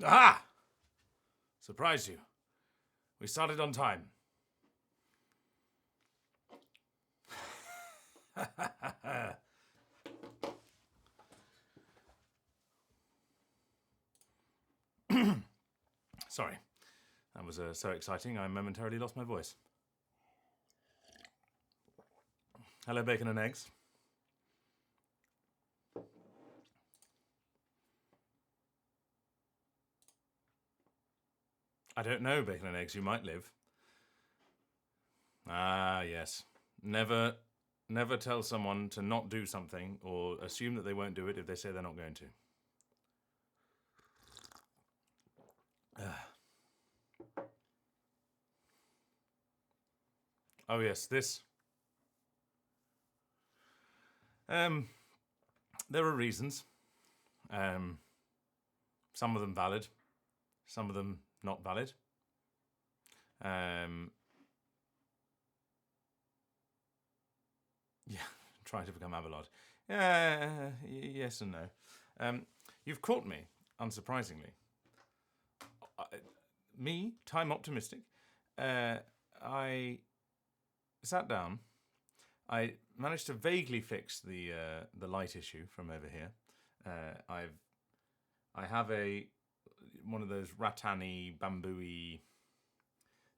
Aha! Surprised you. We started on time. Sorry. That was so exciting, I momentarily lost my voice. Hello, bacon and eggs. I don't know, bacon and eggs, you might live. Ah, yes. Never tell someone to not do something or assume that they won't do it if they say they're not going to. Oh, yes, this. There are reasons. Some of them valid, some of them not valid. Yeah, trying to become Abelard. Yes and no. You've caught me, unsurprisingly. Me, time optimistic. I sat down. I managed to vaguely fix the light issue from over here. I have one of those rattan-y, bamboo-y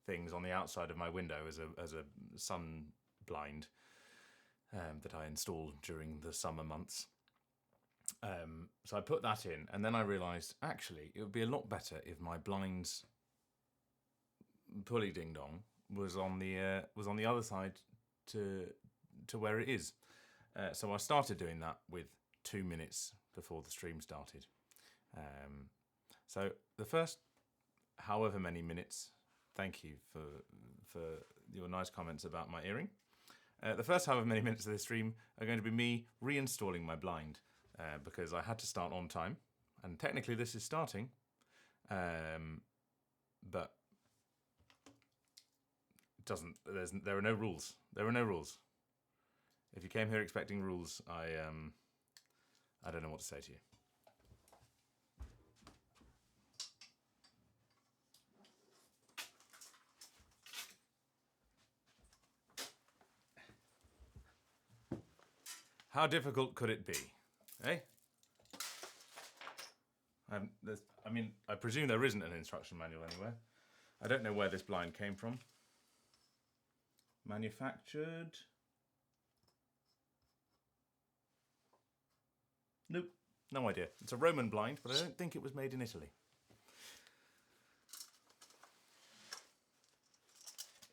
things on the outside of my window as a sun blind that I installed during the summer months. So I put that in, and then I realised actually it would be a lot better if my blinds pulley ding dong was on the other side to where it is. So I started doing that with 2 minutes before the stream started. So the first however many minutes, thank you for your nice comments about my earring. The first however many minutes of this stream are going to be me reinstalling my blind because I had to start on time, and technically this is starting, but it doesn't. There are no rules. There are no rules. If you came here expecting rules, I don't know what to say to you. How difficult could it be? Eh? I presume there isn't an instruction manual anywhere. I don't know where this blind came from. Manufactured? Nope, no idea. It's a Roman blind, but I don't think it was made in Italy.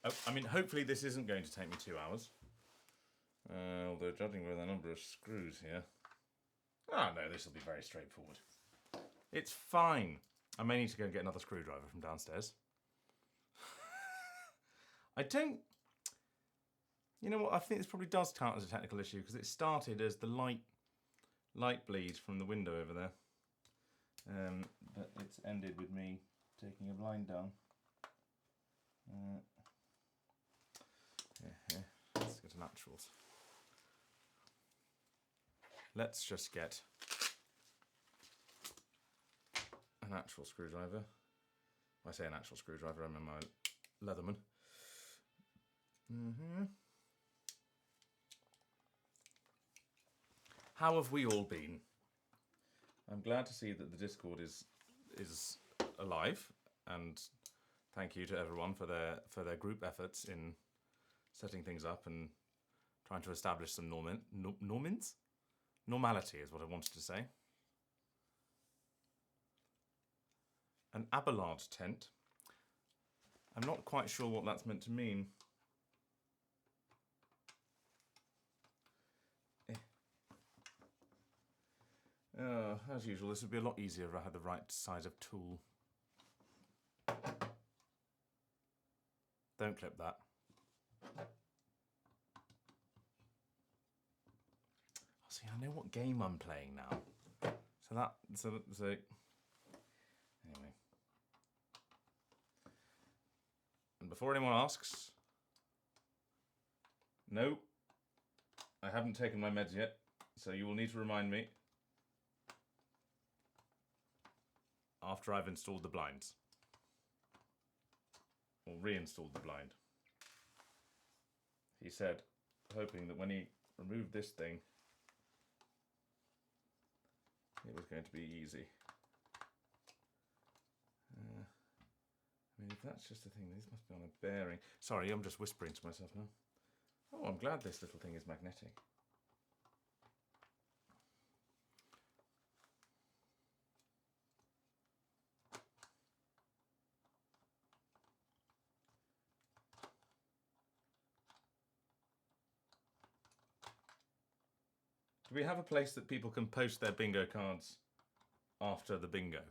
Oh, hopefully this isn't going to take me 2 hours. Although judging by the number of screws here. Ah, no, this will be very straightforward. It's fine. I may need to go and get another screwdriver from downstairs. I don't... You know what, I think this probably does count as a technical issue because it started as the light bleed from the window over there. But it's ended with me taking a blind down. Yeah. Let's get to naturals. Let's just get an actual screwdriver. When I say an actual screwdriver, I mean my Leatherman. How have we all been? I'm glad to see that the Discord is alive, and thank you to everyone for their group efforts in setting things up and trying to establish some normality is what I wanted to say. An Abelard tent. I'm not quite sure what that's meant to mean. As usual, this would be a lot easier if I had the right size of tool. Don't clip that. See, I know what game I'm playing now. So anyway. And before anyone asks, no, I haven't taken my meds yet, so you will need to remind me after I've installed the blinds. Or reinstalled the blind. He said, hoping that when he removed this thing, it was going to be easy. I mean, if that's just a thing, this must be on a bearing. Sorry, I'm just whispering to myself now. Oh, I'm glad this little thing is magnetic. Do we have a place that people can post their bingo cards after the bingo?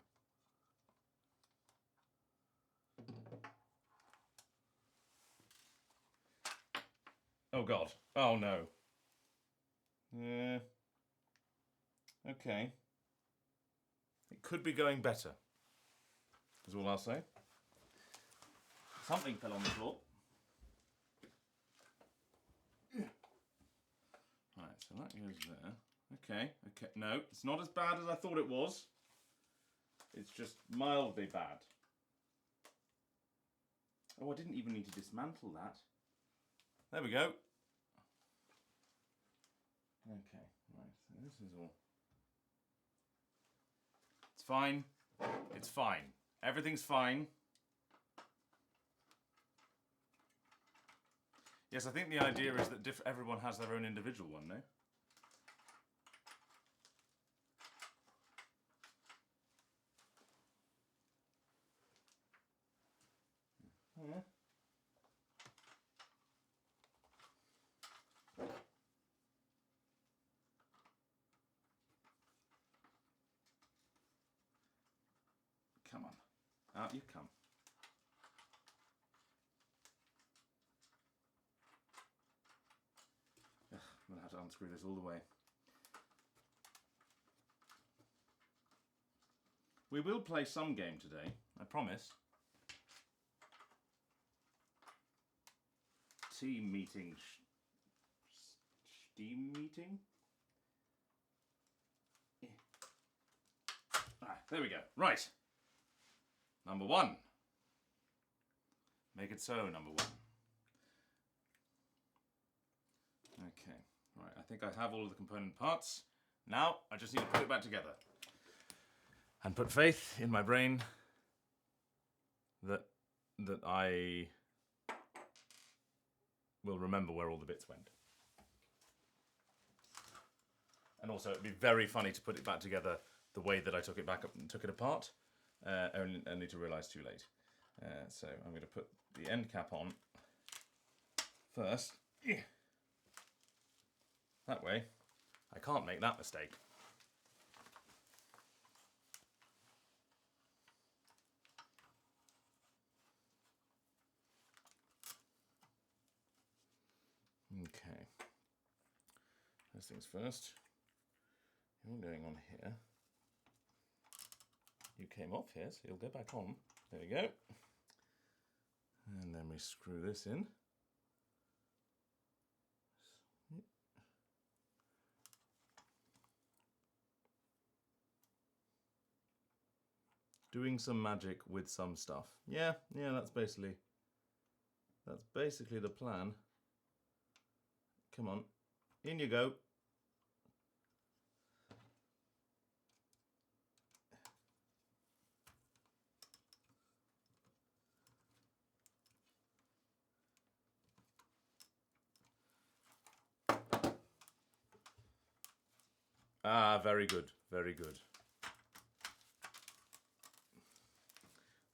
Oh God. Oh no. Yeah. Okay. It could be going better, is all I'll say. Something fell on the floor. Right, so that goes there. Okay, okay. No, it's not as bad as I thought it was. It's just mildly bad. Oh, I didn't even need to dismantle that. There we go. Okay, right, so this is all... It's fine. It's fine. Everything's fine. Yes, I think the idea is that everyone has their own individual one, no? Yeah. Come on. Out you come. Ugh, I'm going to have to unscrew this all the way. We will play some game today, I promise. Team meeting. Steam meeting? Ah, there we go. Right. Number one. Make it so, number one. Okay. Right, I think I have all of the component parts. Now, I just need to put it back together. And put faith in my brain that I will remember where all the bits went. And also, it'd be very funny to put it back together the way that I took it back up and took it apart, only to realise too late. So I'm going to put the end cap on first. That way, I can't make that mistake. Okay. First things first. You're going on here. You came off here, so you'll go back on. There we go. And then we screw this in. Doing some magic with some stuff. Yeah, that's basically the plan. Come on, in you go. Ah, very good, very good.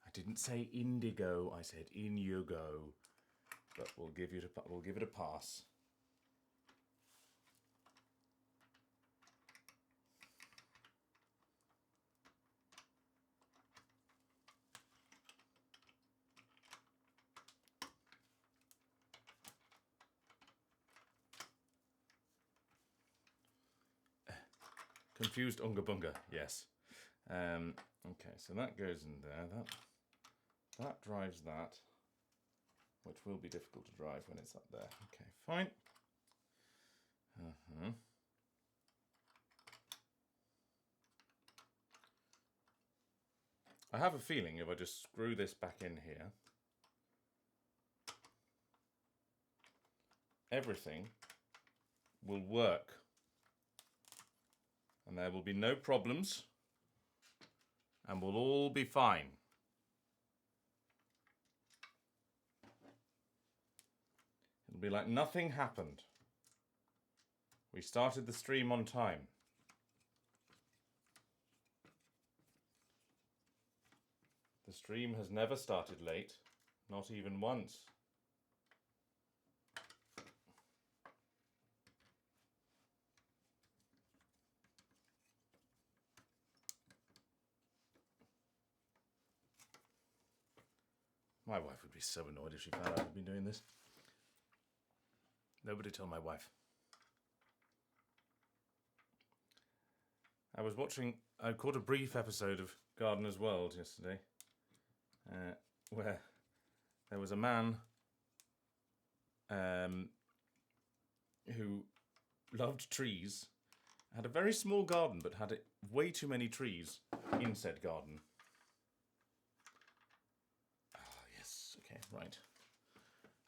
I didn't say indigo, I said in you go. But we'll give it a pass. Confused Unga Bunga, yes. Okay, so that goes in there. That drives that, which will be difficult to drive when it's up there. Okay, fine. I have a feeling if I just screw this back in here, everything will work. And there will be no problems. And we'll all be fine. It'll be like nothing happened. We started the stream on time. The stream has never started late, not even once. My wife would be so annoyed if she found out I'd been doing this. Nobody tell my wife. I caught a brief episode of Gardener's World yesterday, where there was a man who loved trees, had a very small garden, but had way too many trees in said garden. Okay, right.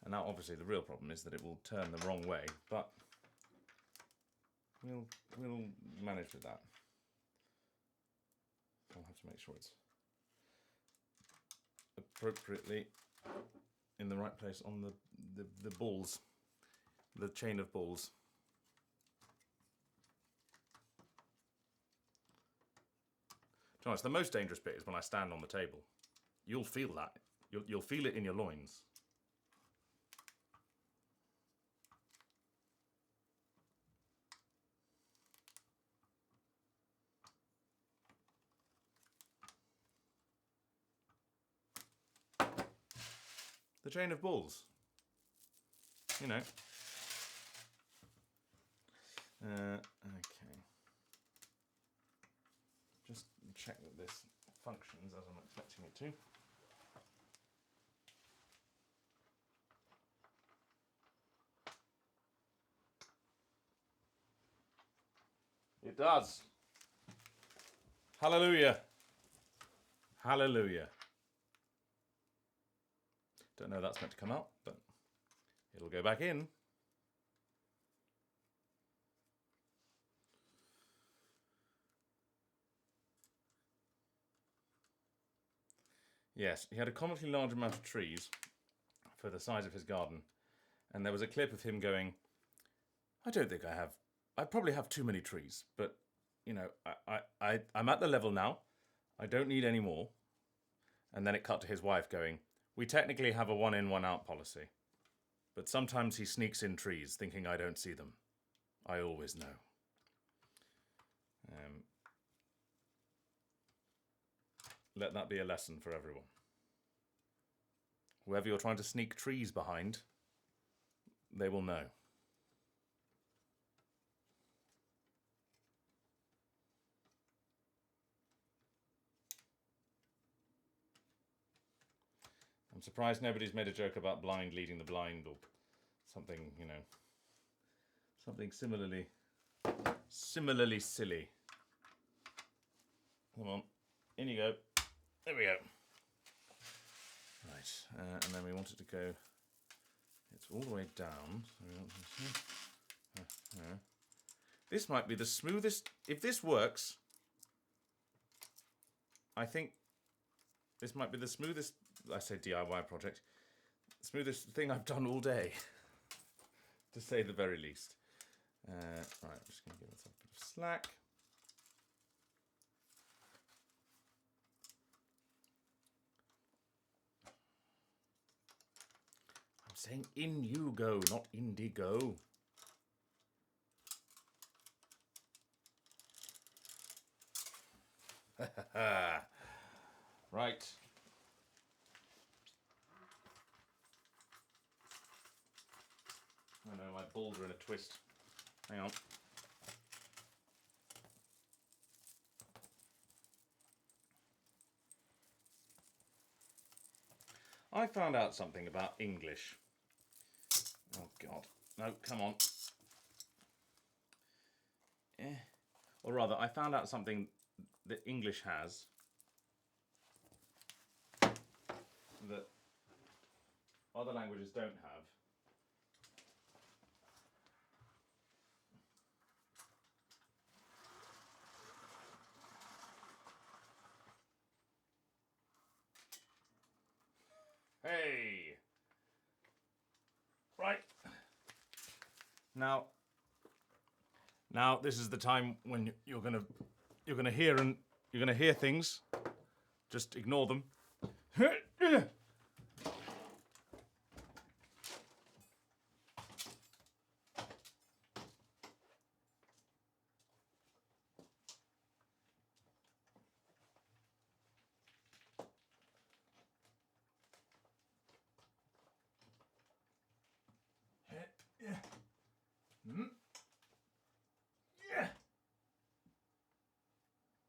And now obviously the real problem is that it will turn the wrong way, but we'll manage with that. I'll have to make sure it's appropriately in the right place on the balls, the chain of balls. To be honest, the most dangerous bit is when I stand on the table. You'll feel that. You'll feel it in your loins. The chain of balls. You know. Okay. Just check that this functions as I'm expecting it to. It does. Hallelujah. Hallelujah. Don't know that's meant to come out, but it'll go back in. Yes, he had a comically large amount of trees for the size of his garden. And there was a clip of him going, I don't think I probably have too many trees, but, you know, I'm at the level now. I don't need any more. And then it cut to his wife going, we technically have a 1 in, 1 out policy. But sometimes he sneaks in trees thinking I don't see them. I always know. Let that be a lesson for everyone. Whoever you're trying to sneak trees behind, they will know. I'm surprised nobody's made a joke about blind leading the blind or something, you know, something similarly silly. Come on, in you go. There we go. Right, and then we want it to go, it's all the way down. This might be the smoothest, if this works, I think this might be the smoothest, I say DIY project, smoothest thing I've done all day, to say the very least. Right, I'm just going to give myself a bit of slack. I'm saying in you go, not indigo. Right. Oh no, my balls are in a twist. Hang on. I found out something about English. Oh God. No, come on. Or rather, I found out something that English has that other languages don't have. Hey! Right. Now this is the time when you're gonna hear things. Just ignore them.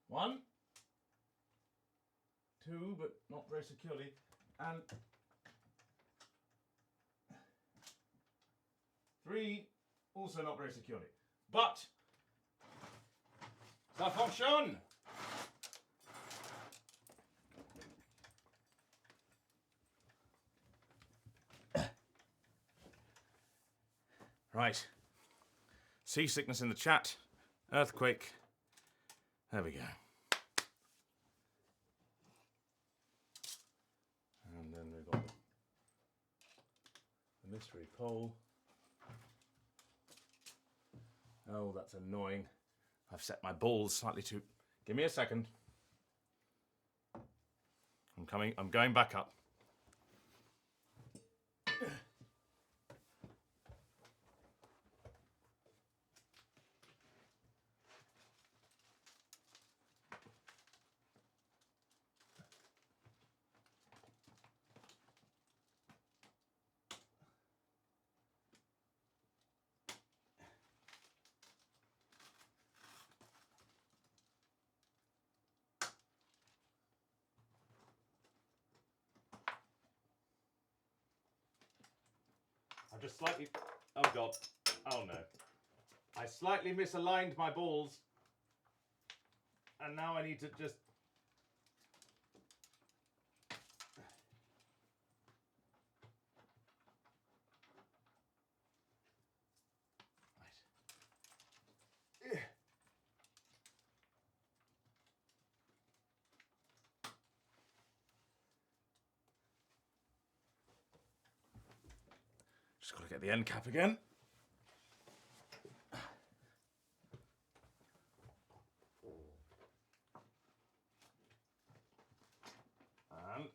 One, two, but not very securely, and three, also not very securely. But ça fonctionne. Right. Seasickness in the chat. Earthquake. There we go. And then we've got the mystery pole. Oh, that's annoying. I've set my balls slightly too... Give me a second. I'm coming. I'm going back up. I've just slightly... Oh, God. Oh, no. I slightly misaligned my balls. And now I need to just... Right. Just got to get the end cap again. And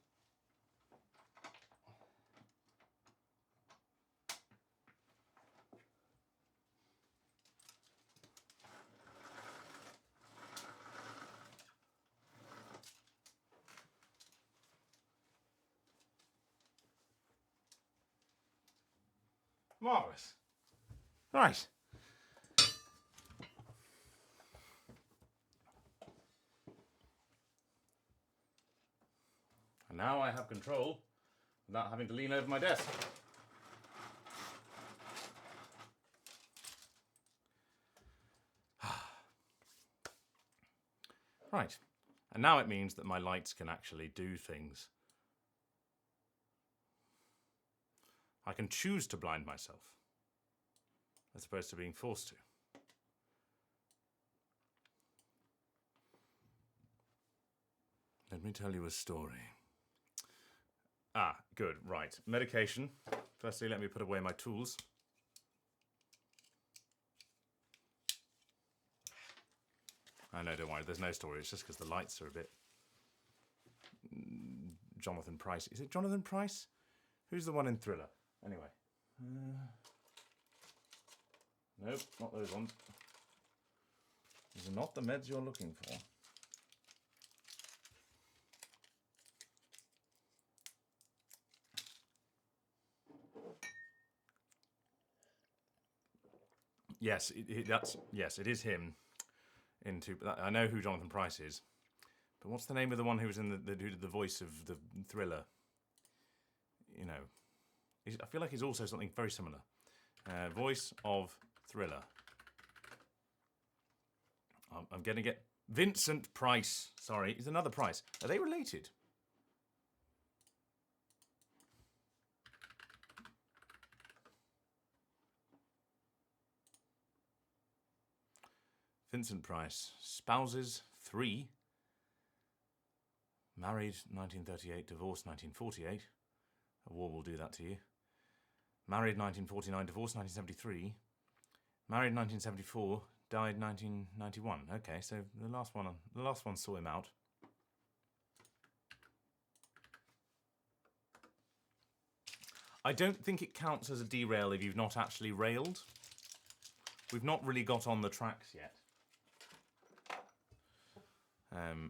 marvellous. Right. And now I have control without having to lean over my desk. Right. And now it means that my lights can actually do things. I can choose to blind myself, as opposed to being forced to. Let me tell you a story. Ah, good, right. Medication. Firstly, let me put away my tools. I know, don't worry, there's no story. It's just because the lights are a bit... Jonathan Pryce. Is it Jonathan Pryce? Who's the one in Thriller? Anyway. Nope, not those ones. These are not the meds you're looking for. Yes, it is him. I know who Jonathan Pryce is, but what's the name of the one who was in who did the voice of the Thriller? You know, I feel like he's also something very similar. Voice of Thriller. I'm getting it. Vincent Price. Sorry, it's another Price. Are they related? Vincent Price. Spouses, 3. Married, 1938. Divorced, 1948. A war will do that to you. Married, 1949. Divorced, 1973. Married, 1974. Died, 1991. Okay, so the last one saw him out. I don't think it counts as a derail if you've not actually railed. We've not really got on the tracks yet. Right.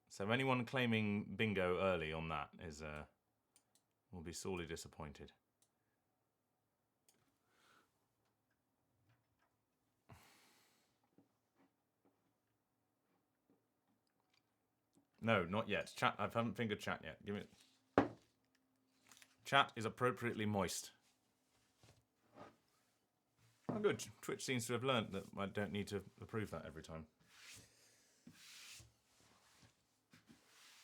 So anyone claiming bingo early on that is will be sorely disappointed. No, not yet. Chat. I haven't fingered chat yet. Give it. Chat is appropriately moist. Oh, good. Twitch seems to have learnt that I don't need to approve that every time.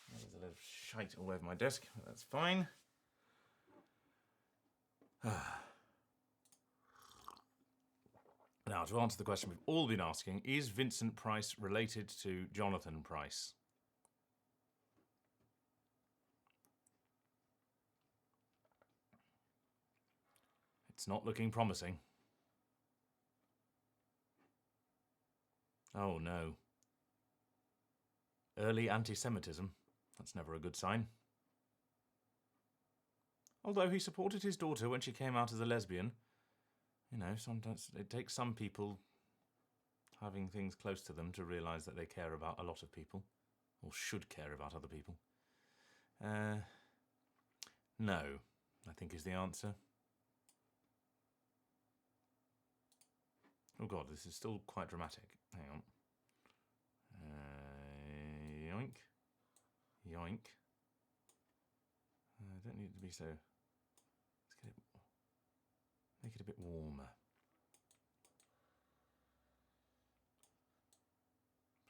There's a little shite all over my desk. But that's fine. Now, to answer the question we've all been asking, is Vincent Price related to Jonathan Price? It's not looking promising. Oh no. Early anti-Semitism. That's never a good sign. Although he supported his daughter when she came out as a lesbian. You know, sometimes it takes some people having things close to them to realise that they care about a lot of people. Or should care about other people. No, I think is the answer. Oh god, this is still quite dramatic. Hang on. Yoink. Yoink. I don't need it to be so... Let's make it a bit warmer.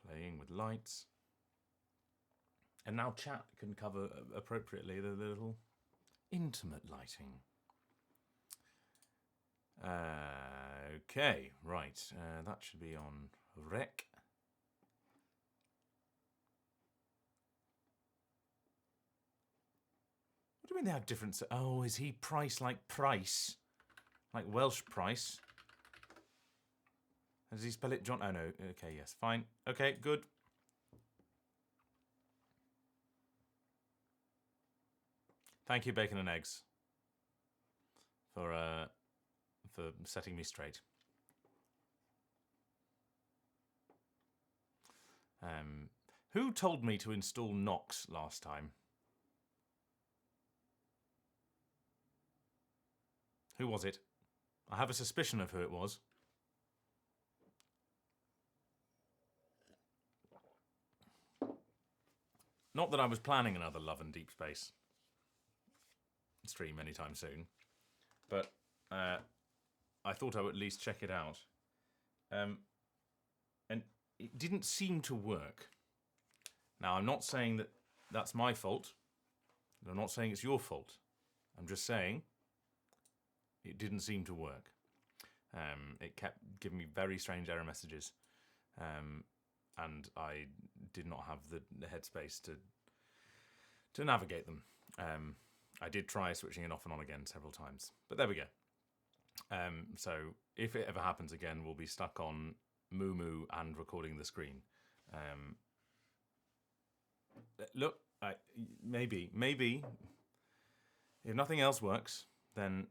Playing with lights. And now chat can cover appropriately the little intimate lighting. Okay, right. That should be on rec. What do you mean they have different... Oh, is he Price like Price? Like Welsh Price? Does he spell it John? Oh, no. Okay, yes. Fine. Okay, good. Thank you, Bacon and Eggs, for setting me straight. Who told me to install Nox last time? Who was it? I have a suspicion of who it was. Not that I was planning another Love and Deep Space stream anytime soon, but I thought I would at least check it out. And it didn't seem to work. Now, I'm not saying that that's my fault. I'm not saying it's your fault. I'm just saying it didn't seem to work. It kept giving me very strange error messages. And I did not have the headspace to navigate them. I did try switching it off and on again several times. But there we go. So if it ever happens again, we'll be stuck on Moo Moo and recording the screen. Look, maybe if nothing else works, then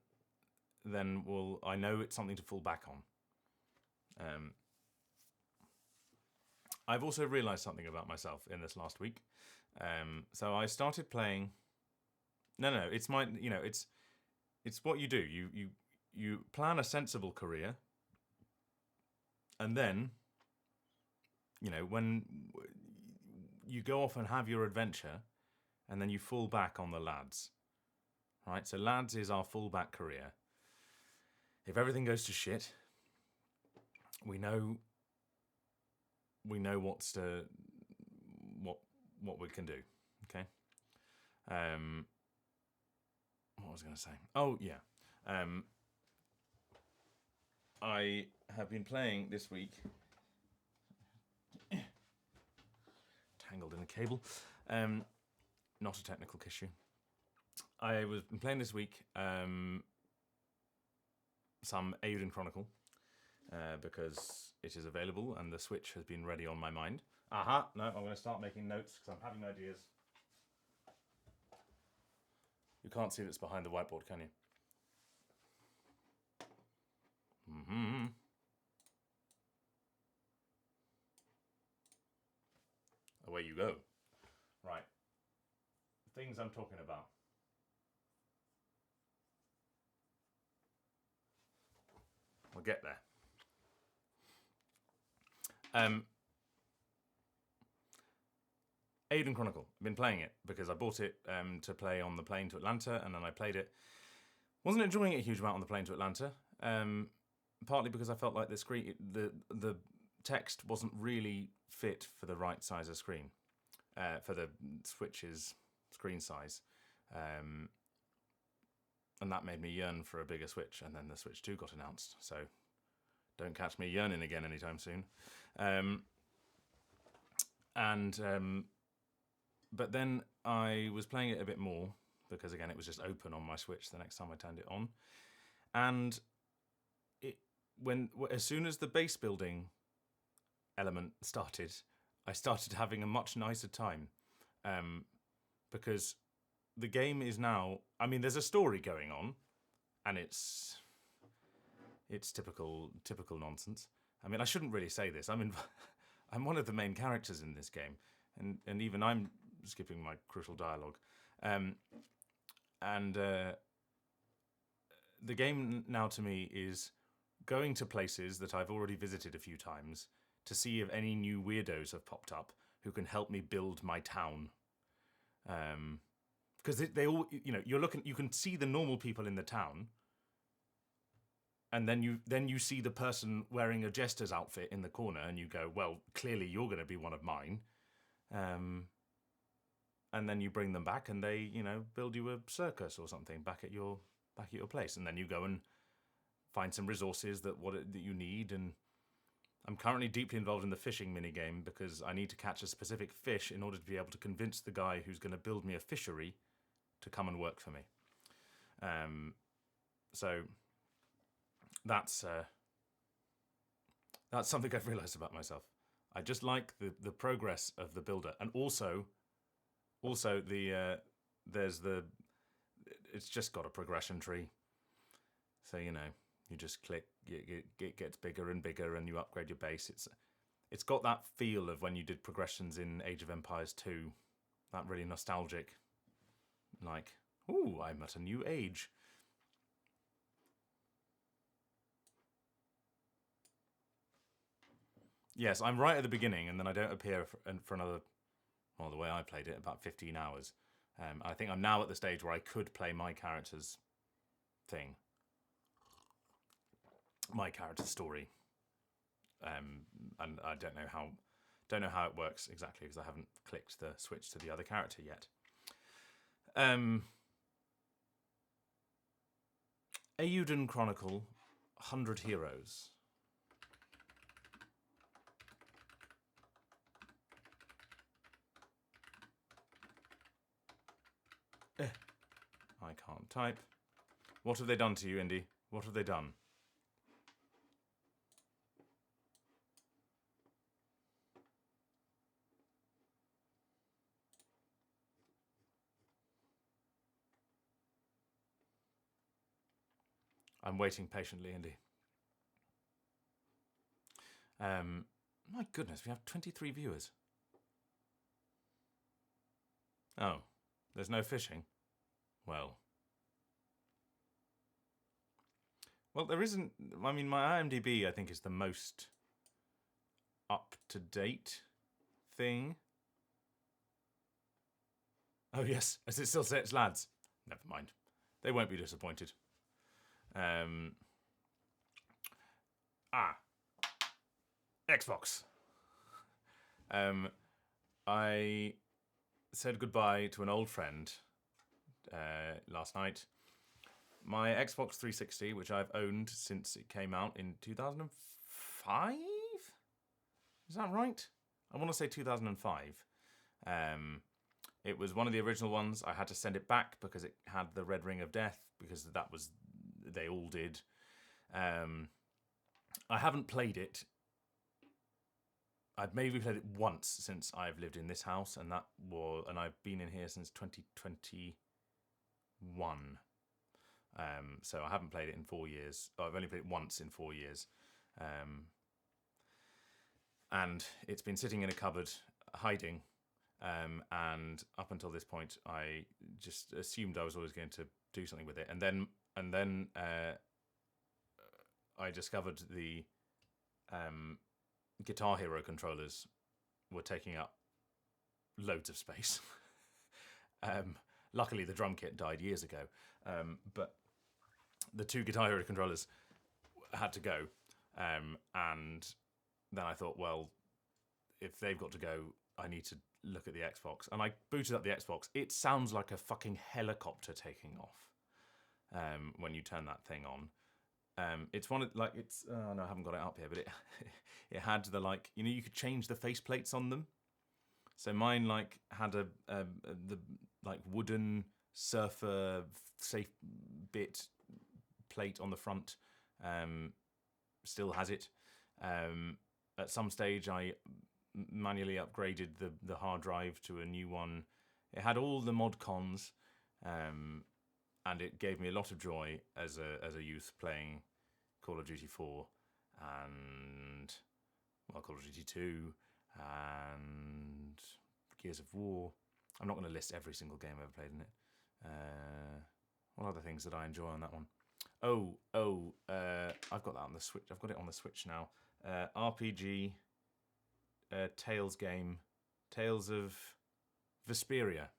I know it's something to fall back on. I've also realised something about myself in this last week. So I started playing. No, it's my. You know, it's what you do. You plan a sensible career, and then, you know, when you go off and have your adventure, and then you fall back on the lads. Right. So lads is our fallback career. If everything goes to shit, we know what we can do. Okay. What was I going to say? Oh yeah. I have been playing this week. Tangled in a cable. Not a technical issue. I was been playing this week some Eiyuden Chronicle because it is available and the Switch has been ready on my mind. Aha! No, I'm going to start making notes because I'm having ideas. You can't see that's behind the whiteboard, can you? Mm-hmm. Away you go. Right. Things I'm talking about. We'll get there. Eiyuden Chronicle. I've been playing it because I bought it to play on the plane to Atlanta, and then I played it. Wasn't enjoying it a huge amount on the plane to Atlanta. Partly because I felt like the screen, the text wasn't really fit for the right size of screen, for the Switch's screen size, and that made me yearn for a bigger Switch. And then the Switch 2 got announced, so don't catch me yearning again anytime soon. But then I was playing it a bit more because again it was just open on my Switch the next time I turned it on, and as soon as the base building element started, I started having a much nicer time, because the game is now. I mean, there's a story going on, and it's typical nonsense. I mean, I shouldn't really say this. I'm one of the main characters in this game, and even I'm skipping my crucial dialogue, the game now to me is going to places that I've already visited a few times to see if any new weirdos have popped up who can help me build my town. Because they all, you can see the normal people in the town, and then you see the person wearing a jester's outfit in the corner, and you go, well, clearly you're going to be one of mine. And then you bring them back, and they, build you a circus or something back at your place, and then you go and find some resources that you need. And I'm currently deeply involved in the fishing minigame because I need to catch a specific fish in order to be able to convince the guy who's going to build me a fishery to come and work for me. So that's something I've realised about myself. I just like the progress of the builder, and also it's just got a progression tree. So you just click, it gets bigger and bigger, and you upgrade your base. It's got that feel of when you did progressions in Age of Empires 2, that really nostalgic, like, ooh, I'm at a new age. Yes, I'm right at the beginning, and then I don't appear for another, well, the way I played it, about 15 hours. I think I'm now at the stage where I could play my character's thing, my character's story, and I don't know how it works exactly because I haven't clicked the switch to the other character yet. Eiyuden Chronicle, 100 Heroes. I can't type. What have they done to you, Indy? What have they done? I'm waiting patiently, Indy. My goodness, we have 23 viewers. Oh, there's no fishing? Well, there isn't. I mean, my IMDb, I think, is the most up-to-date thing. Oh, yes, as it still says, lads. Never mind. They won't be disappointed. Xbox. I said goodbye to an old friend last night, My Xbox 360, which I've owned since it came out in 2005? Is that right? I want to say 2005. It was one of the original ones. I had to send it back because it had the red ring of death, because they all did. I haven't played it. I've maybe played it once since I've lived in this house, and I've been in here since 2021. So I haven't played it in 4 years. I've only played it once in 4 years. And it's been sitting in a cupboard, hiding. And up until this point, I just assumed I was always going to do something with it. And then I discovered the Guitar Hero controllers were taking up loads of space. Luckily, the drum kit died years ago. But the 2 Guitar Hero controllers had to go. And then I thought, well, if they've got to go, I need to look at the Xbox. And I booted up the Xbox. It sounds like a fucking helicopter taking off when you turn that thing on. It's one of, like, it's, oh no, I haven't got it up here, but it had the, like, you know, you could change the faceplates on them. So mine, like, had the like wooden surfer safe bit plate on the front. Still has it. At some stage, I manually upgraded the hard drive to a new one. It had all the mod cons, and it gave me a lot of joy as a youth playing Call of Duty 4 and Call of Duty 2 and Gears of War. I'm not going to list every single game I've ever played in it. What other things did I enjoy on that one? I've got that on the Switch. I've got it on the Switch now. RPG, Tales game, Tales of Vesperia.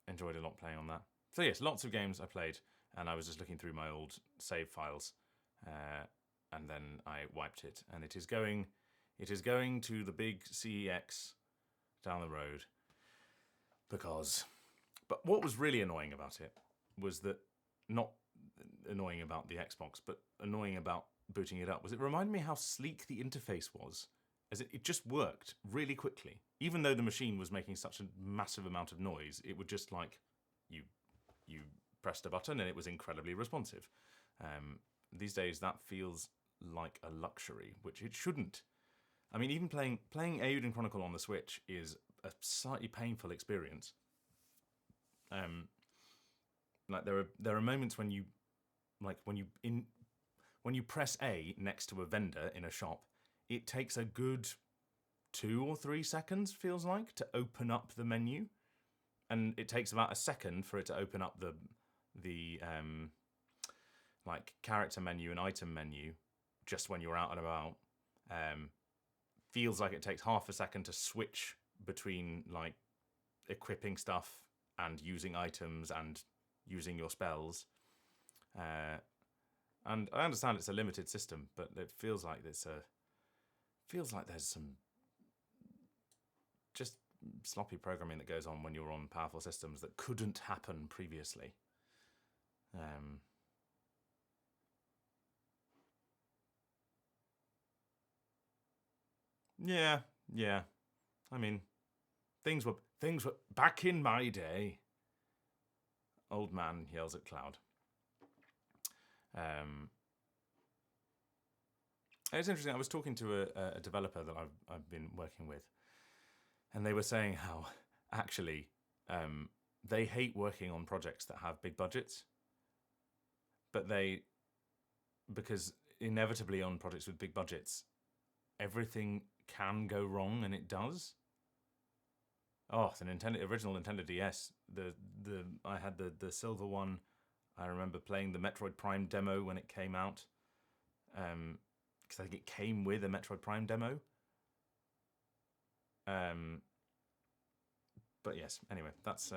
Enjoyed a lot playing on that. So yes, lots of games I played, and I was just looking through my old save files, and then I wiped it. And it is going to the big CEX down the road, But what was really annoying about it was that, not annoying about the Xbox, but annoying about booting it up, was it reminded me how sleek the interface was. As it just worked really quickly. Even though the machine was making such a massive amount of noise, it would just, like, you pressed a button and it was incredibly responsive. These days, that feels like a luxury, which it shouldn't. I mean, even playing Eiyuden Chronicle on the Switch is a slightly painful experience. Like there are moments when you press A next to a vendor in a shop, it takes a good 2 or 3 seconds, feels like, to open up the menu, and it takes about a second for it to open up the like character menu and item menu just when you're out and about. Feels like it takes half a second to switch between, like, equipping stuff and using items and using your spells. And I understand it's a limited system, but it feels like there's some just sloppy programming that goes on when you're on powerful systems that couldn't happen previously. Yeah. I mean, things were back in my day. Old man yells at cloud. It's interesting. I was talking to a developer that I've been working with, and they were saying how actually they hate working on projects that have big budgets, because inevitably on projects with big budgets, everything can go wrong, and it does. Oh, the original Nintendo DS. I had the silver one. I remember playing the Metroid Prime demo when it came out. Because I think it came with a Metroid Prime demo. But yes, anyway, that's...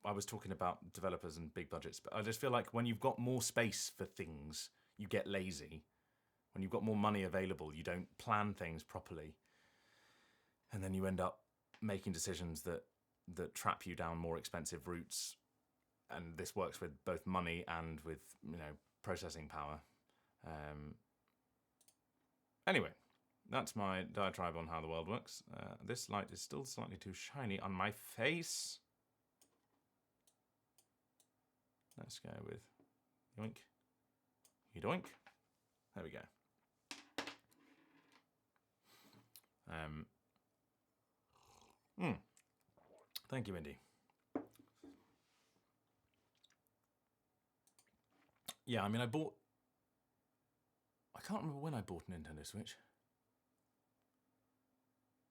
I was talking about developers and big budgets, but I just feel like when you've got more space for things, you get lazy. When you've got more money available, you don't plan things properly. And then you end up making decisions that trap you down more expensive routes, and this works with both money and with processing power. Anyway, that's my diatribe on how the world works. This light is still slightly too shiny on my face. Let's go with yoink, yoink. There we go. Thank you, Indy. Yeah, I mean, I can't remember when I bought a Nintendo Switch.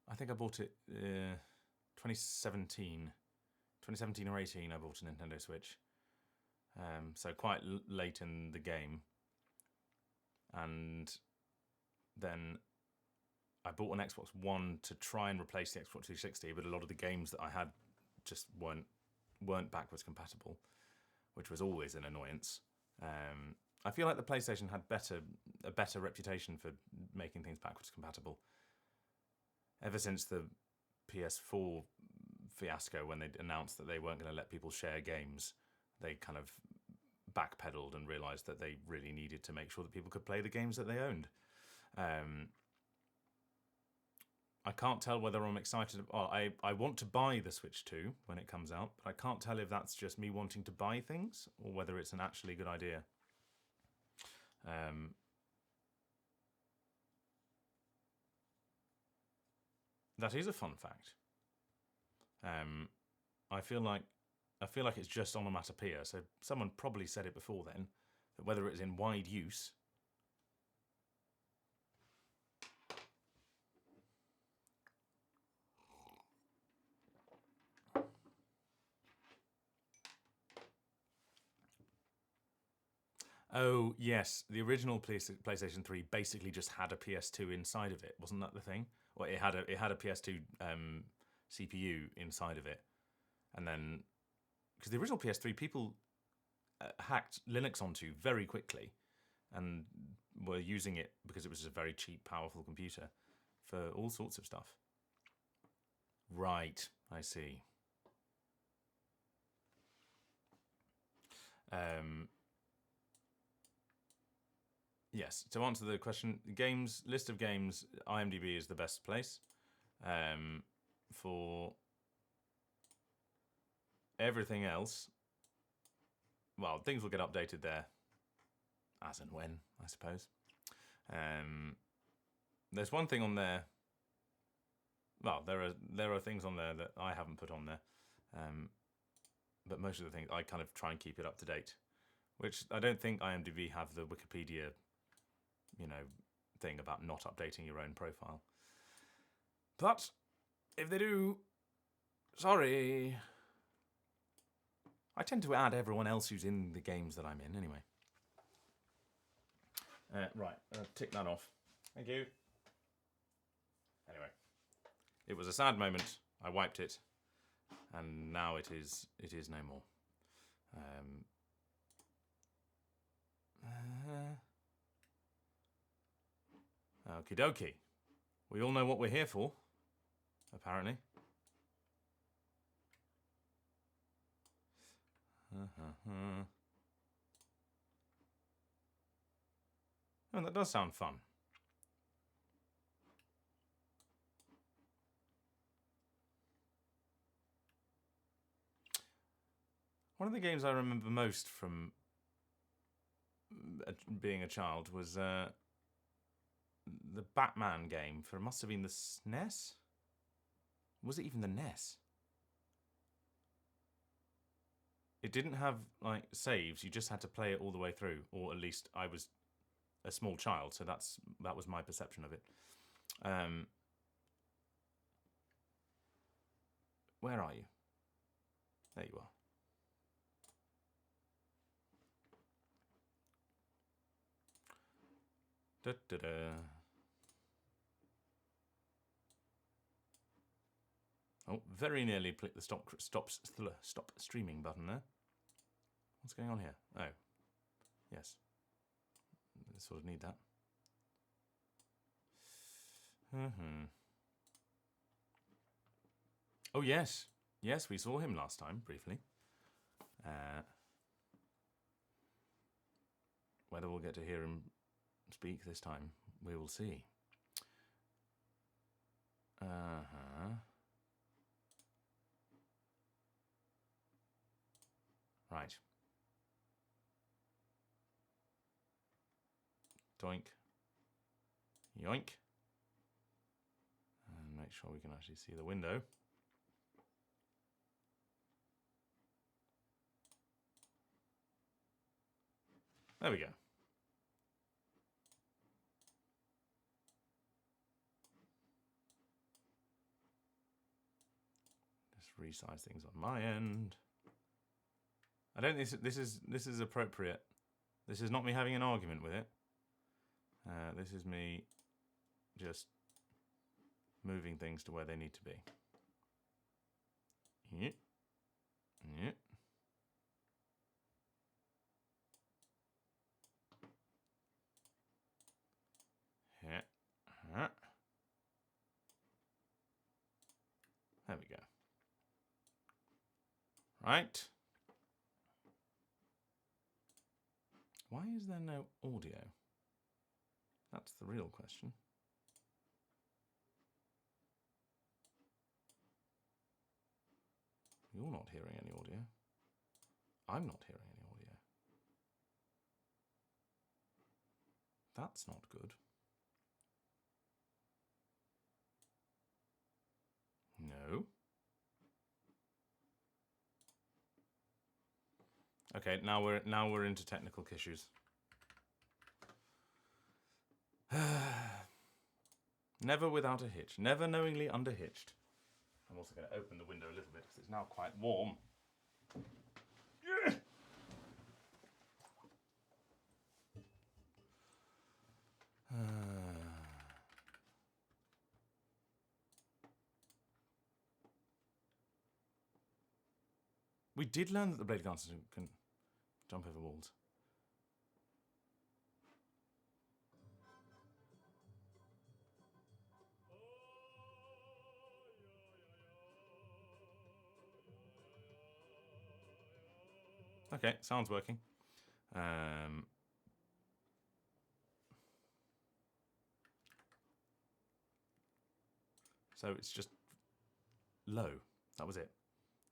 I think I bought it 2017. 2017 or 18, I bought a Nintendo Switch. So quite late in the game. And then I bought an Xbox One to try and replace the Xbox 360, but a lot of the games that I had just weren't backwards compatible, which was always an annoyance. I feel like the PlayStation had a better reputation for making things backwards compatible. Ever since the PS4 fiasco, when they announced that they weren't going to let people share games, they kind of backpedaled and realised that they really needed to make sure that people could play the games that they owned. I can't tell whether I'm excited. I want to buy the Switch 2 when it comes out, but I can't tell if that's just me wanting to buy things or whether it's an actually good idea. That is a fun fact. I feel like it's just onomatopoeia, so someone probably said it before then, that whether it's in wide use. Oh, yes. The original PlayStation 3 basically just had a PS2 inside of it. Wasn't that the thing? Well, it had a PS2 CPU inside of it. And then, because the original PS3, people hacked Linux onto very quickly and were using it because it was a very cheap, powerful computer for all sorts of stuff. Right, I see. Yes, to answer the question, list of games, IMDb is the best place. For everything else, well, things will get updated there as and when, I suppose. There's one thing on there. Well, there are things on there that I haven't put on there, but most of the things I kind of try and keep it up to date, which I don't think IMDb have the Wikipedia, thing about not updating your own profile. But if they do, sorry. I tend to add everyone else who's in the games that I'm in anyway. Right, tick that off. Thank you. Anyway, it was a sad moment. I wiped it, and now it is no more. Okie dokie. We all know what we're here for, apparently. Oh, that does sound fun. One of the games I remember most from being a child was the Batman game for, it must have been the SNES? Was it even the NES? It didn't have, saves. You just had to play it all the way through. Or at least I was a small child, so that was my perception of it. Where are you? There you are. Da, da, da. Oh, very nearly clicked the stop streaming button there. What's going on here? Oh, yes. I sort of need that. Oh, yes. Yes, we saw him last time, briefly. Whether we'll get to hear him speak this time, we will see. Right. Doink. Yoink. And make sure we can actually see the window. There we go. Just resize things on my end. I don't think this is appropriate. This is not me having an argument with it. This is me just moving things to where they need to be. Yep. Yep. Yeah. There we go. Right. Why is there no audio? That's the real question. You're not hearing any audio. I'm not hearing any audio. That's not good. No. Okay, now we're into technical issues. Never without a hitch. Never knowingly underhitched. I'm also going to open the window a little bit because it's now quite warm. We did learn that the blade dancer can jump over walls. Okay, sound's working. So it's just low. That was it.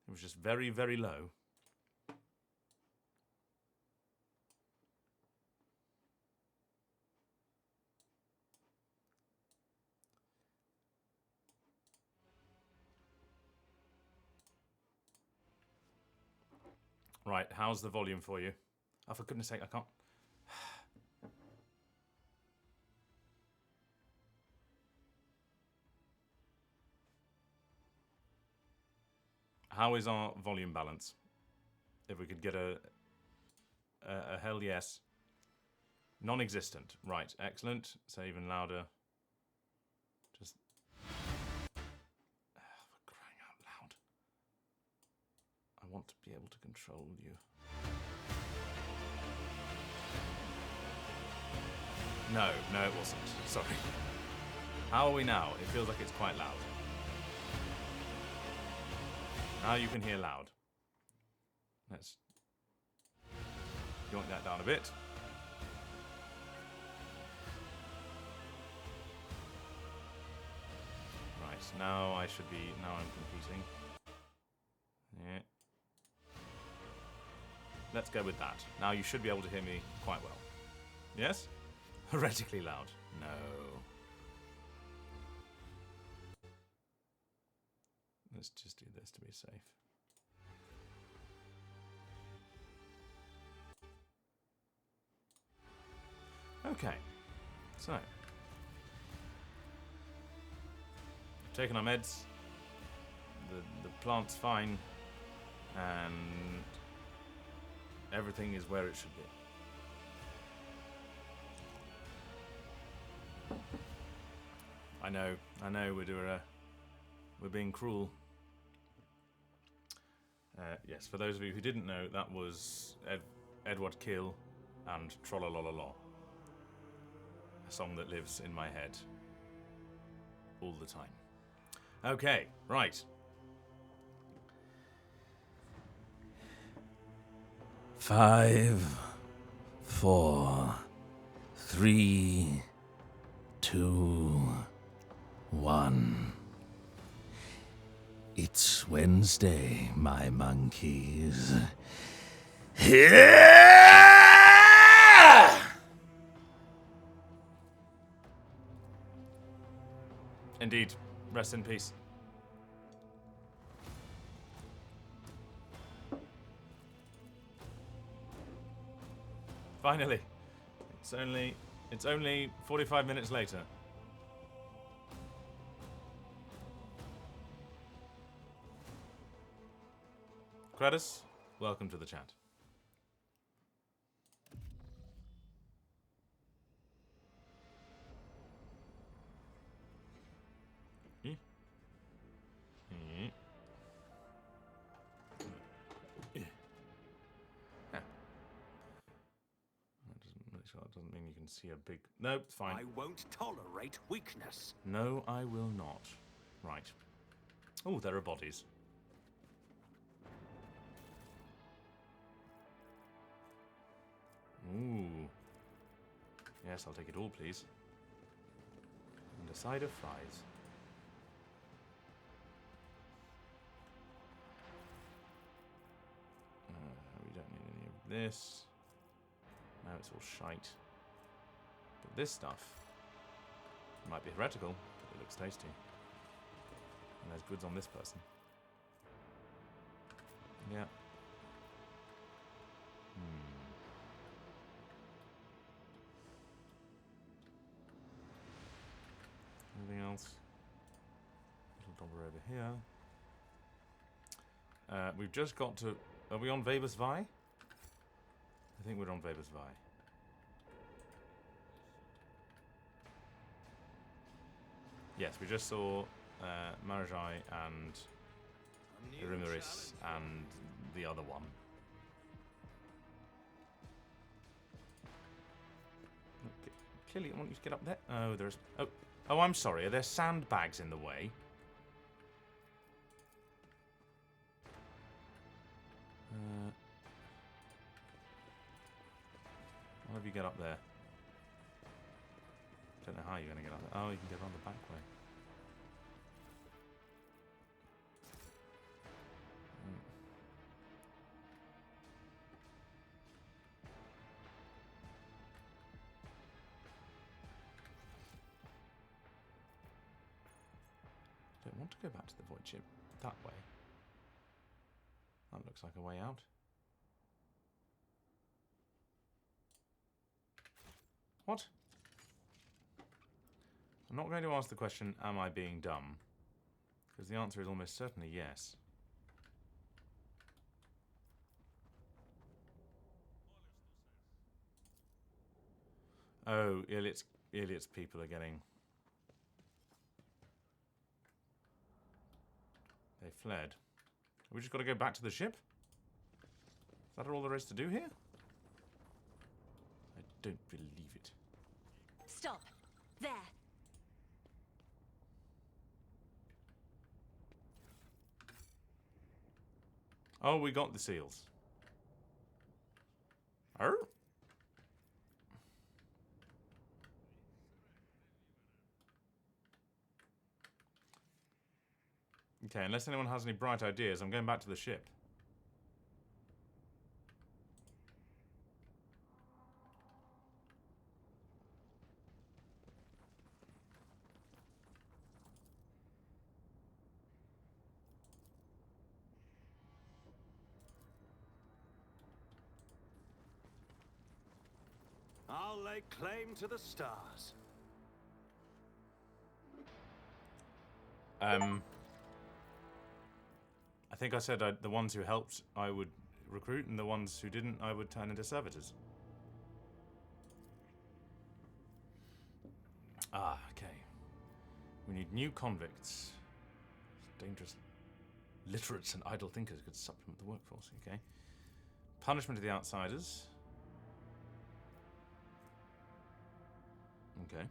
It was just very, very low. Right, how's the volume for you? Oh, for goodness sake, I can't. How is our volume balance? If we could get a hell yes. Non-existent. Right, excellent. So even louder. Just... for crying out loud. I want to be able to control you. No, it wasn't. Sorry. How are we now? It feels like it's quite loud. Now you can hear loud. Let's yoink that down a bit. Right, now I'm competing. Yeah. Let's go with that. Now you should be able to hear me quite well. Yes? Heretically loud. No. Let's just do this to be safe. Okay. So. Taking our meds. The plant's fine. And everything is where it should be. I know, we're being cruel. Yes, for those of you who didn't know, that was Edward Kill and Trollolololo. A song that lives in my head all the time. Okay, right. 5, 4, 3, 2, 1. It's Wednesday, my monkeys. Indeed. Rest in peace. Finally. It's only 45 minutes later. Kratos, welcome to the chat. That doesn't mean you can see a big... Nope, it's fine. I won't tolerate weakness. No, I will not. Right. Oh, there are bodies. Ooh. Yes, I'll take it all, please. And a side of fries. We don't need any of this. Now it's all shite. But this stuff might be heretical, but it looks tasty. And there's goods on this person. Yeah. Anything else? Little dobber over here. We've just got to... Are we on Vabus Vi? I think we're on Vabus Vi. Yes, we just saw Marajai and Irimaris and the other one. Okay. Clearly, I want you to get up there. Oh, there's... Oh, I'm sorry. Are there sandbags in the way? How do you get up there? Don't know how you're going to get up there. Oh, you can get around the back way. Don't want to go back to the void ship that way. That looks like a way out. What? I'm not going to ask the question, am I being dumb? Because the answer is almost certainly yes. Oh, Iliad's people are getting... They fled. We just got to go back to the ship? Is that all there is to do here? I don't believe it. Stop. There. Oh, we got the seals. Oh? Okay, unless anyone has any bright ideas, I'm going back to the ship. I'll lay claim to the stars. I think I said the ones who helped I would recruit, and the ones who didn't I would turn into servitors. Ah, okay. We need new convicts. Dangerous literates and idle thinkers could supplement the workforce, okay. Punishment of the outsiders. Okay.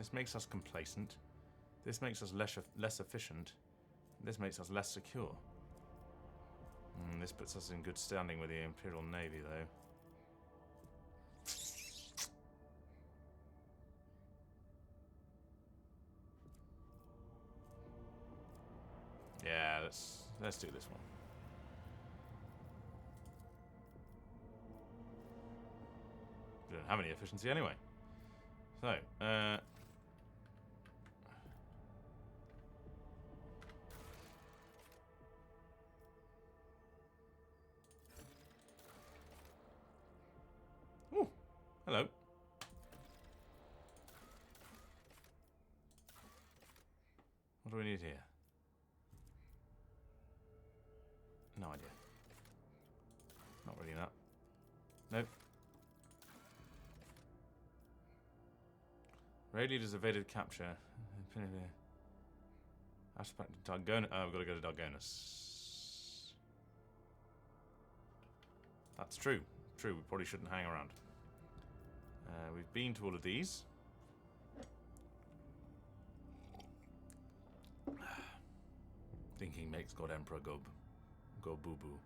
This makes us complacent. This makes us less efficient. This makes us less secure. This puts us in good standing with the Imperial Navy, though. Yeah, let's do this one. We don't have any efficiency anyway. So, ooh, hello. What do we need here? No idea. Not really that. Nope. Raid leaders evaded capture. Aspect Dargonus. Oh, we've got to go to Dargonus. That's true. True, we probably shouldn't hang around. We've been to all of these. Thinking makes God Emperor go boo-boo.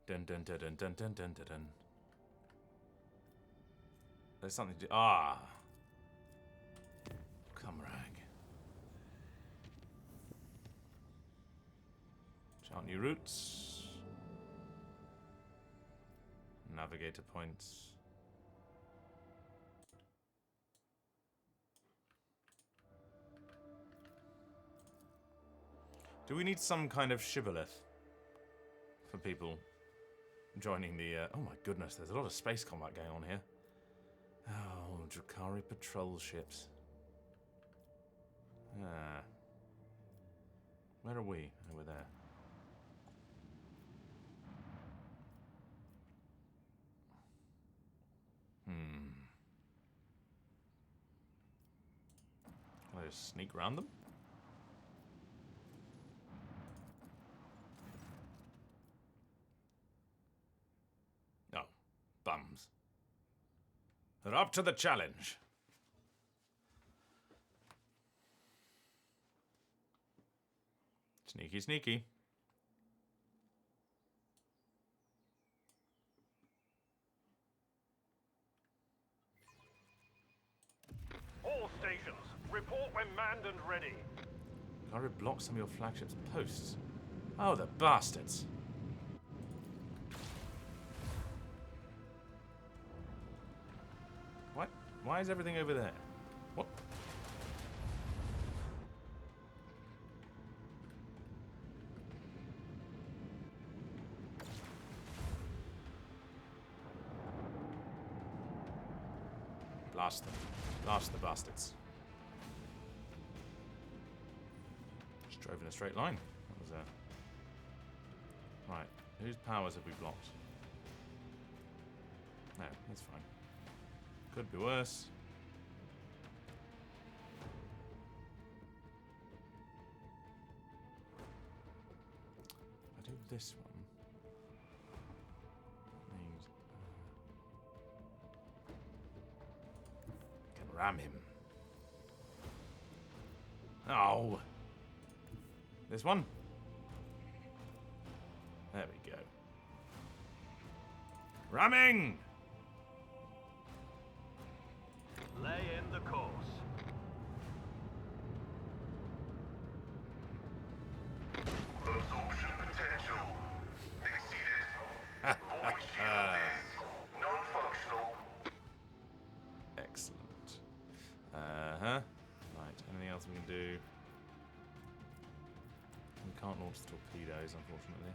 Dun dun dun dun dun dun dun dun. There's something to do. Ah! Cumrag. Chart new routes. Navigator points. Do we need some kind of shibboleth for people joining the... oh my goodness, there's a lot of space combat going on here. Oh, Drakari patrol ships. Ah. Where are we? Over there. Can I just sneak around them? Oh, bums. They're up to the challenge. Sneaky, sneaky. All stations, report when manned and ready. Gotta block some of your flagship's posts. Oh, the bastards. What? Why is everything over there? What? Blast them. Blast the bastards. Just drove in a straight line. That was right. Whose powers have we blocked? No, that's fine. Could be worse. If I do this one. That means can ram him. Oh. This one? There we go. Ramming! Lay in the course. Absorption potential exceeded. Void shield is non-functional. Excellent. Right, anything else we can do? We can't launch the torpedoes, unfortunately.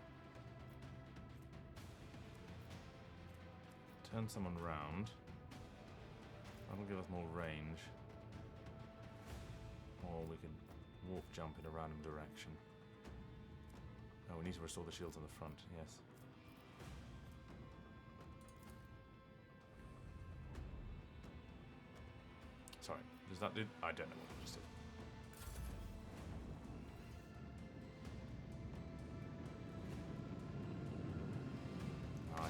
Turn someone round. That'll give us more range. Or we can warp jump in a random direction. Oh, we need to restore the shields on the front, yes. Sorry, does that do? I don't know what it just did.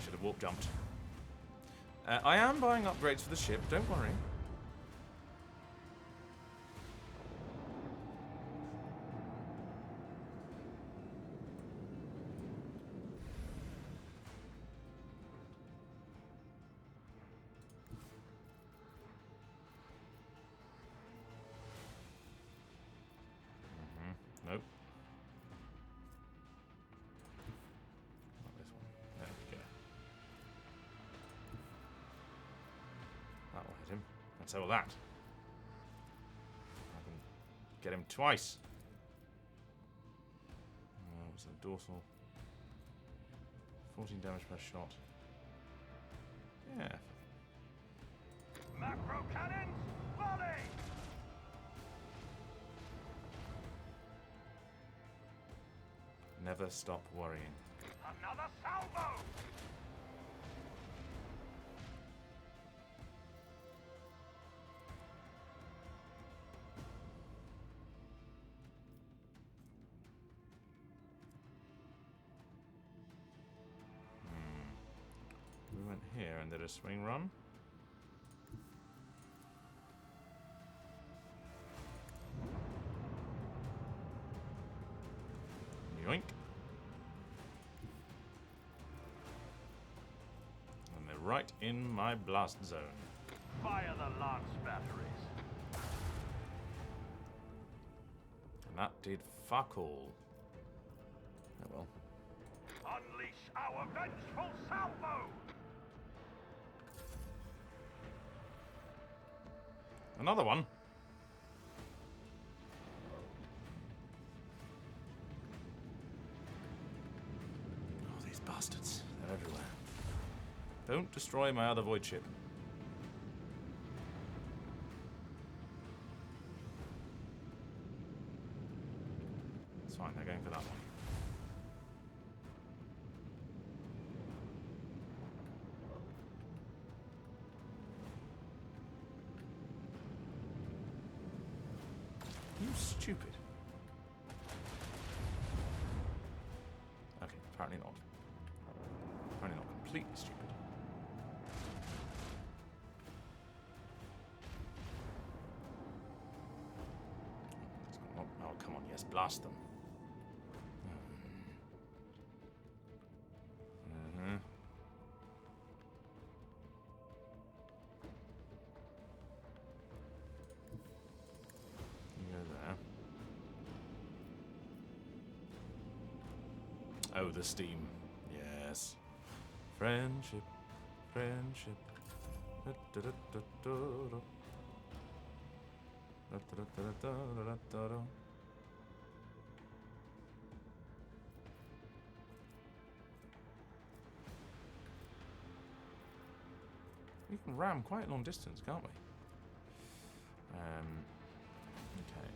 should have warp jumped. I am buying upgrades for the ship, don't worry. Nope. Not this one. There we go. That will hit him. And so will that. I can get him twice. It was a dorsal. 14 damage per shot. Yeah. Macro cannons, volley! Never stop worrying. Another salvo! We went here and did a swing run. Yoink. And they're right in my blast zone. Fire the lance batteries. And that did fuck all. Oh well. Unleash our vengeful salvo! Another one. Oh, these bastards. They're everywhere. Don't destroy my other void ship. It's fine, they're going for that one. You stupid. Okay, apparently not. Apparently not completely stupid. Oh, come on, yes, blast them. Mm-hmm. You go there. Oh, the steam. Yes. Friendship. Friendship. Da-da-da-da-da-da. Da-da-da-da-da-da-da-da. We can ram quite a long distance, can't we? Okay.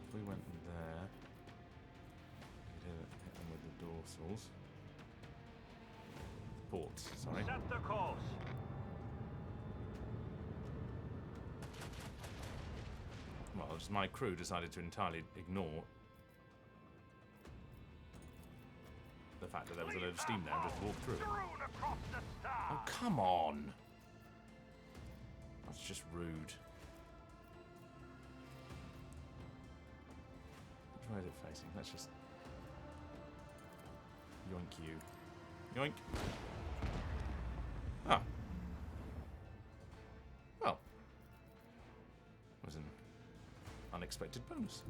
If we went there, we did hit them with the dorsals. Ports, sorry. Set the course. Well, just my crew decided to entirely ignore the fact that there was a load of steam there and just walk through. Strewn across the stars. Oh, come on! That's just rude. Which way is it facing? Let's just yoink you. Yoink! Ah. Well. It was an unexpected bonus.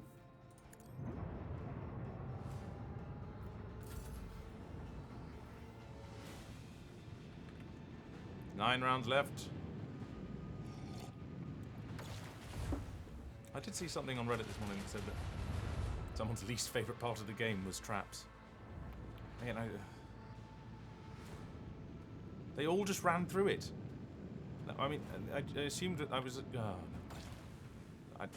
Nine rounds left. I did see something on Reddit this morning that said that someone's least favourite part of the game was traps. You know, they all just ran through it. I mean, I assumed that I was... Oh, no.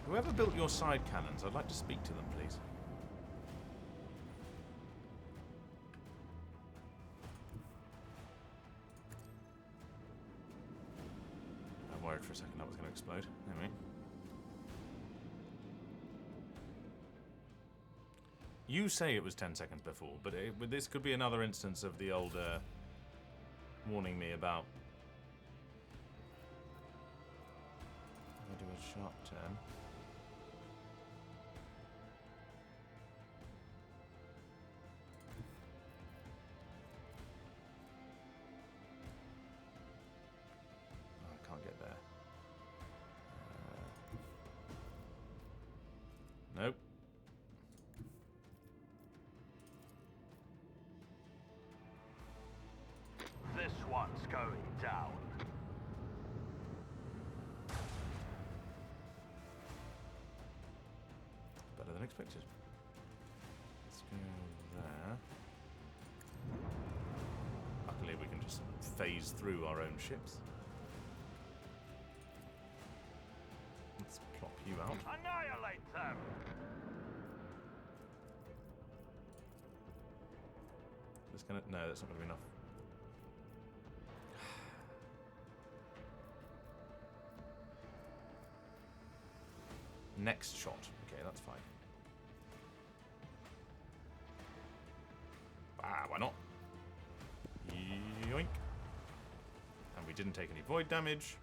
Whoever built your side cannons, I'd like to speak to them, please. worried for a second that was going to explode. Anyway. You say it was 10 seconds before, but this could be another instance of the old warning me about... I do a sharp turn. I can't get there. Nope. This one's going down. Better than expected. Let's go there. Luckily we can just phase through our own ships. Let's plop you out. Annihilate them! Just gonna... No, that's not gonna be enough. Next shot. Okay, that's fine. Ah, why not? Yoink. And we didn't take any void damage.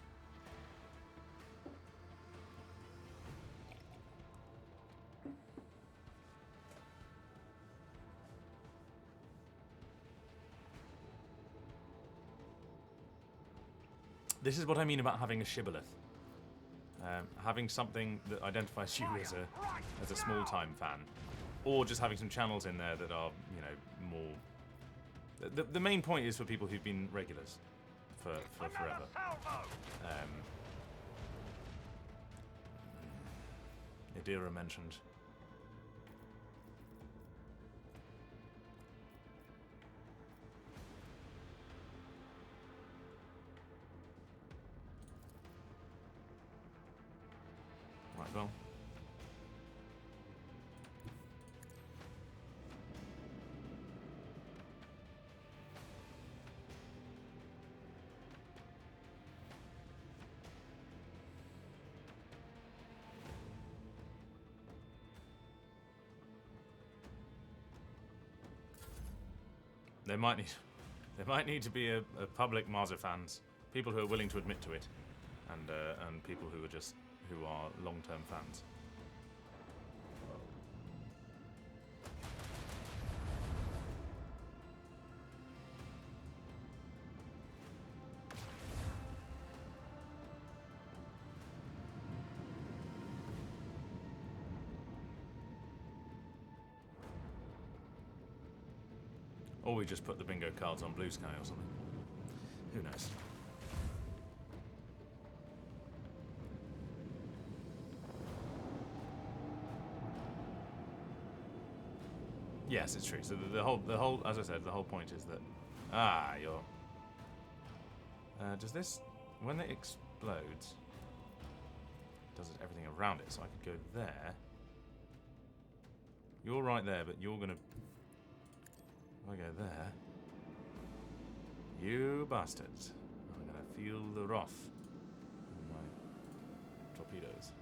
This is what I mean about having a shibboleth. Having something that identifies you as a small-time fan, or just having some channels in there that are, you know, more. The main point is for people who've been regulars for forever. Idira mentioned. Right, well. There might need to be a public Marza fans, people who are willing to admit to it, and people who are long-term fans. Or we just put the bingo cards on Blue Sky or something. Who knows? Yes, it's true. So the whole, as I said, the whole point is that you're. Does this, when it explodes, does it everything around it? So I could go there. You're right there, but you're gonna. If I go there, you bastards are gonna feel the wrath of my torpedoes.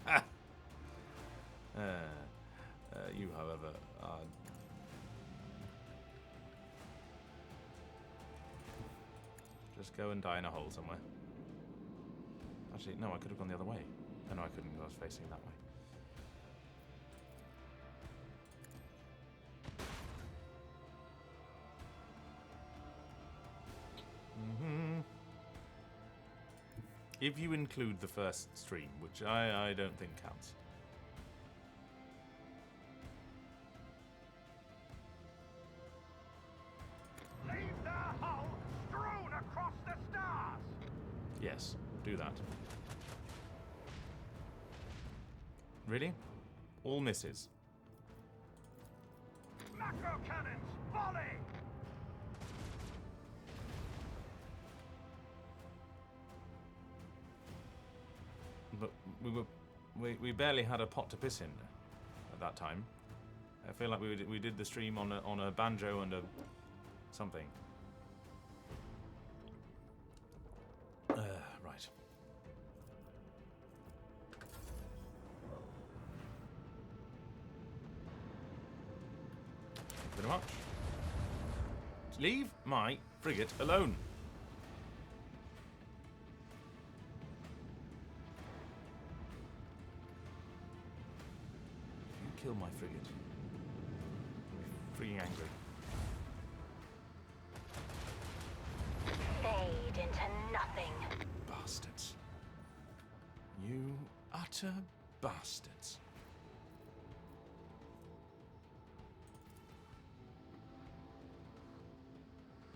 Ah! You, however, are just go and die in a hole somewhere. Actually, no, I could have gone the other way. Oh, no, I couldn't because I was facing that way. If you include the first stream, which I don't think counts. Leave their hull strewn across the stars! Yes, do that. Really? All misses. Macro cannons, volley! But we barely had a pot to piss in at that time. I feel like we did the stream on a banjo and a something. Right. Thank you very much. Leave my frigate alone. You kill my frigate. I'm freaking angry. Fade into nothing. Bastards. You utter bastards.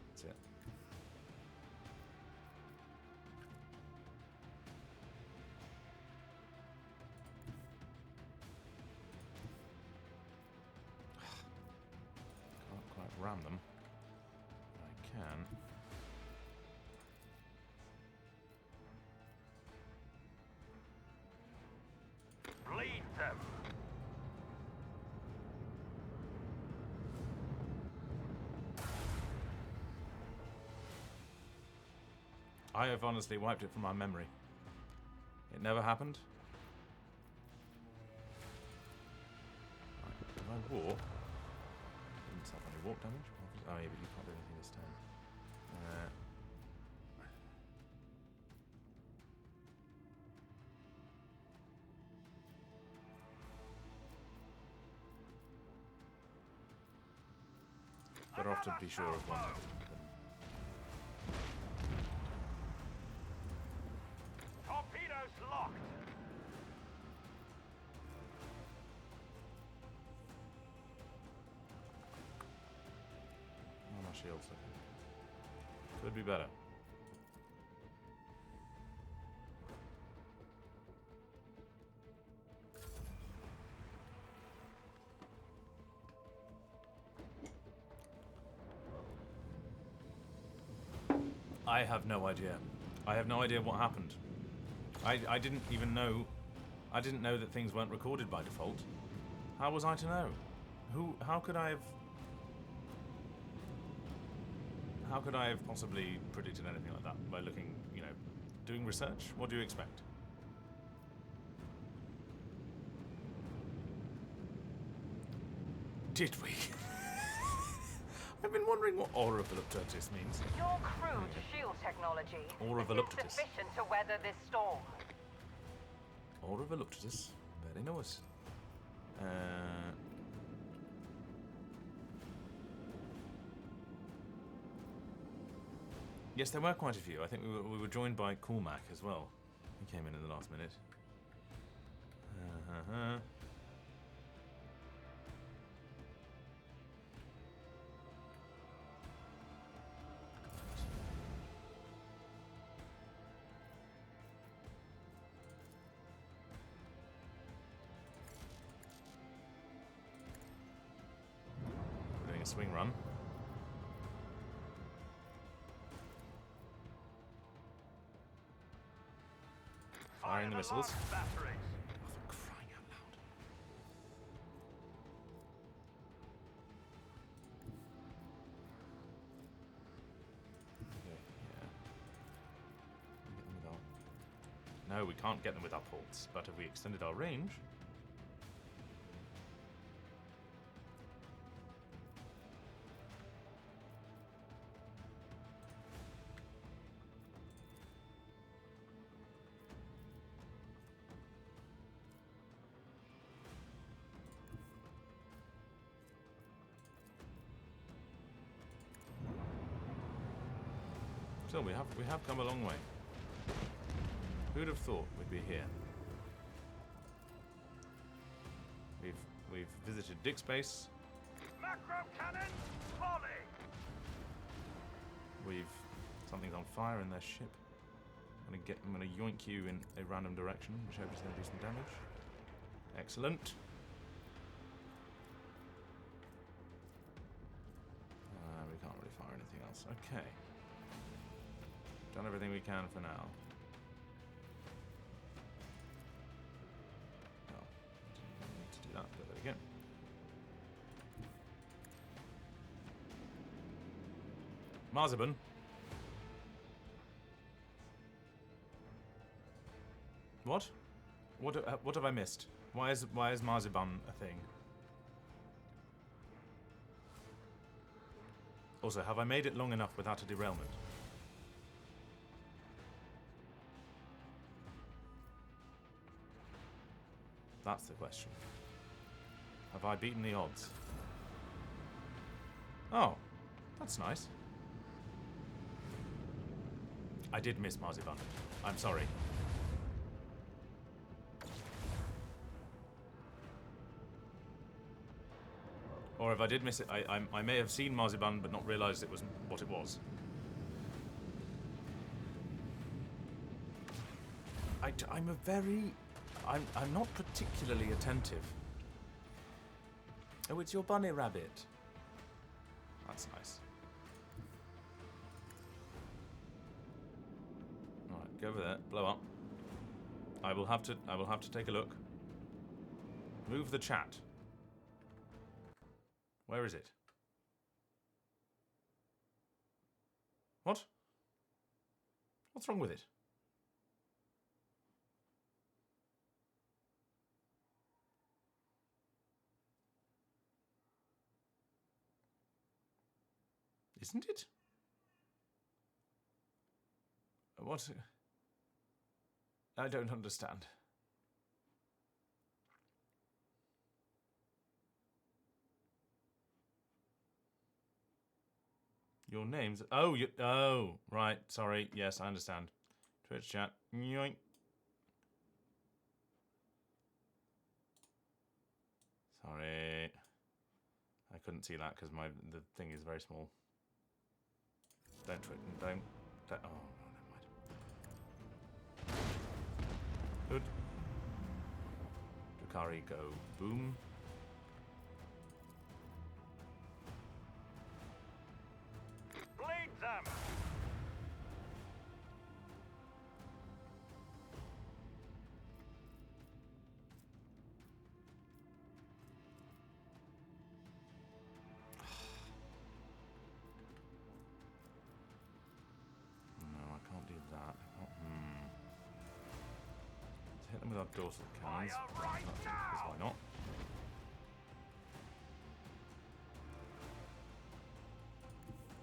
That's it. Can't quite ram them. I can. Bleed them. I have honestly wiped it from my memory. It never happened. Right, if I walk, didn't stop any walk damage. Oh yeah, but you can't do anything this turn. Better off to be sure of one. Torpedoes locked. Oh, my shield's looking. Could be better. I have no idea. I have no idea what happened. I didn't even know. I didn't know that things weren't recorded by default. How was I to know? How could I have? How could I have possibly predicted anything like that by looking, doing research? What do you expect? Did we? I've been wondering what Aura Voluptatis means. Your crude shield technology Aura is Voluptatis. insufficient to weather this storm. Aura Voluptatis. Very nice. Yes, there were quite a few. I think we were joined by Cormac as well. He came in the last minute. Doing a swing run. Firing the missiles. Batteries. Oh, for crying out loud. Okay, yeah. Get them with our... No, we can't get them with our ports, but if we extended our range... Still, we have come a long way. Who'd have thought we'd be here? We've visited Dick Space. Macro cannon, volley. Something's on fire in their ship. I'm gonna yoink you in a random direction, which hopefully is gonna do some damage. Excellent. We can't really fire anything else. Okay. Done everything we can for now. Oh, didn't need to do that, but there we go. Marzipan. What? What have I missed? Why is Marzipan a thing? Also, have I made it long enough without a derailment? That's the question. Have I beaten the odds? Oh, that's nice. I did miss Marzipan. I'm sorry. Or if I did miss it, I may have seen Marzipan but not realised it was what it was. I'm not particularly attentive. Oh, it's your bunny rabbit. That's nice. Alright, go over there, blow up. I will have to take a look. Move the chat. Where is it? What? What's wrong with it? Isn't it? What? I don't understand. Your name's... Oh, you... Oh, right. Sorry. Yes, I understand. Twitch chat. Yoink. Sorry. I couldn't see that because the thing is very small. Don't twitch. Don't... Oh, no, never mind. Good. Drakari go boom. Bleed them! No, I can't do that. Let's hit them with our dorsal cannons. Right Because now! why not?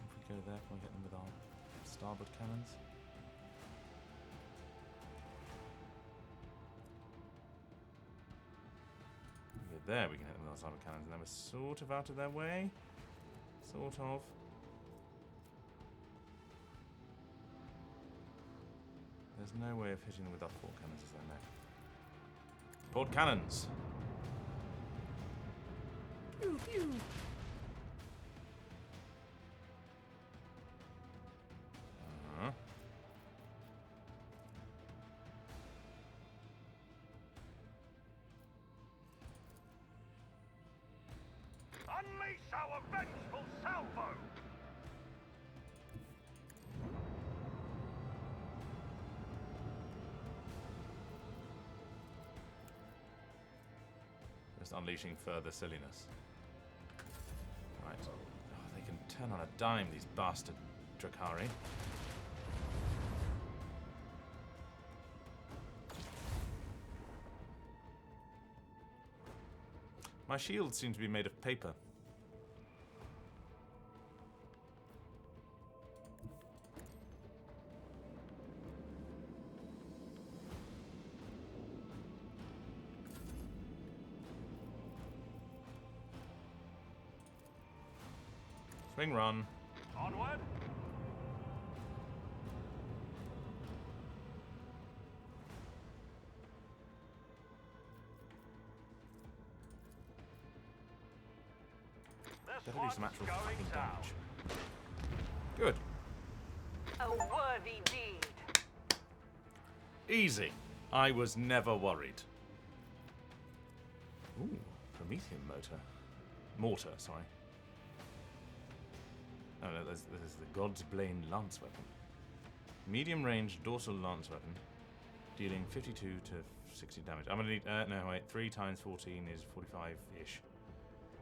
If we go there, can we hit them with our starboard cannons? If we go there, we can hit them with our starboard cannons, and then we're sort of out of their way. Sort of. There's no way of hitting them with our port cannons, is there? No. Port cannons! Pew, pew. Unleash our vengeful salvo! Just unleashing further silliness. Right. Oh, they can turn on a dime, these bastard Drakari. My shields seem to be made of paper. Swing run. Onward! This Better do some one's actual going fucking down. damage. Good. A worthy deed. Easy. I was never worried. Ooh, Promethean mortar, sorry. Oh no, this is the God's Blane lance weapon. Medium range dorsal lance weapon, dealing 52 to 60 damage. I'm gonna need, no wait, 3 times 14 is 45-ish.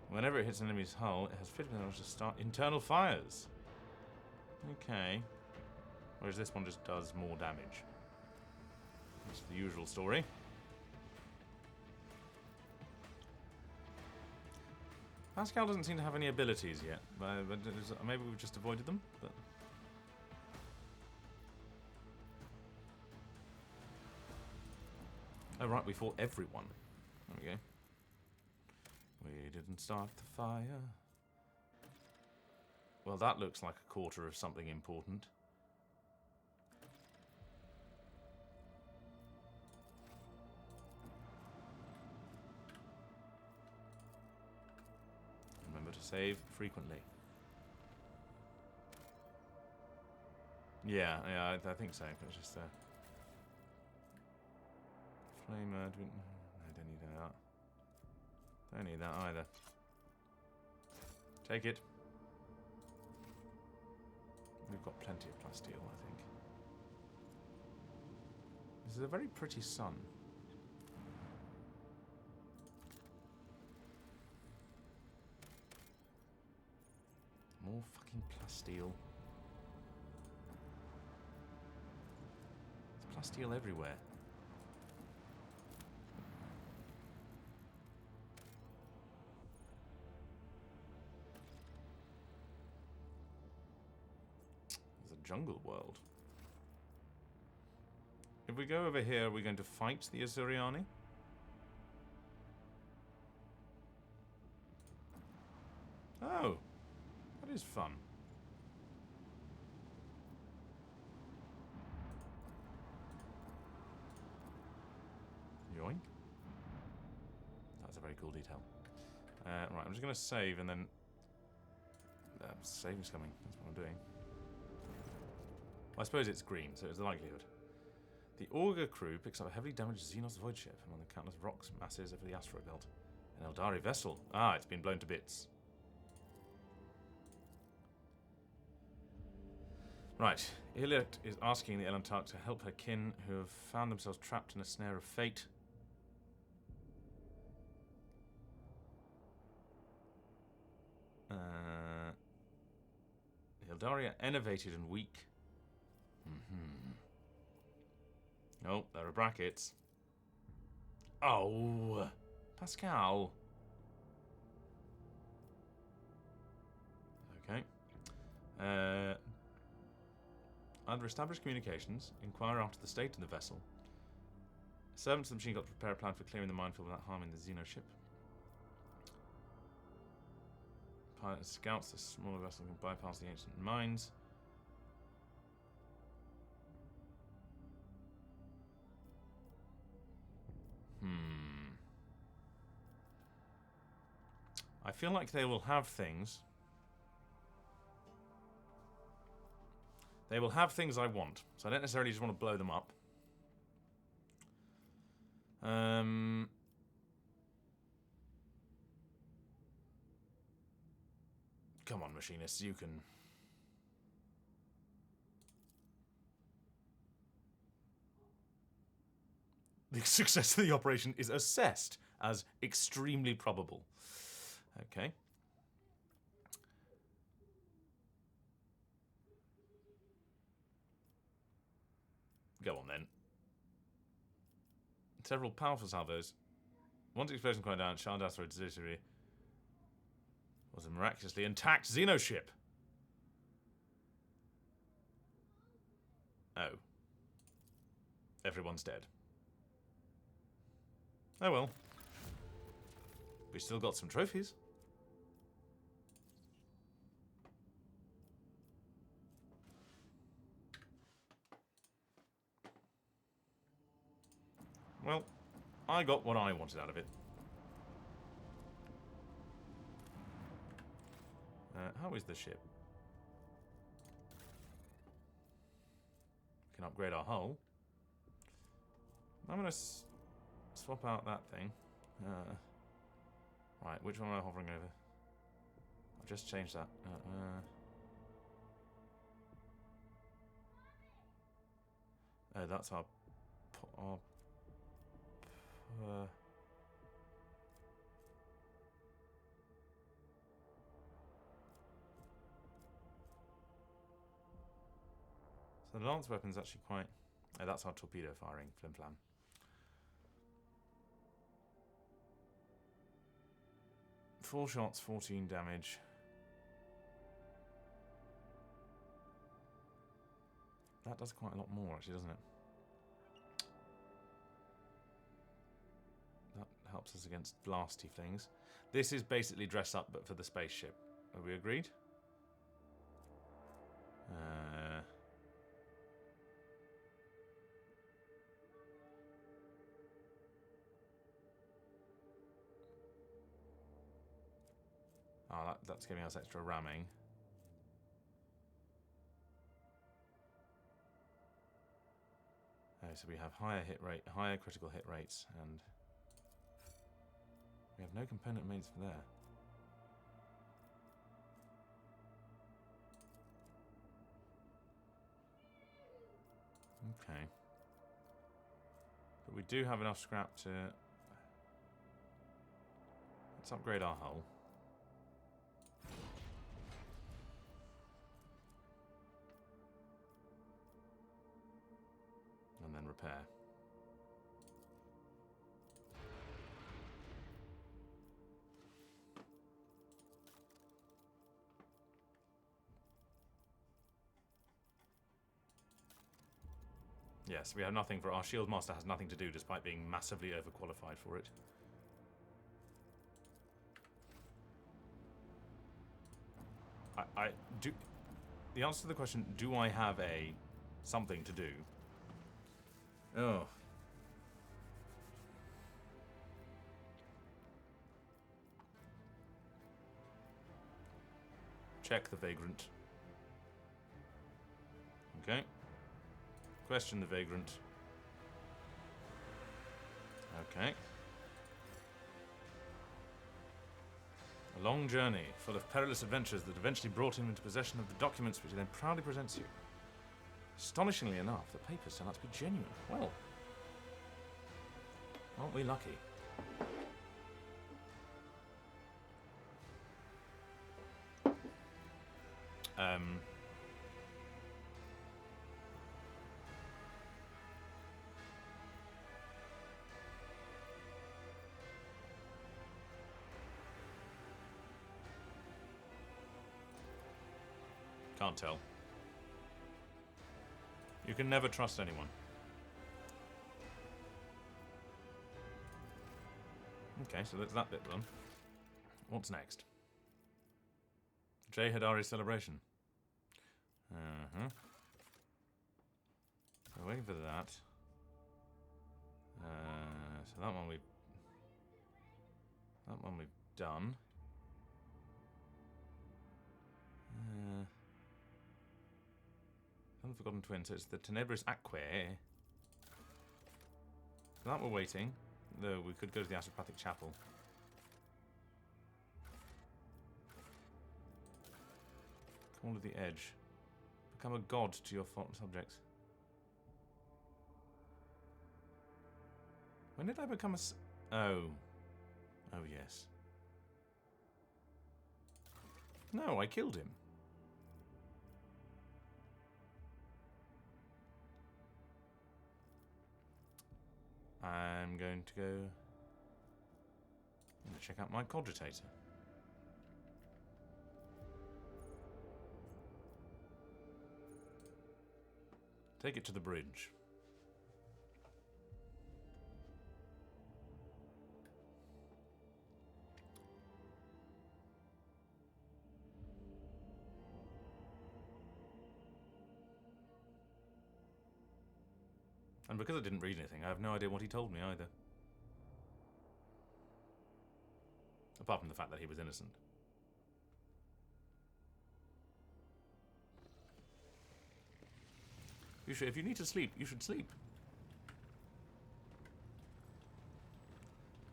Whenever it hits an enemy's hull, it has 50% to start internal fires. Okay. Whereas this one just does more damage. It's the usual story. Pascal doesn't seem to have any abilities yet, but maybe we've just avoided them. But oh right, we fought everyone. There we go. We didn't start the fire. Well, that looks like a quarter of something important. Remember to save frequently. Yeah, I think so. It's just flamer. I don't need that. Don't need that either. Take it. We've got plenty of plasteel, I think. This is a very pretty sun. More fucking plasteel. There's plasteel everywhere. There's a jungle world. If we go over here, are we going to fight the Azuriani? Oh, that is fun. Yoink. That's a very cool detail. Right, I'm just going to save and then... saving's coming. That's what I'm doing. Well, I suppose it's green, so it's the likelihood. The Augur crew picks up a heavily damaged Xenos void ship among the countless rocks masses over the asteroid belt. An Eldari vessel. Ah, it's been blown to bits. Right. Iliot is asking the Elantark to help her kin who have found themselves trapped in a snare of fate. The Eldari are enervated and weak. Oh, there are brackets. Oh, Pascal. Okay. Either establish communications, inquire after the state of the vessel. Servants of the machine got to prepare a plan for clearing the minefield without harming the Xeno ship. Pilot scouts the smaller vessel can bypass the ancient mines. I feel like they will have things. They will have things I want, so I don't necessarily just want to blow them up. Come on, machinists, you can... The success of the operation is assessed as extremely probable. Okay. Go on, then. Several powerful salvos. Once the explosion quieted down, Shard asteroid Zizuri was a miraculously intact Xenoship. Oh. Everyone's dead. Oh well. We still got some trophies. Well, I got what I wanted out of it. How is the ship? We can upgrade our hull. I'm going to swap out that thing. Right, which one am I hovering over? I've just changed that. That's our So the lance weapon's actually quite... Oh, that's our torpedo firing, flim-flam. Four shots, 14 damage. That does quite a lot more, actually, doesn't it? That helps us against blasty things. This is basically dress up, but for the spaceship. Are we agreed? Oh, that's giving us extra ramming. So we have higher hit rate, higher critical hit rates, and we have no component mates for there. Okay. But we do have enough scrap to... Let's upgrade our hull. And then repair. Yes, we have nothing for... Our shield master has nothing to do despite being massively overqualified for it. I do... The answer to the question, do I have a... something to do? Oh. Check the vagrant. Okay. Question the vagrant. Okay. A long journey, full of perilous adventures that eventually brought him into possession of the documents which he then proudly presents you. Astonishingly enough, the papers turn out to be genuine. Well, aren't we lucky? Can't tell. You can never trust anyone. Okay, so that's that bit done. What's next? J. Hadari celebration. We're waiting for that. So that one we've done. Unforgotten Twin, so it's the Tenebris Aquae. For that we're waiting, though we could go to the Astropathic Chapel. Call of the Edge. Become a god to your subjects. When did I become a... Oh. Oh, yes. No, I killed him. I'm going to go... I'm going to check out my cogitator. Take it to the bridge. And because I didn't read anything, I have no idea what he told me either. Apart from the fact that he was innocent. You should, if you need to sleep, you should sleep.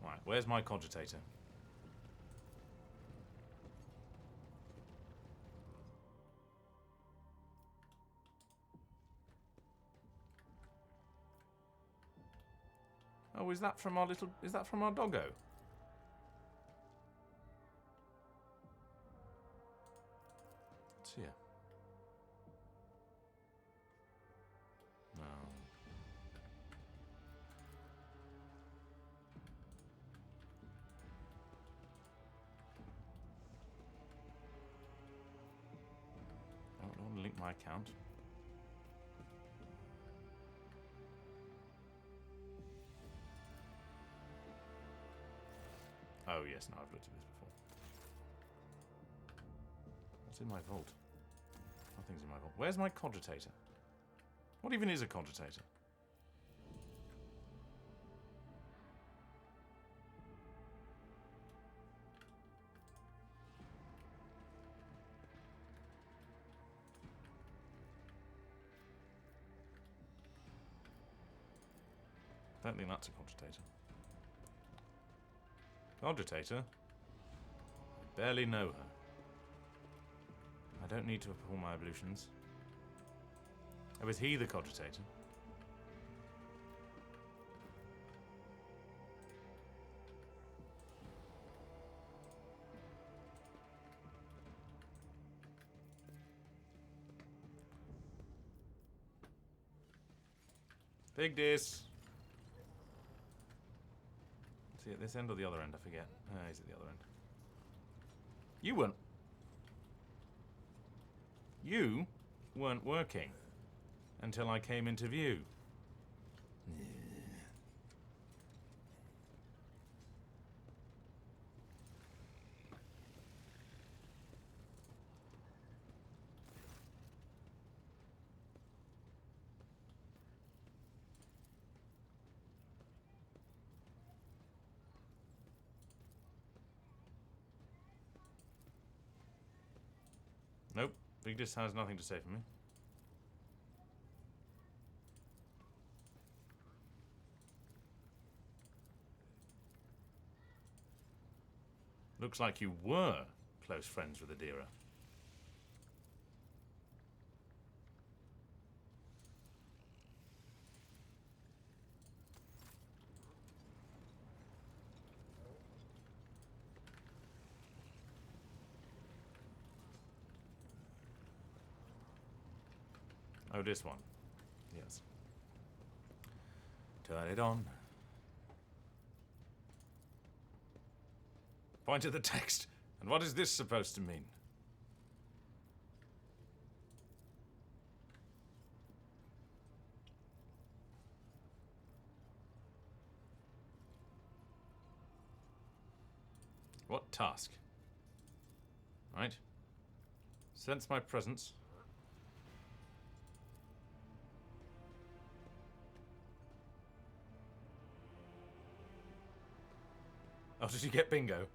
Right, where's my cogitator? Oh, is that from our little... Is that from our doggo? It's here. my count. Oh yes, no, I've looked at this before. What's in my vault? Nothing's in my vault. Where's my cogitator? What even is a cogitator? Don't think that's a cogitator. Cogitator? I barely know her. I don't need to perform my ablutions. Oh, is he the cogitator? Big dis. Is he at this end or the other end? I forget. He's at the other end. You weren't working until I came into view. Nope. Big Dis has nothing to say for me. Looks like you were close friends with Adira. Oh, this one. Yes. Turn it on. Point at the text. And what is this supposed to mean? What task? Right. Sense my presence. Oh, did you get bingo?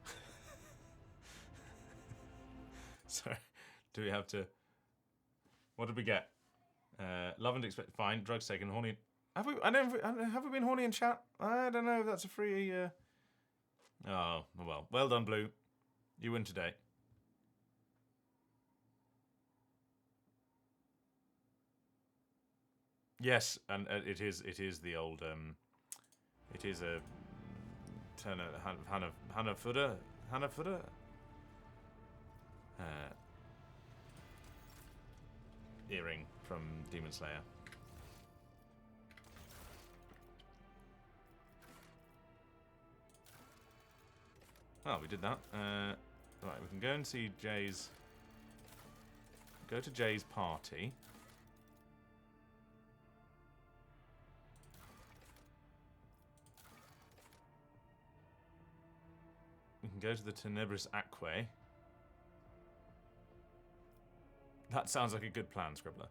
Sorry. Do we have to... What did we get? Love and expect... Fine. Drugs taken. Horny... Have we... Have we been horny in chat? I don't know. That's a free... Oh, well. Well done, Blue. You win today. Yes, and it is the old... it is a... Hannafooder? Earring from Demon Slayer. Oh, we did that. Right, we can go and see Jay's... Go to Jay's party. We can go to the Tenebris Aquae. That sounds like a good plan, Scribbler.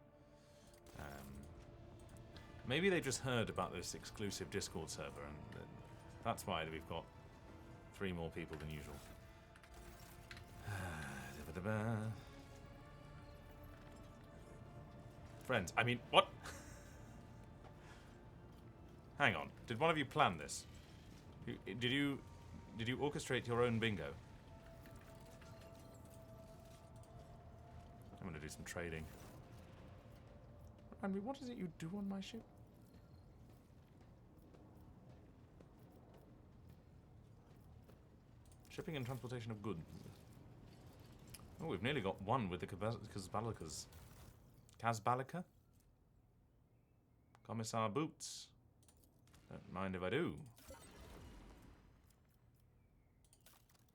Maybe they just heard about this exclusive Discord server, and that's why we've got 3 more people than usual. Friends, I mean, what? Hang on. Did one of you plan this? Did you orchestrate your own bingo? I'm going to do some trading. I mean, what is it you do on my ship? Shipping and transportation of goods. Oh, we've nearly got one with the Kazbalicas. Kazbalika? Commissar Boots. Don't mind if I do.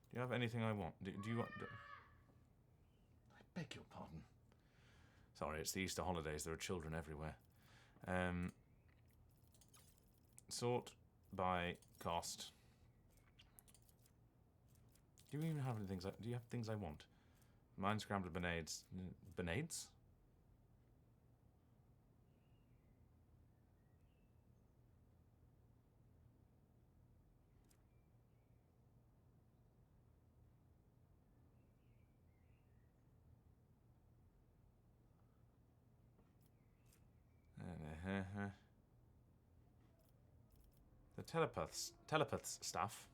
Do you have anything I want? Do you want... I beg your pardon. Sorry, it's the Easter holidays. There are children everywhere. Sort by cost. Do you even have any things? Do you have things I want? Mine scrambled bonnades. Bonnades? The telepaths stuff.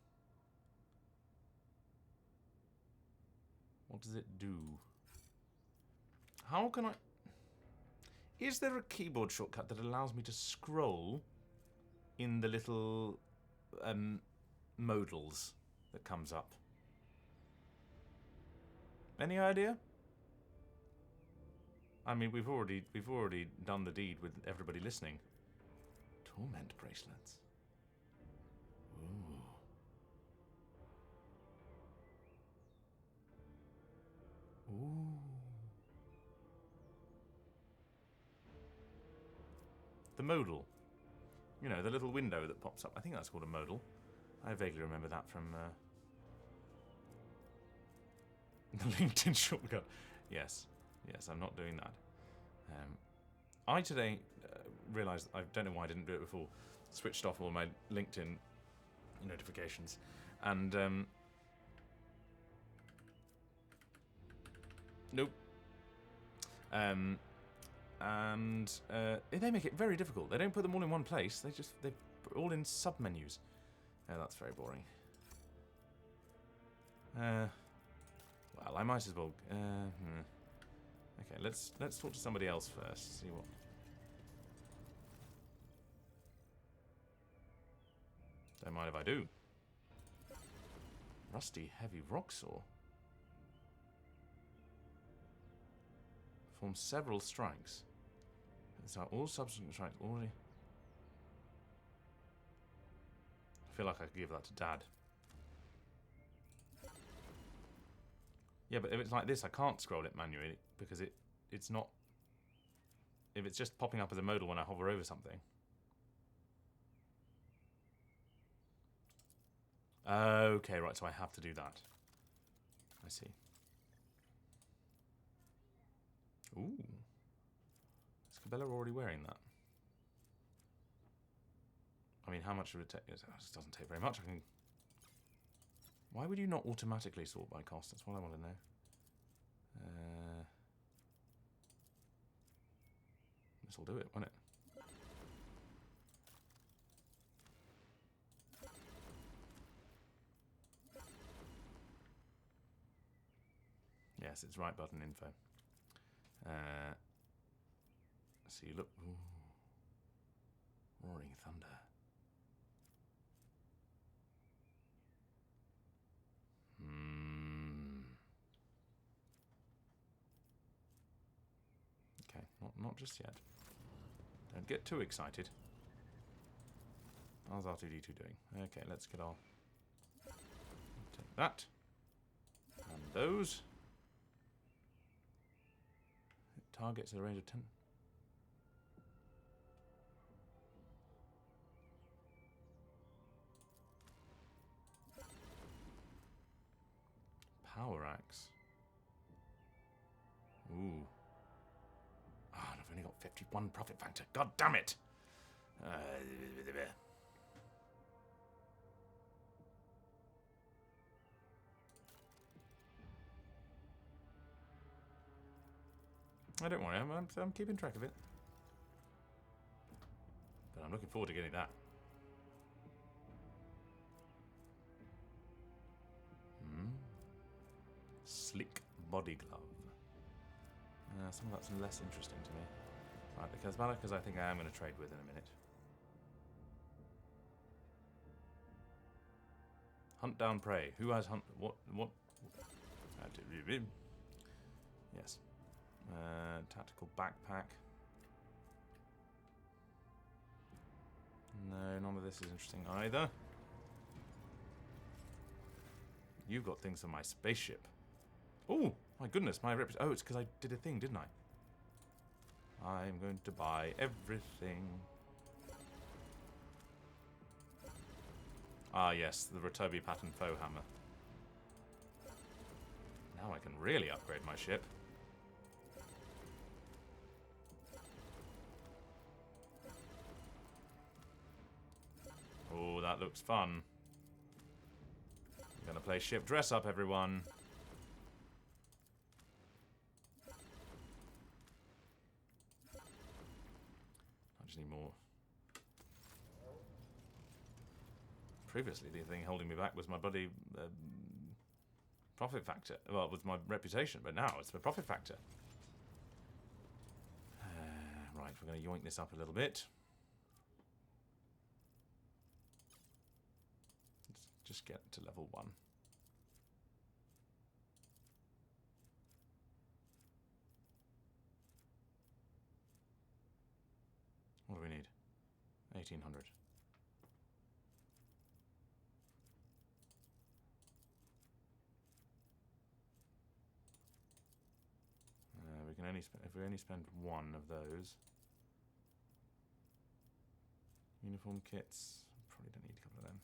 What does it do? How can I... Is there a keyboard shortcut that allows me to scroll in the little modals that comes up? Any idea? I mean, we've already done the deed with everybody listening. Torment bracelets. Ooh. Ooh. The modal. You know, the little window that pops up. I think that's called a modal. I vaguely remember that from the LinkedIn shortcut. Yes. Yes, I'm not doing that. I today realised, I don't know why I didn't do it before, switched off all my LinkedIn notifications. And, nope. And they make it very difficult. They don't put them all in one place. They're all in sub-menus. Oh, that's very boring. Well, I might as well... Okay, let's talk to somebody else first. See what... Don't mind if I do. Rusty heavy rock saw. Forms several strikes. These are all subsequent strikes already. I feel like I could give that to Dad. Yeah, but if it's like this, I can't scroll it manually because it's not... If it's just popping up as a modal when I hover over something. Okay, right, so I have to do that. I see. Ooh. Is Cabela already wearing that? I mean, how much would it take? It just doesn't take very much. I can... Why would you not automatically sort by cost? That's what I want to know. This will do it, won't it? Yes, it's right button info. See, look. Ooh. Roaring thunder. Okay, not just yet. Don't get too excited. How's R2D2 doing? Okay, let's get our... Take that. And those. It targets at a range of 10. Power axe. Ooh. Ah, and I've only got 51 profit factor. God damn it! I don't worry, I'm keeping track of it. But I'm looking forward to getting that. Slick body glove. Some of that's less interesting to me. Right, because I think I am going to trade with in a minute. Hunt down prey. Who has hunt? What? Yes. Tactical backpack. No, none of this is interesting either. You've got things on my spaceship. Oh, my goodness, my reputation. Oh, it's because I did a thing, didn't I? I'm going to buy everything. Ah, yes, the Rotobi pattern foe hammer. Now I can really upgrade my ship. Oh, that looks fun. I'm gonna play ship dress up, everyone. I just need more. Previously, the thing holding me back was my bloody profit factor. Well, it was my reputation, but now it's my profit factor. Right, we're going to yoink this up a little bit. Let's just get to level 1. What do we need? 1800. We can only spend, if we only spend one of those. Uniform kits, probably don't need a couple of them.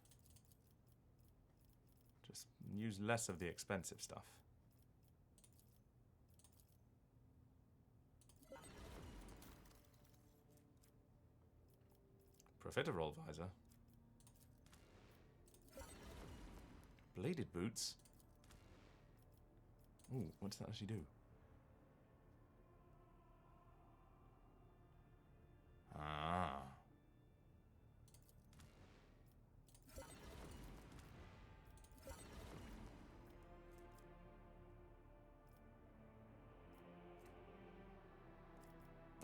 Just use less of the expensive stuff. Profiterole visor. Bladed boots. Ooh, what does that actually do? Ah.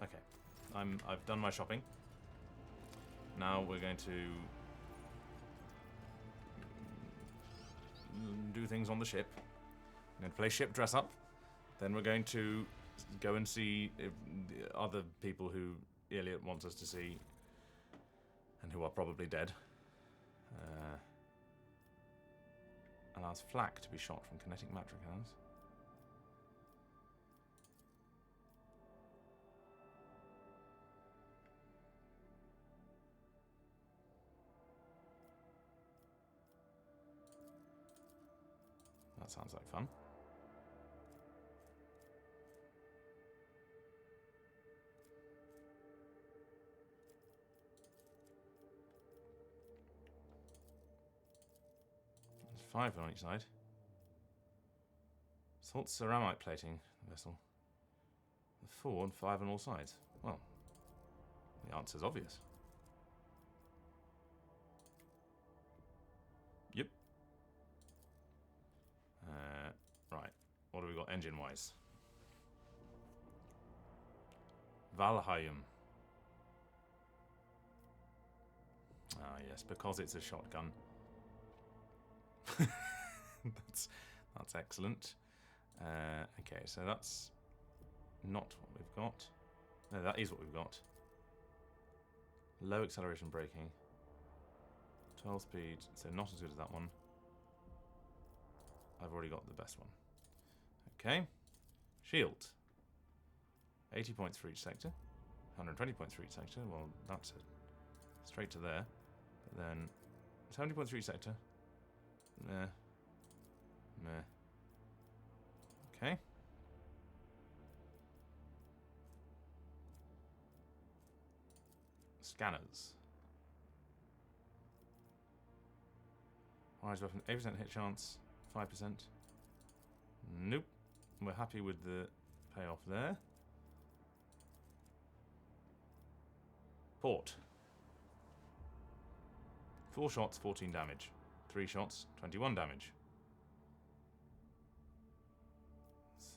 Okay. I've done my shopping. Now we're going to do things on the ship. We're going to play ship dress up. Then we're going to go and see the other people who Elliot wants us to see and who are probably dead. Allows flak to be shot from kinetic mattress cannons. That sounds like fun. There's 5 on each side. Salt ceramite plating the vessel. 4 and 5 on all sides. Well, the answer's obvious. Yep. Right. What do we got engine-wise? Valheim. Ah, yes, because it's a shotgun. That's excellent. Okay, so that's not what we've got. No, that is what we've got. Low acceleration braking. 12 speed, so not as good as that one. I've already got the best one. Okay. Shield. 80 points for each sector. 120 points for each sector. Well, that's it. Straight to there. But then 70 points for each sector. Meh. Meh. Okay. Scanners. Rise weapon, 8% hit chance, 5%. Nope. We're happy with the payoff there. Port. 4 shots, 14 damage. 3 shots, 21 damage.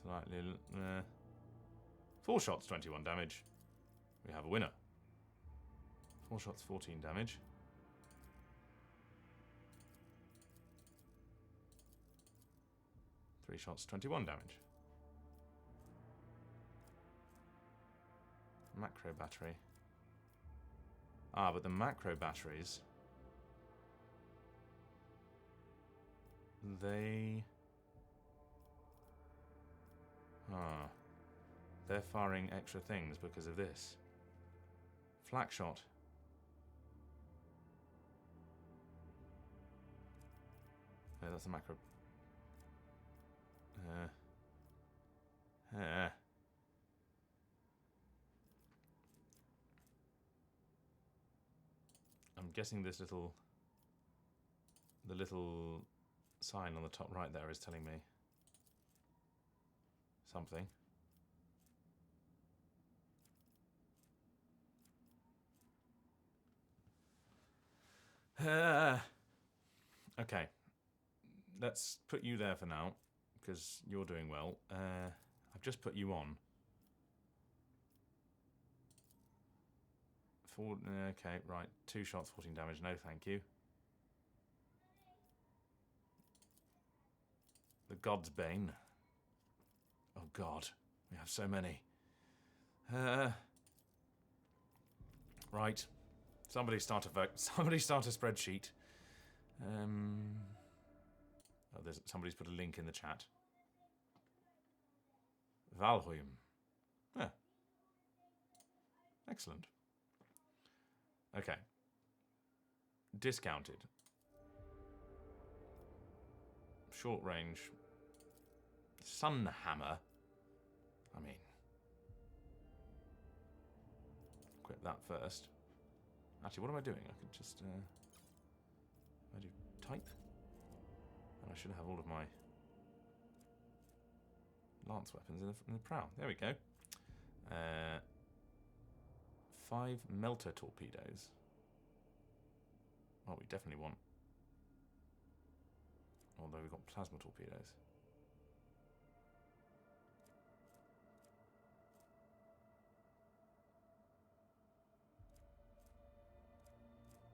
Slightly... 4 shots, 21 damage. We have a winner. 4 shots, 14 damage. Three shots, 21 damage. Macro battery. Ah, but the macro batteries... They They're firing extra things because of this. Flak shot. Yeah, that's a macro. I'm guessing this little... The little sign on the top right there is telling me something. Okay. Let's put you there for now, because you're doing well. I've just put you on. Okay, right. 2 shots, 14 damage. No, thank you. The God's Bane. Oh, God. We have so many. Right. Somebody start a vote. Somebody start a spreadsheet. Oh, somebody's put a link in the chat. Valhoim. Yeah. Excellent. Okay. Discounted. Short range. Sun hammer. I mean, equip that first. Actually, what am I doing? I could just I do type, and I should have all of my lance weapons in the prow. There we go. 5 melter torpedoes. Oh, we definitely want. Although we've got plasma torpedoes.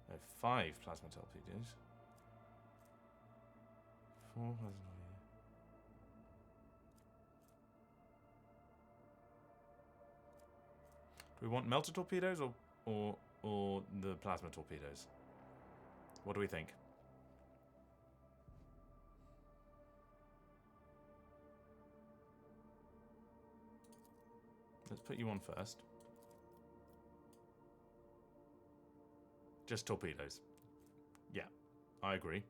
I have 5 plasma torpedoes. 4 plasma torpedoes. Do we want melter torpedoes or the plasma torpedoes? What do we think? Let's put you on first. Just torpedoes. Yeah, I agree.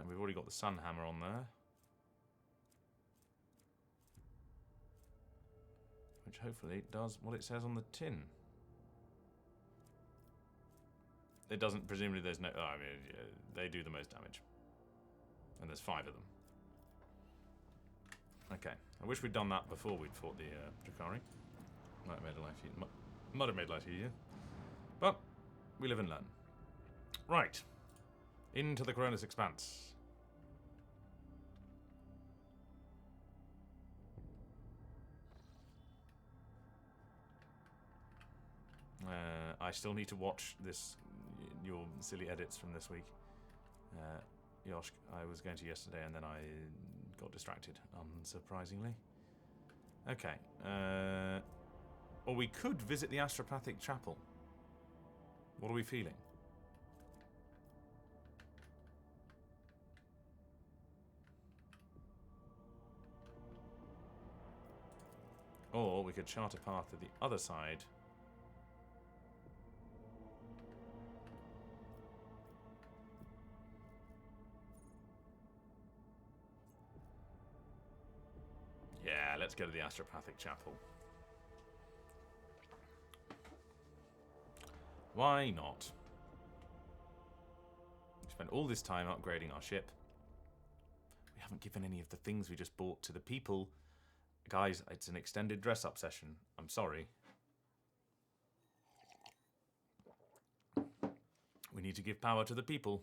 We've already got the sun hammer on there. Which hopefully does what it says on the tin. It doesn't, presumably there's no... Oh, I mean, yeah, they do the most damage. And there's 5 of them. Okay. I wish we'd done that before we'd fought the Drakari. Might have made life easier. Might have made life easier. But we live and learn. Right. Into the Cronus Expanse. I still need to watch your silly edits from this week. Yosh, I was going to yesterday and then I got distracted, unsurprisingly. Okay. Or we could visit the Astropathic Chapel. What are we feeling? Or we could chart a path to the other side. Yeah, let's go to the Astropathic Chapel. Why not? We spent all this time upgrading our ship. We haven't given any of the things we just bought to the people. Guys, it's an extended dress-up session. I'm sorry. We need to give power to the people.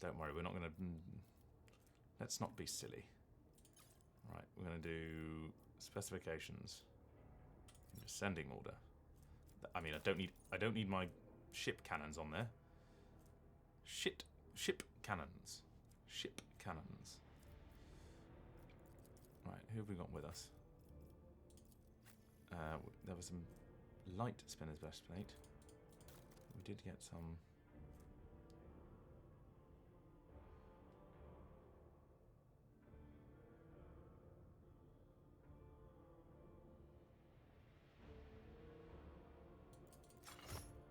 Don't worry, we're not going to... Let's not be silly. Right, we're going to do specifications. In descending order. I mean, I don't need my ship cannons on there. Ship cannons. Ship cannons. Right, who have we got with us? There was some light spinner's breastplate. We did get some.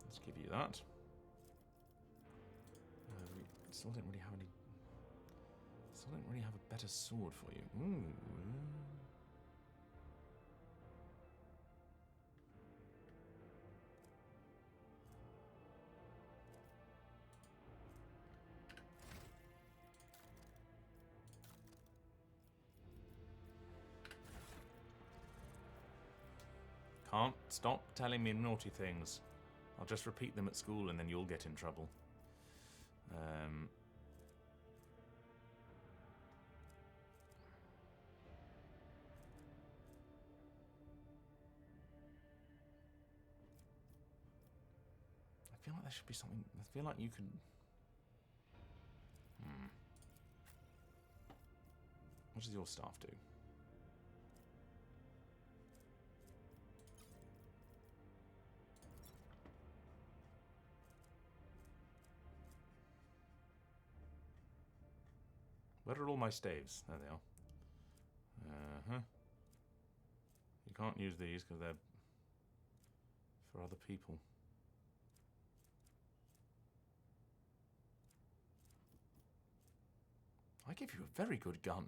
Let's give you that. We still don't really have any. Still don't really have a better sword for you. Ooh. Can't stop telling me naughty things. I'll just repeat them at school and then you'll get in trouble. I feel like there should be something. I feel like you could. What does your staff do? Where are all my staves? There they are. You can't use these because they're for other people. I give you a very good gun.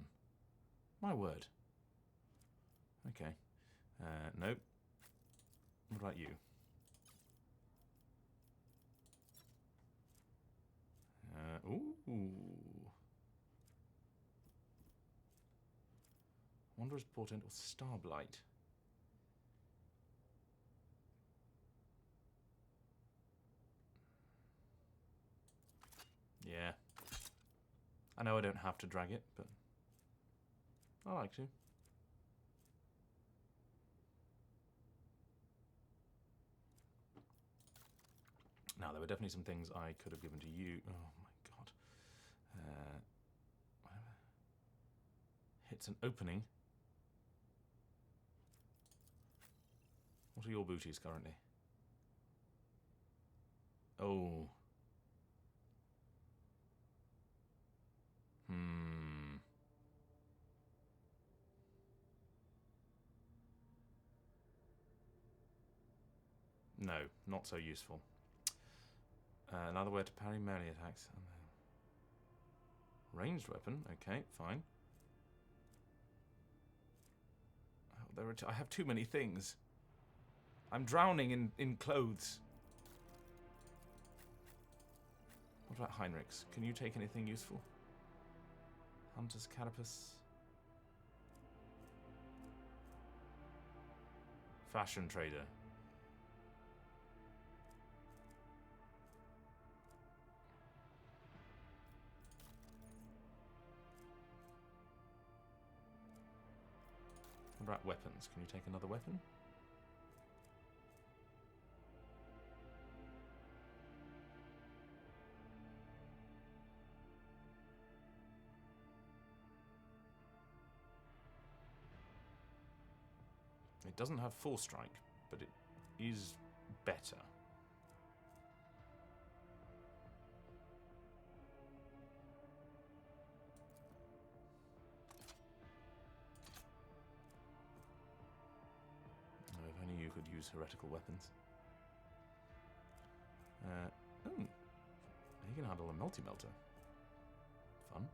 My word. Okay. Nope. What about you? Ooh. Wanderer's Portent or Starblight? Yeah. I know I don't have to drag it, but I like to. Now, there were definitely some things I could have given to you. Oh my god. Whatever. Hits an opening. What are your booties currently? Oh. No, not so useful. Another way to parry melee attacks. Ranged weapon. Okay, fine. Oh, there are I have too many things. I'm drowning in clothes. What about Heinrichs? Can you take anything useful? Hunter's Carapace. Fashion trader. What about weapons? Can you take another weapon? It doesn't have full strike, but it is better. Oh, if only you could use heretical weapons. Oh, you can handle a multi-melter. Fun.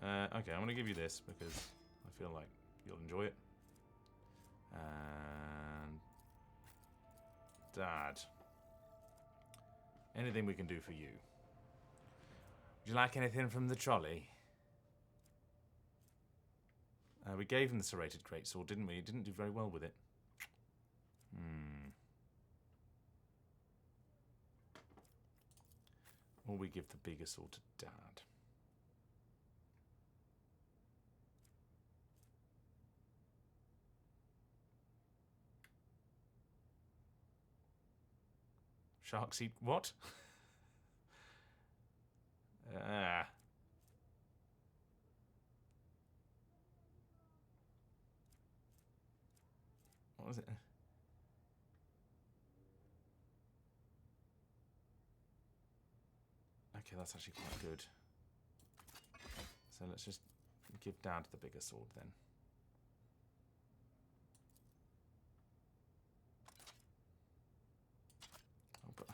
Okay, I'm going to give you this because I feel like you'll enjoy it. And Dad, anything we can do for you? Would you like anything from the trolley? We gave him the serrated greatsword, didn't we? He didn't do very well with it. Or we give the bigger sword to Dad. Sharks eat what? What was it? Okay, that's actually quite good. So let's just give Dad the bigger sword then. Oh, but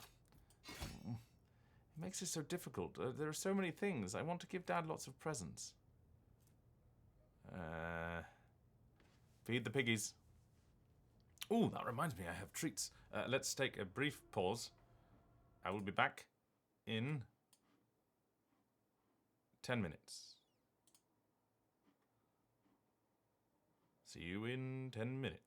it makes it so difficult. There are so many things. I want to give Dad lots of presents. Feed the piggies. Oh, that reminds me, I have treats. Let's take a brief pause. I will be back in 10 minutes. See you in 10 minutes.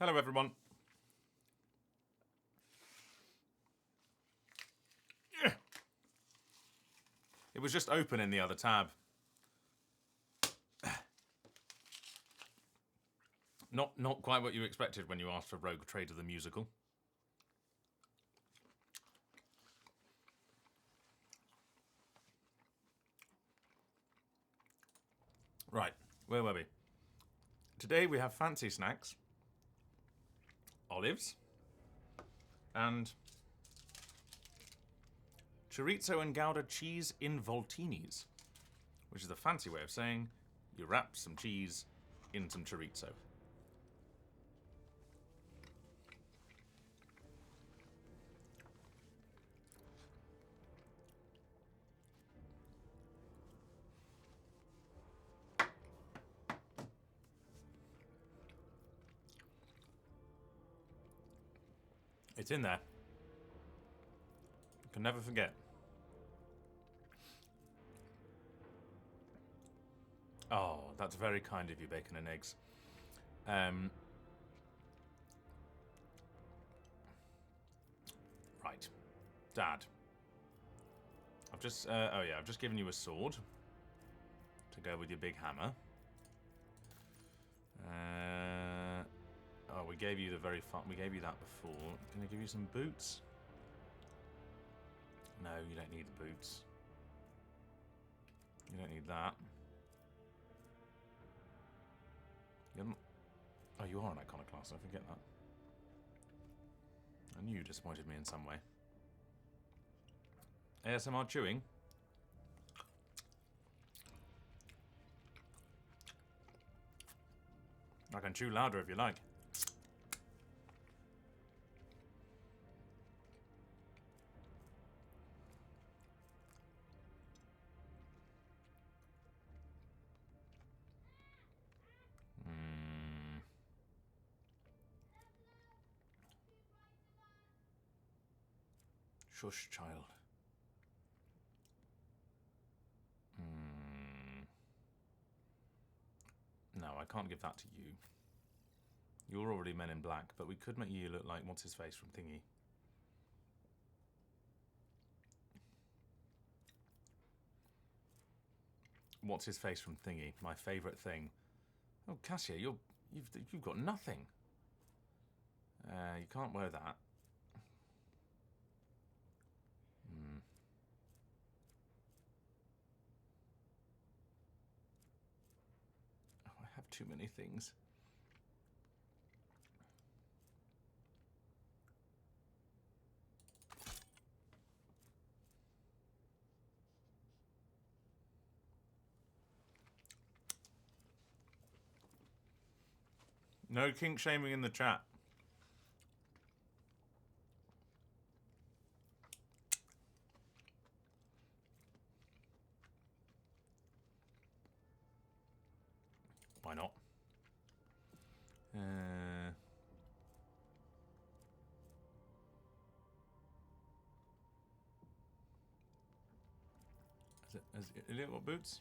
Hello, everyone. It was just open in the other tab. Not quite what you expected when you asked for Rogue Trader the musical. Right, where were we? Today we have fancy snacks, olives, and chorizo and Gouda cheese in voltinis, which is a fancy way of saying you wrap some cheese in some chorizo. It's in there. You can never forget. Oh, that's very kind of you, bacon and eggs. Right. Dad. I've just, I've just given you a sword to go with your big hammer. Oh, we gave you the very fun. We gave you that before. Can I give you some boots? No, you don't need the boots. You don't need that. You're not... Oh, you are an iconoclast. I forget that. I knew you disappointed me in some way. ASMR chewing. I can chew louder if you like. Shush, child. No, I can't give that to you. You're already Men in Black, but we could make you look like what's-his-face from Thingy. What's-his-face from Thingy? My favourite thing. Oh, Cassia, you've got nothing. You can't wear that. Oh, I have too many things. No kink shaming in the chat. Why not? Has Elliot got boots?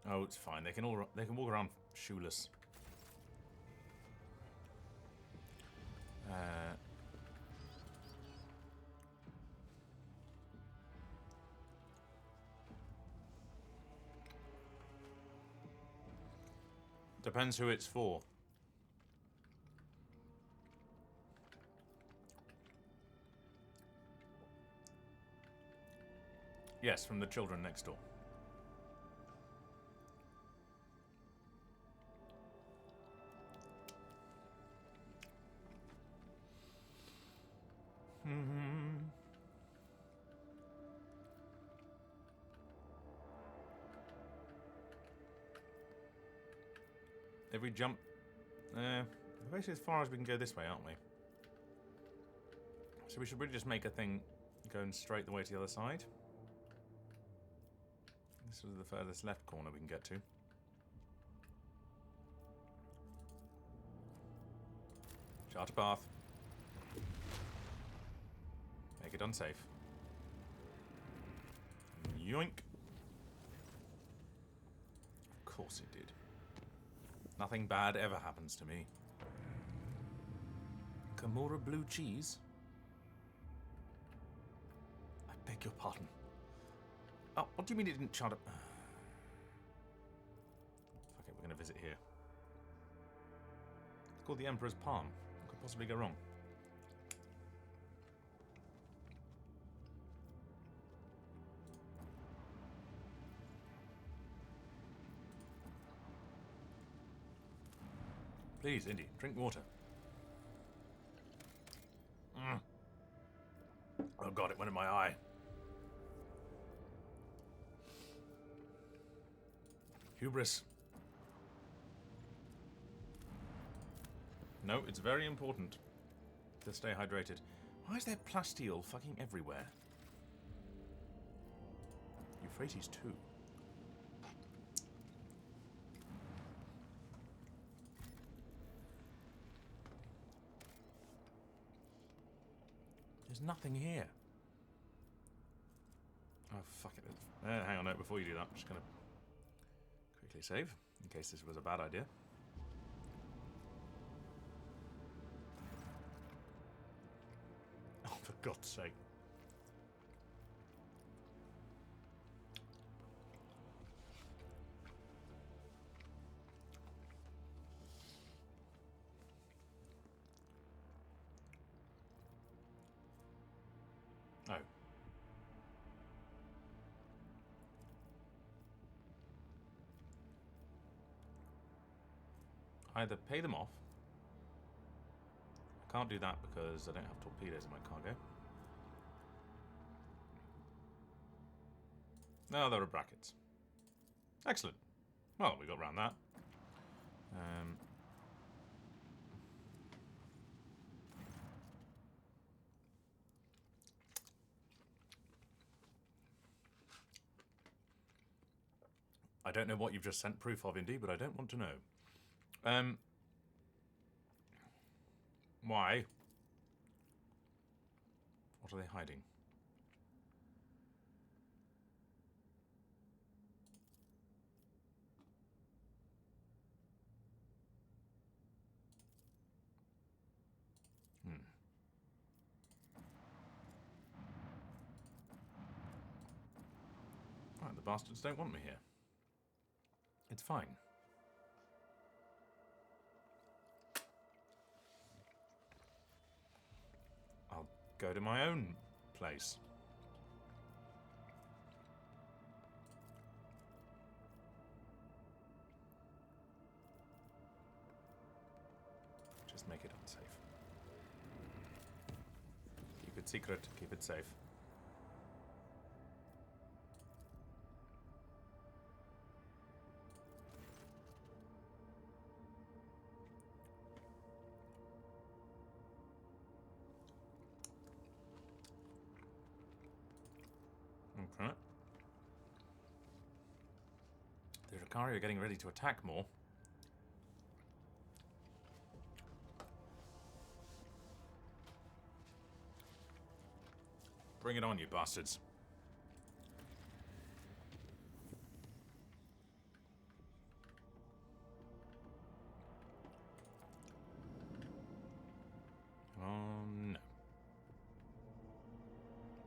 Oh, it's fine. They can walk around shoeless. Depends who it's for. Yes, from the children next door. Every jump... we're basically as far as we can go this way, aren't we? So we should really just make a thing going straight the way to the other side. This is the furthest left corner we can get to. Charter path. Make it unsafe. Yoink. course it did. Nothing bad ever happens to me. Kimura blue cheese? I beg your pardon. Oh, what do you mean it didn't chart up? Fuck it, we're going to visit here. It's called the Emperor's Palm. What could possibly go wrong? Please, Indy, drink water. Oh god, it went in my eye. Hubris. No, it's very important to stay hydrated. Why is there plasteel fucking everywhere? Euphrates too. There's nothing here. Oh, fuck it. Hang on, no, before you do that, I'm just going to quickly save, in case this was a bad idea. Oh, for God's sake. Oh. Either pay them off. I can't do that because I don't have torpedoes in my cargo. No, there are brackets. Excellent. Well, we got around that. I don't know what you've just sent proof of, Indy, but I don't want to know. Why? What are they hiding? Right, the bastards don't want me here. It's fine. I'll go to my own place. Just make it unsafe. Keep it secret, keep it safe. Okay. The Ricari are getting ready to attack more. Bring it on, you bastards. Oh, no.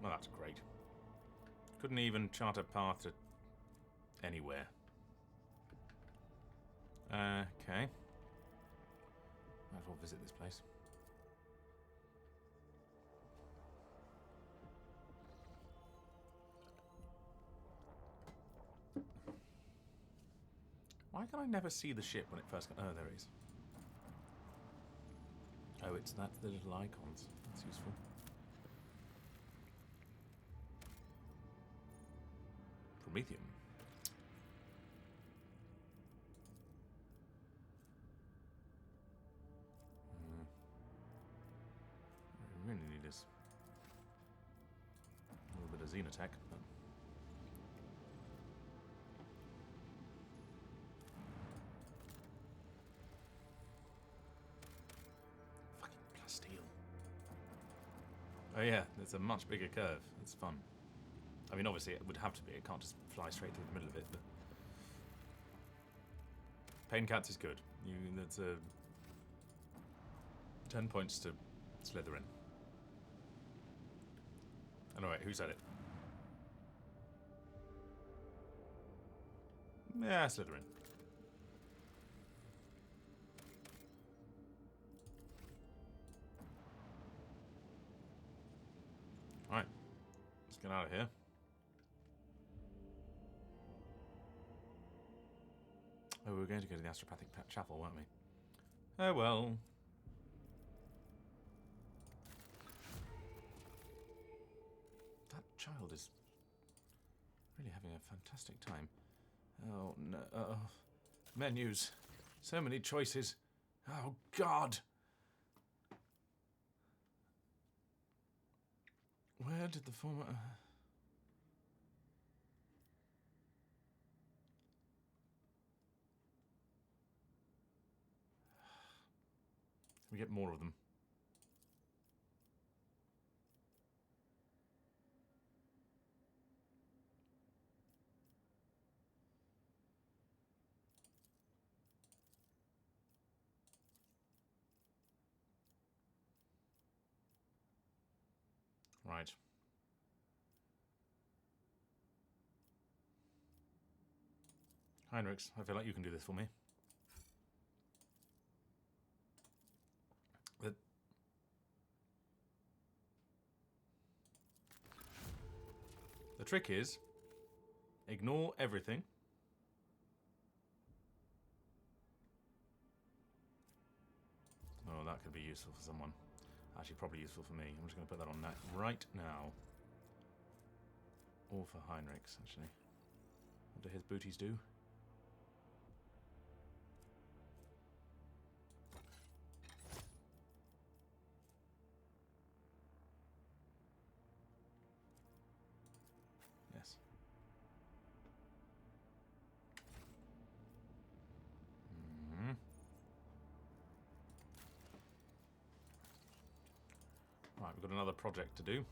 Well, that's great. Couldn't even chart a path to anywhere. Okay. Might as well visit this place. Why can I never see the ship when it first comes? Oh, there it is. Oh, it's the little icons. That's useful. Promethium. What we really need is a little bit of Xenotech. But fucking plasteel. Oh yeah, it's a much bigger curve. It's fun. I mean, obviously it would have to be. It can't just fly straight through the middle of it. But Pain Cats is good. That's a 10 points to Slytherin. Anyway, who said it? Yeah, Slytherin. Alright. Let's get out of here. Oh, we were going to go to the Astropathic Chapel, weren't we? Oh well. That child is really having a fantastic time. Oh no. Menus. So many choices. Oh God. Where did the former... We get more of them. Right. Heinrichs, I feel like you can do this for me. The trick is, ignore everything. Oh, that could be useful for someone. Actually, probably useful for me. I'm just going to put that on that right now. Or for Heinrichs, actually. What do his booties do? Yes. Right, we've got another project to do.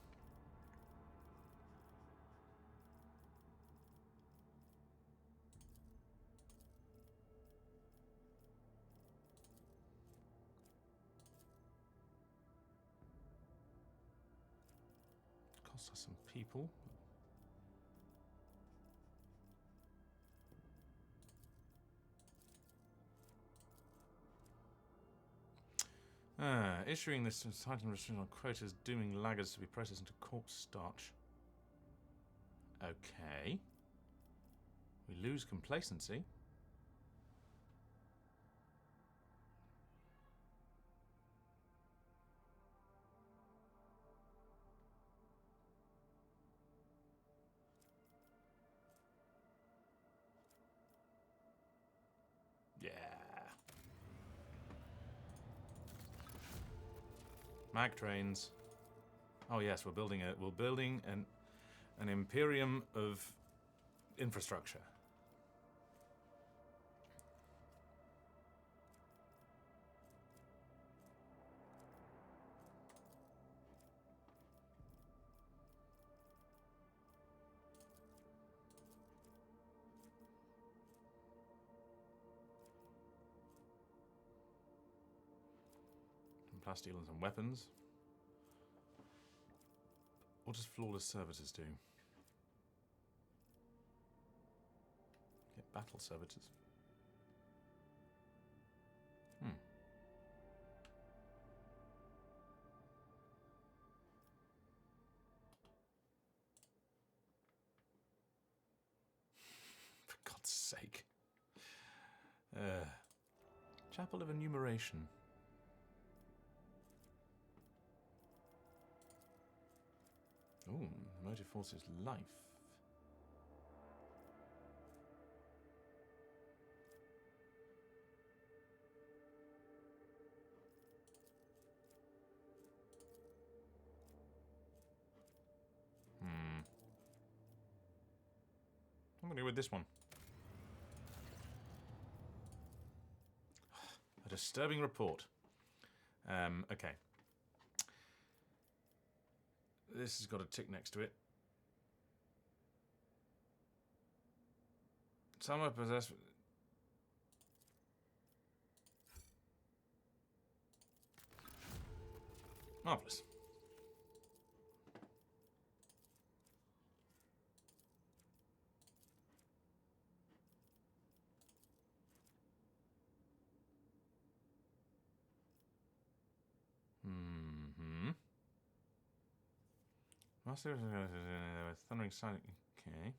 Costs us some people. Issuing this item restriction on quotas, dooming laggers to be processed into corpse starch. Okay. We lose complacency. Yeah. Mag trains. Oh yes, we're building an imperium of infrastructure. Plasteel and some weapons. What does flawless servitors do? Get battle servitors. For God's sake. Chapel of Enumeration. Ooh, the motive force is life. I'm going to go with this one. A disturbing report. Okay. This has got a tick next to it. Some are possessed. Marvellous. Mm-hmm. Master thundering silent. Okay.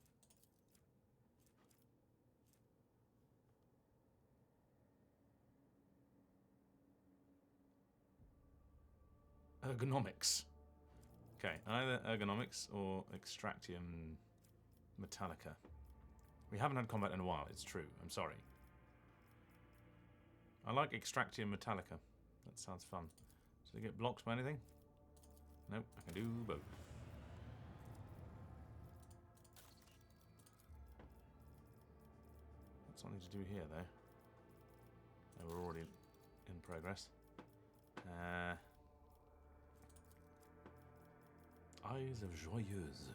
Ergonomics. Okay, either ergonomics or extractium metallica. We haven't had combat in a while, it's true. I'm sorry. I like extractium metallica. That sounds fun. Does it get blocked by anything? Nope, I can do both. Got something to do here, though. No, we're already in progress. Eyes of Joyeuse.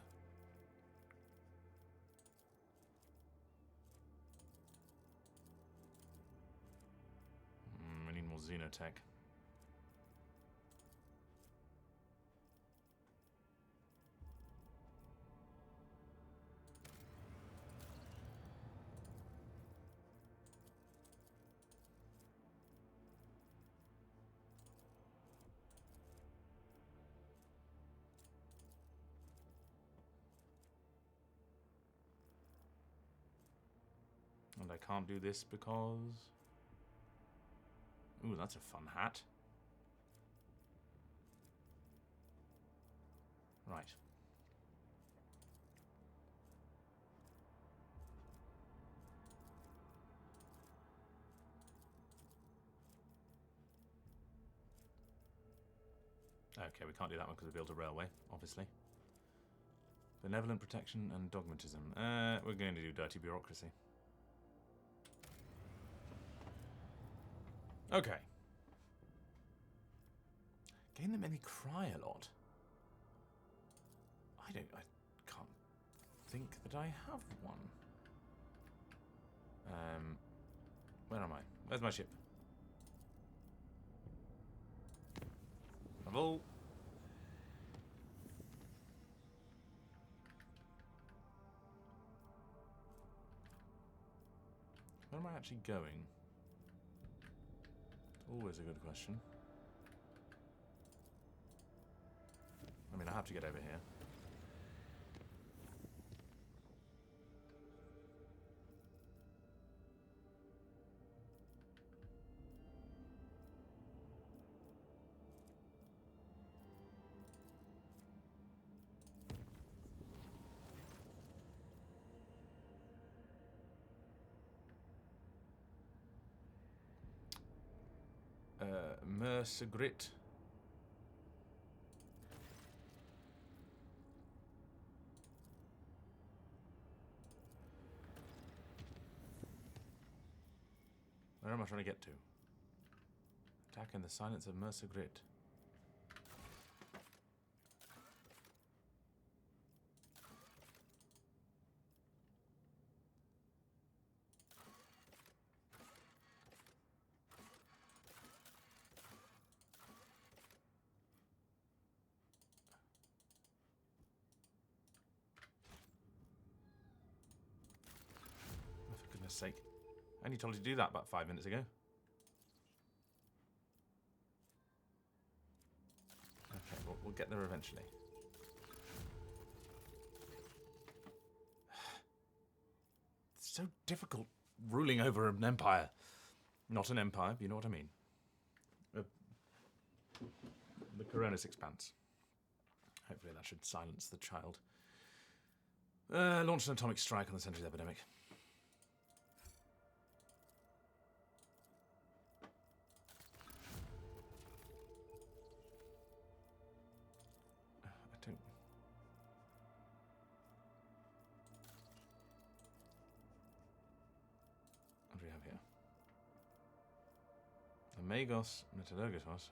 We need more Xenotech. And I can't do this because... Ooh, that's a fun hat. Right. Okay, we can't do that one because we built a railway, obviously. Benevolent protection and dogmatism. We're going to do dirty bureaucracy. Okay. Gain them any cry a lot. I can't think that I have one. Where am I? Where's my ship? Bravo. Where am I actually going? Always a good question. I mean, I have to get over here. Mercegrit. Where am I trying to get to? Attack in the silence of Mercegrit. Oh, for goodness sake. I only told you to do that about 5 minutes ago. Okay, we'll get there eventually. It's so difficult ruling over an empire. Not an empire, but you know what I mean. The Coronis Expanse. Hopefully that should silence the child. Launch an atomic strike on the centre of the epidemic. I don't... What do we have here? Amagos Metallurgitos.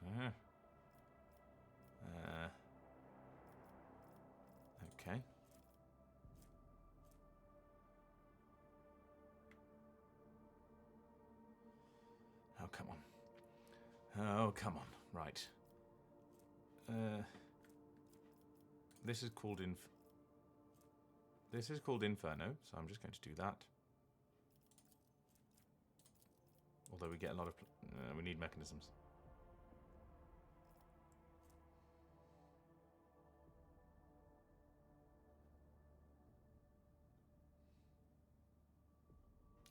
Okay. Oh, come on. Oh, come on. Right. This is called This is called Inferno, so I'm just going to do that. Although we get a lot of... we need mechanisms.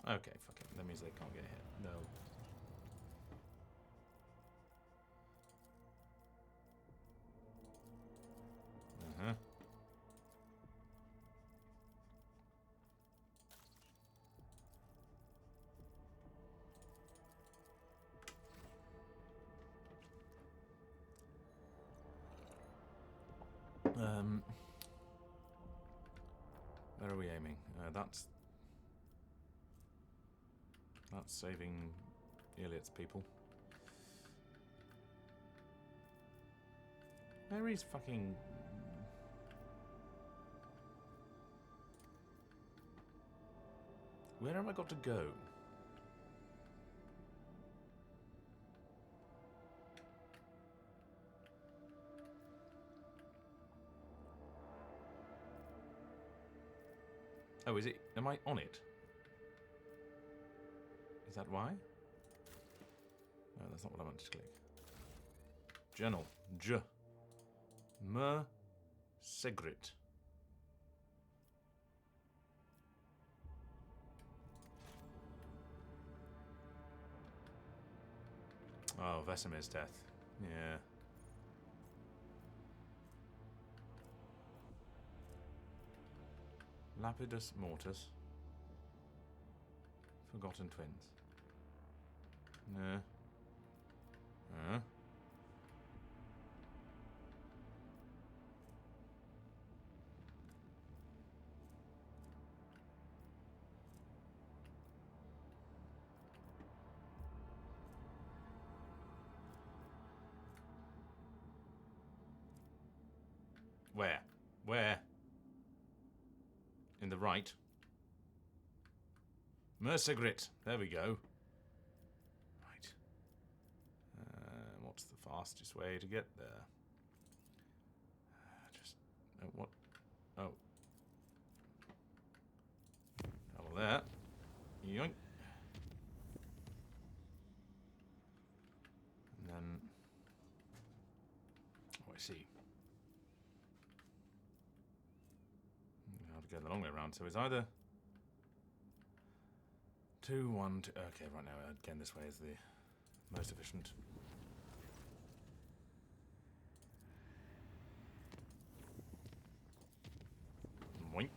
Okay, fuck it. That means they can't get hit. No. Uh-huh. Where are we aiming? That's saving Iliad's people. Where is fucking... Where have I got to go? Oh, is it? Am I on it? Is that why? No, that's not what I wanted to click. Journal. Segrit. Oh, Vesemir's death. Yeah. Lapidus Mortis. Forgotten Twins. No. Where? Where? In the right. Mercegrit. There we go. Right. What's the fastest way to get there? Just... what? Oh. Double there. Yoink. And then... Oh, I see. How to go the long way around. So it's either... 2, 1, 2... Okay, right now, again, this way is the most efficient. Boink.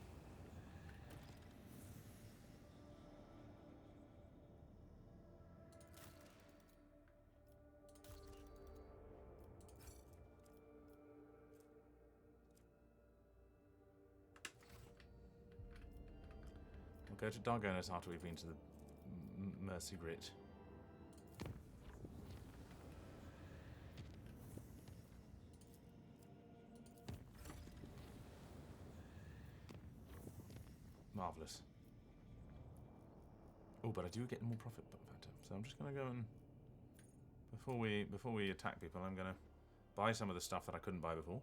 We'll go to Dargonis after we've been to the Mercy Grit. Marvellous. Oh, but I do get more profit factor. So I'm just going to go and... Before we attack people, I'm going to buy some of the stuff that I couldn't buy before.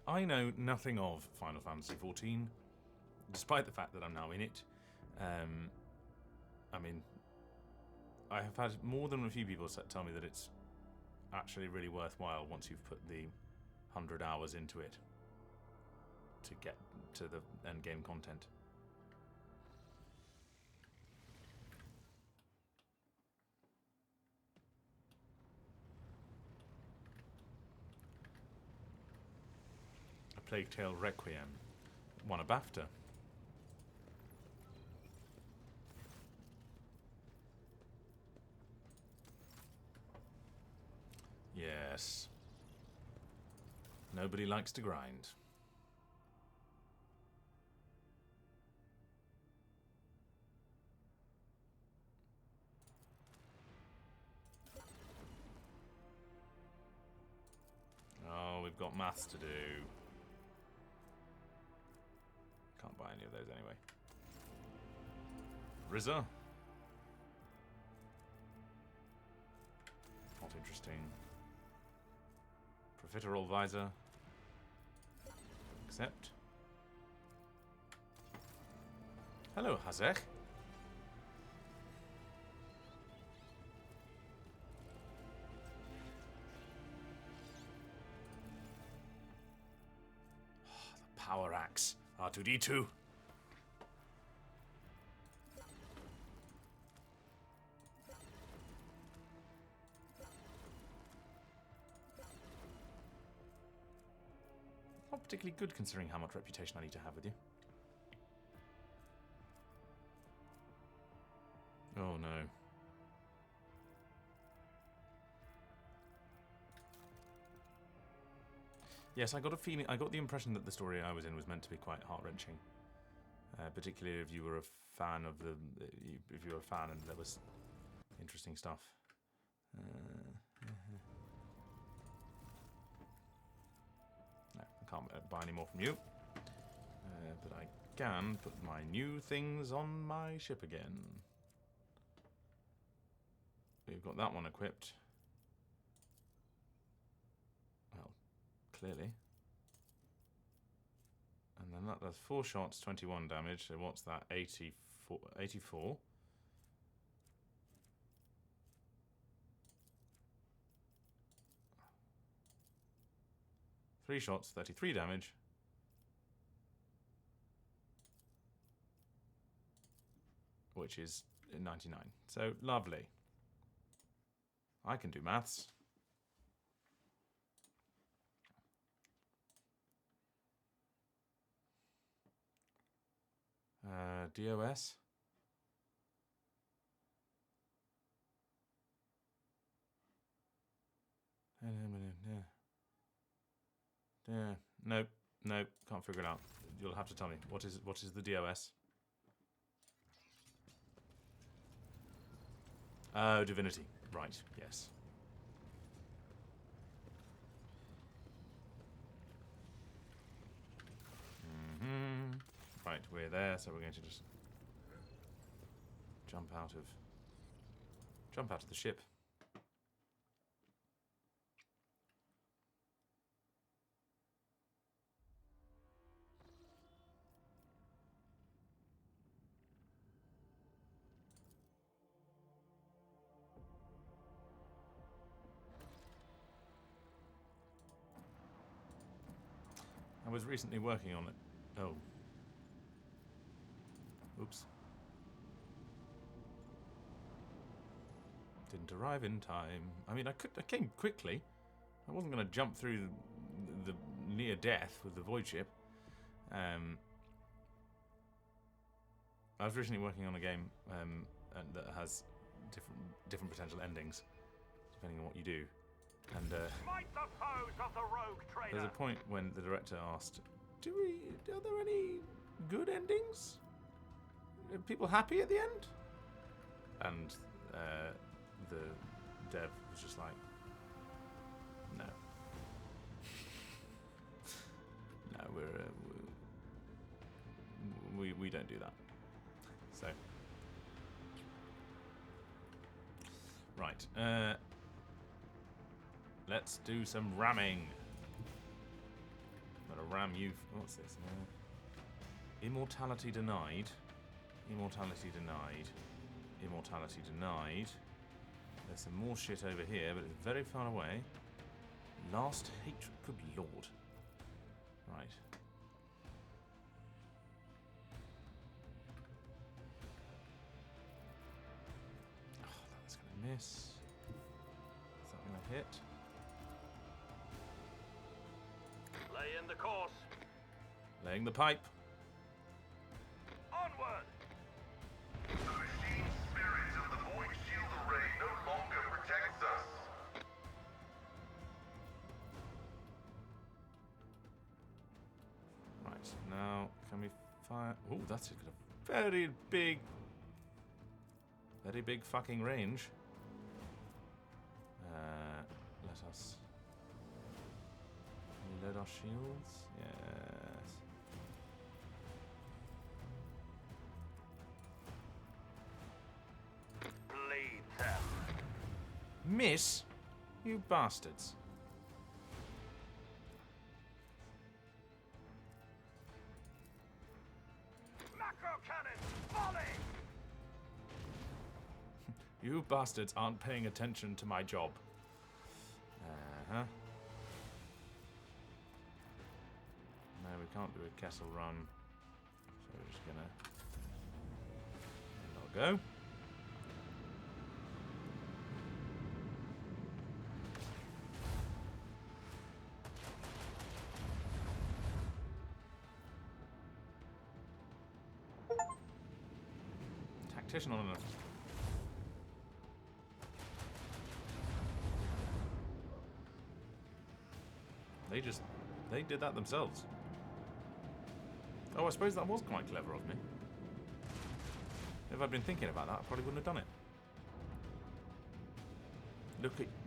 I know nothing of Final Fantasy XIV, despite the fact that I'm now in it. I mean, I have had more than a few people tell me that it's actually really worthwhile once you've put the 100 hours into it to get to the end game content. A Plague Tale Requiem won a BAFTA. Yes. Nobody likes to grind. Oh, we've got maths to do. Can't buy any of those anyway. Rizza. not interesting. Profiterole visor. Accept. Hello, Hazek. The power axe. R2D2. Not particularly good considering how much reputation I need to have with you. Oh no. Yes, I got the impression that the story I was in was meant to be quite heart-wrenching. Particularly if you were a fan of if you were a fan and there was interesting stuff. No, I can't buy any more from you. But I can put my new things on my ship again. We've got that one equipped. Well, clearly. And then that does 4 shots, 21 damage. So what's that? 84. 84. Three shots, 33 damage. Which is 99. So lovely. I can do maths. DOS. Nope, can't figure it out. You'll have to tell me. What is the DOS? Oh, divinity. Right, yes. Right, we're there, so we're going to just jump out of the ship. I was recently working on it. Oh. Oops. Didn't arrive in time. I mean, I came quickly. I wasn't going to jump through the near death with the void ship. I was recently working on a game and that has different potential endings depending on what you do. And Smite the foes of the rogue trader. there's a point when the director asked, are there any good endings? Are people happy at the end? And the dev was just like, no. No, we don't do that. So, right. Let's do some ramming. I'm gonna ram you. What's this? Immortality denied. Immortality denied. Immortality denied. There's some more shit over here, but it's very far away. Last hatred. Good lord. Right. Oh, that's gonna miss. Is that gonna hit? Lay in the course. Laying the pipe. Onward. The machine spirit of the void shield array no longer protects us. Right, now can we fire? Oh, that's got a very big fucking range. Let us reload our shields. Yes. Bleed them. Miss? You bastards. Macro cannon, volley! You bastards aren't paying attention to my job. Uh-huh. No, we can't do a castle run. So we're just gonna... There I'll go. Tactician on enough. They did that themselves. Oh, I suppose that was quite clever of me. If I'd been thinking about that, I probably wouldn't have done it.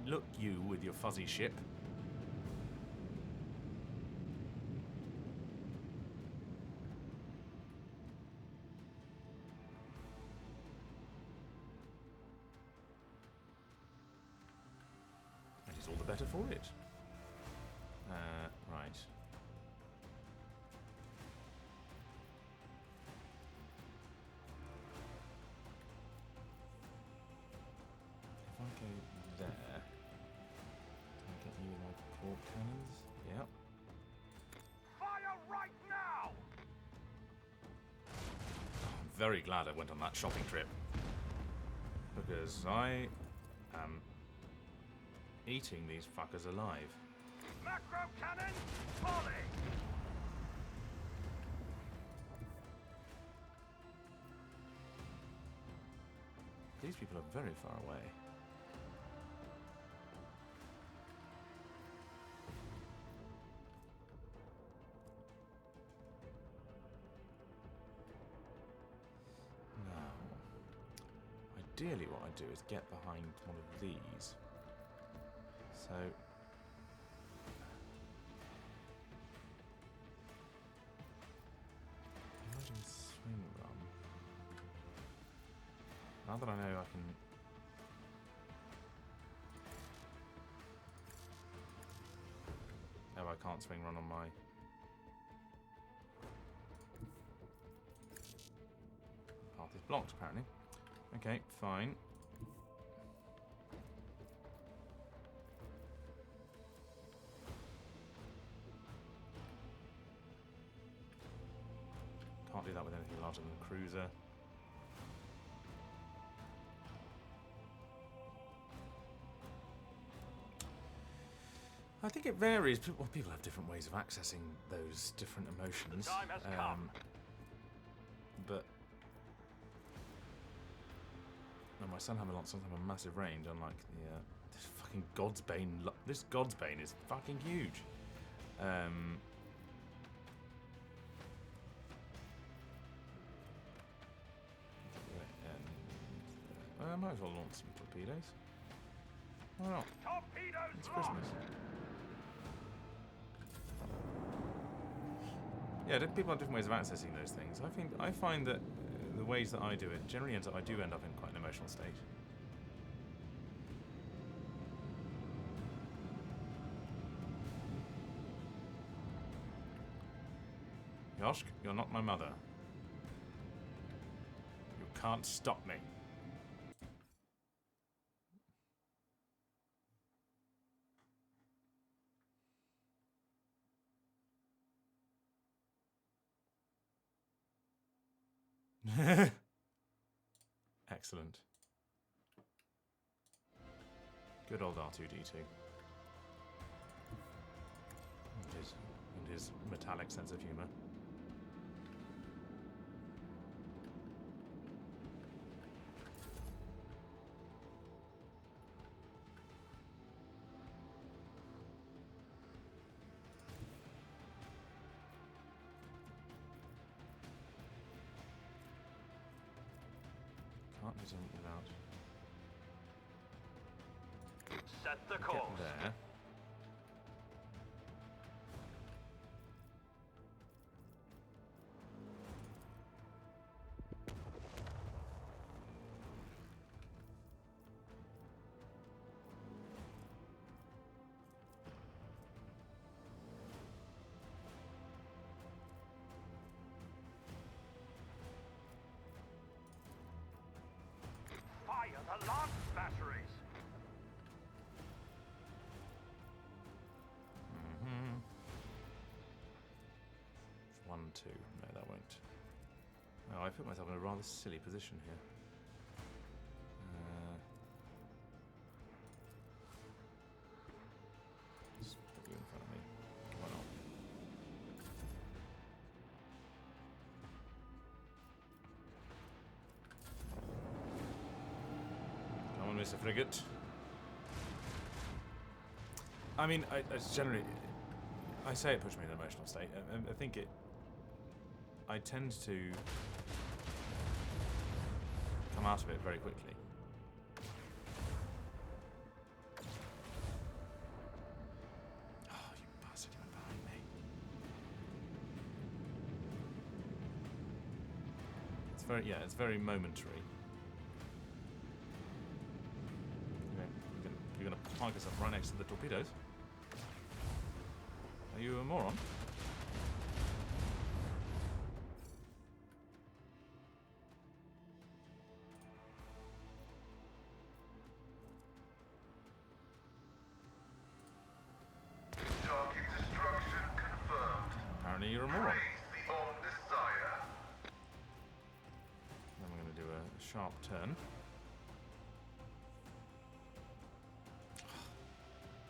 Look you with your fuzzy ship. And he's all the better for it. Right. If I go there, can I get you with my port cannons? Yep. Fire right now! I'm very glad I went on that shopping trip. Because I am eating these fuckers alive. Macro cannon, volley! These people are very far away. Now, ideally what I do is get behind one of these. So... Imagine swing run. Now that I know I can... Oh, I can't swing run on my... Path is blocked, apparently. Okay, fine. Can't do that with anything larger than a cruiser. I think it varies. Well, people have different ways of accessing those different emotions. The time has come. But no, my son have sometimes a massive range, unlike the this fucking God's Bane. This God's Bane is fucking huge. I might as well launch some torpedoes. Why not? Torpedoes It's launched! Christmas. Yeah, people have different ways of accessing those things. I find that the ways that I do it generally I do end up in quite an emotional state. Yoshk, you're not my mother. You can't stop me. Excellent. Good old R2-D2. And his metallic sense of humour. Can't hit him without Set the getting course. there. 2. No, that won't. Oh, I put myself in a rather silly position here. Just put you in front of me. Why not? Come on, Mr. Frigate. I mean, I generally... I say it puts me in an emotional state. I think it... I tend to come out of it very quickly. Oh, you bastard, you went behind me. It's very, yeah, it's very momentary. Okay, you're gonna park yourself right next to the torpedoes. Are you a moron? Target destruction confirmed. Apparently you're a moron. Praise the Omnissiah. Then we're going to do a sharp turn.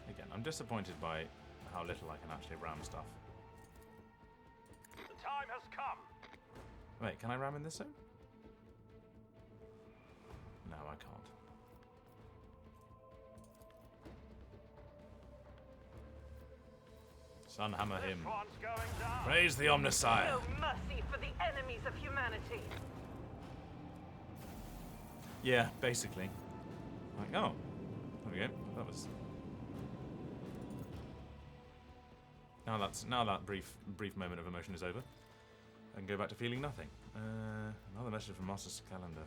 Again, I'm disappointed by how little I can actually ram stuff. The time has come. Wait, can I ram in this zone? No, I can't. Sunhammer him. This one's going down. Praise the Omnissiah. No mercy for the enemies of humanity. Yeah, basically. Like, oh, there we go. That was. Now that brief moment of emotion is over. I can go back to feeling nothing. Another message from Master's calendar.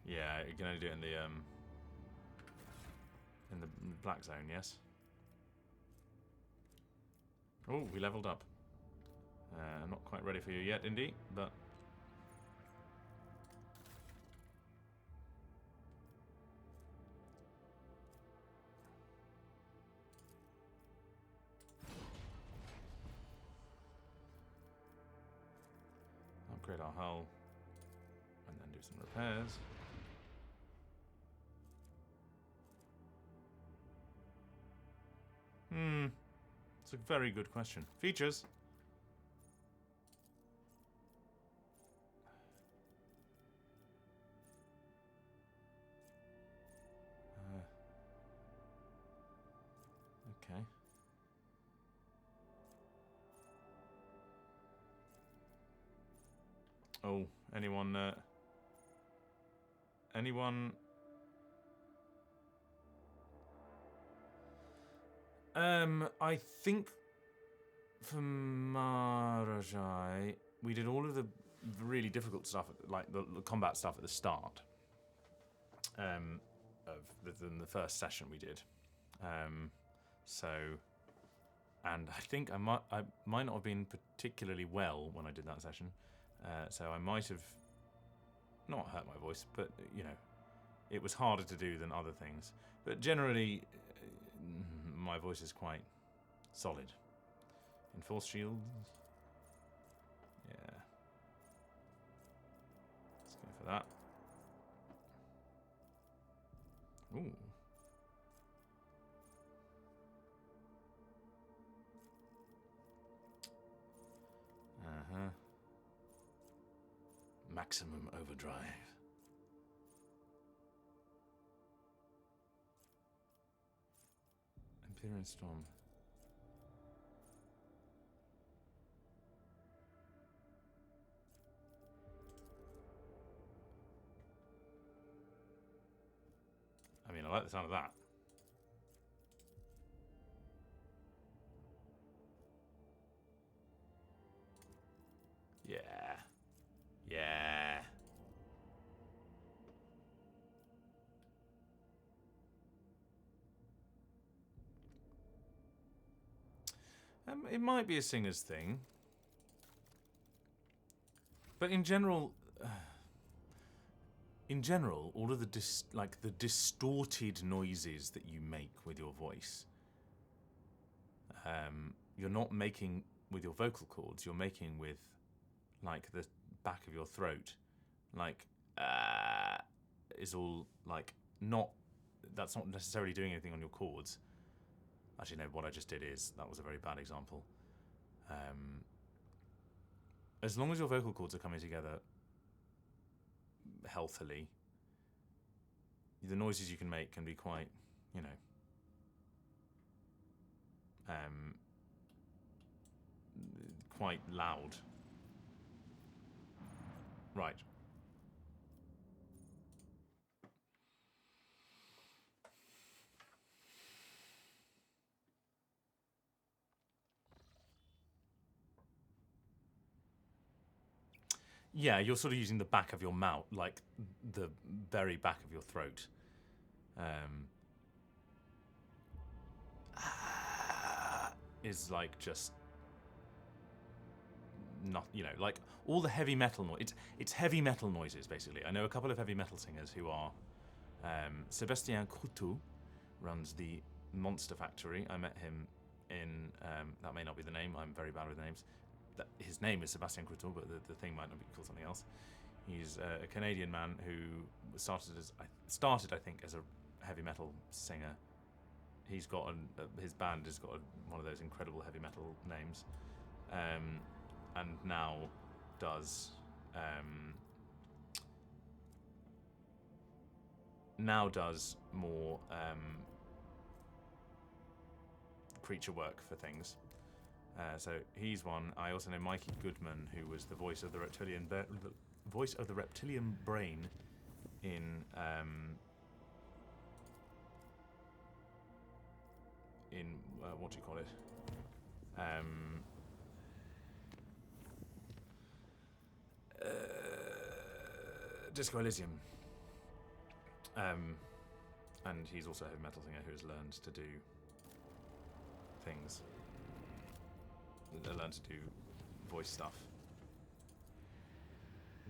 Yeah, you can only do it in the black zone, yes. Oh, we leveled up. I'm not quite ready for you yet, Indy, but upgrade our hull and then do some repairs. It's a very good question. Features. Okay. Oh, anyone? Anyone? I think for Marajai, we did all of the really difficult stuff, like the combat stuff at the start of the first session we did. So, and I think I might not have been particularly well when I did that session, so I might have not hurt my voice, but you know, it was harder to do than other things. But generally, my voice is quite solid. Enforce shields. Yeah. Let's go for that. Ooh. Uh-huh. Maximum overdrive. Imperial Storm. I mean, I like the sound of that. Yeah. Yeah. It might be a singer's thing. But in general, all of the the distorted noises that you make with your voice, you're not making with your vocal cords. You're making with like the back of your throat, like is all like not. That's not necessarily doing anything on your cords. Actually, no. What I just did is that was a very bad example. As long as your vocal cords are coming together healthily, the noises you can make can be quite, you know, quite loud. Right. Yeah, you're sort of using the back of your mouth, like the very back of your throat. Is like just not, you know, like all the heavy metal noise. It's heavy metal noises basically. I know a couple of heavy metal singers who are Sébastien Coutu runs the Monster Factory. I met him in that may not be the name. I'm very bad with names. His name is Sébastien Coutu, but the thing might not be called something else. He's a Canadian man who started I think as a heavy metal singer. He's got his band has got one of those incredible heavy metal names, and now does more creature work for things. So he's one. I also know Mikey Goodman, who was the voice of the reptilian brain in what do you call it? Disco Elysium. And he's also a heavy metal singer who has learned to do things. Learned to do voice stuff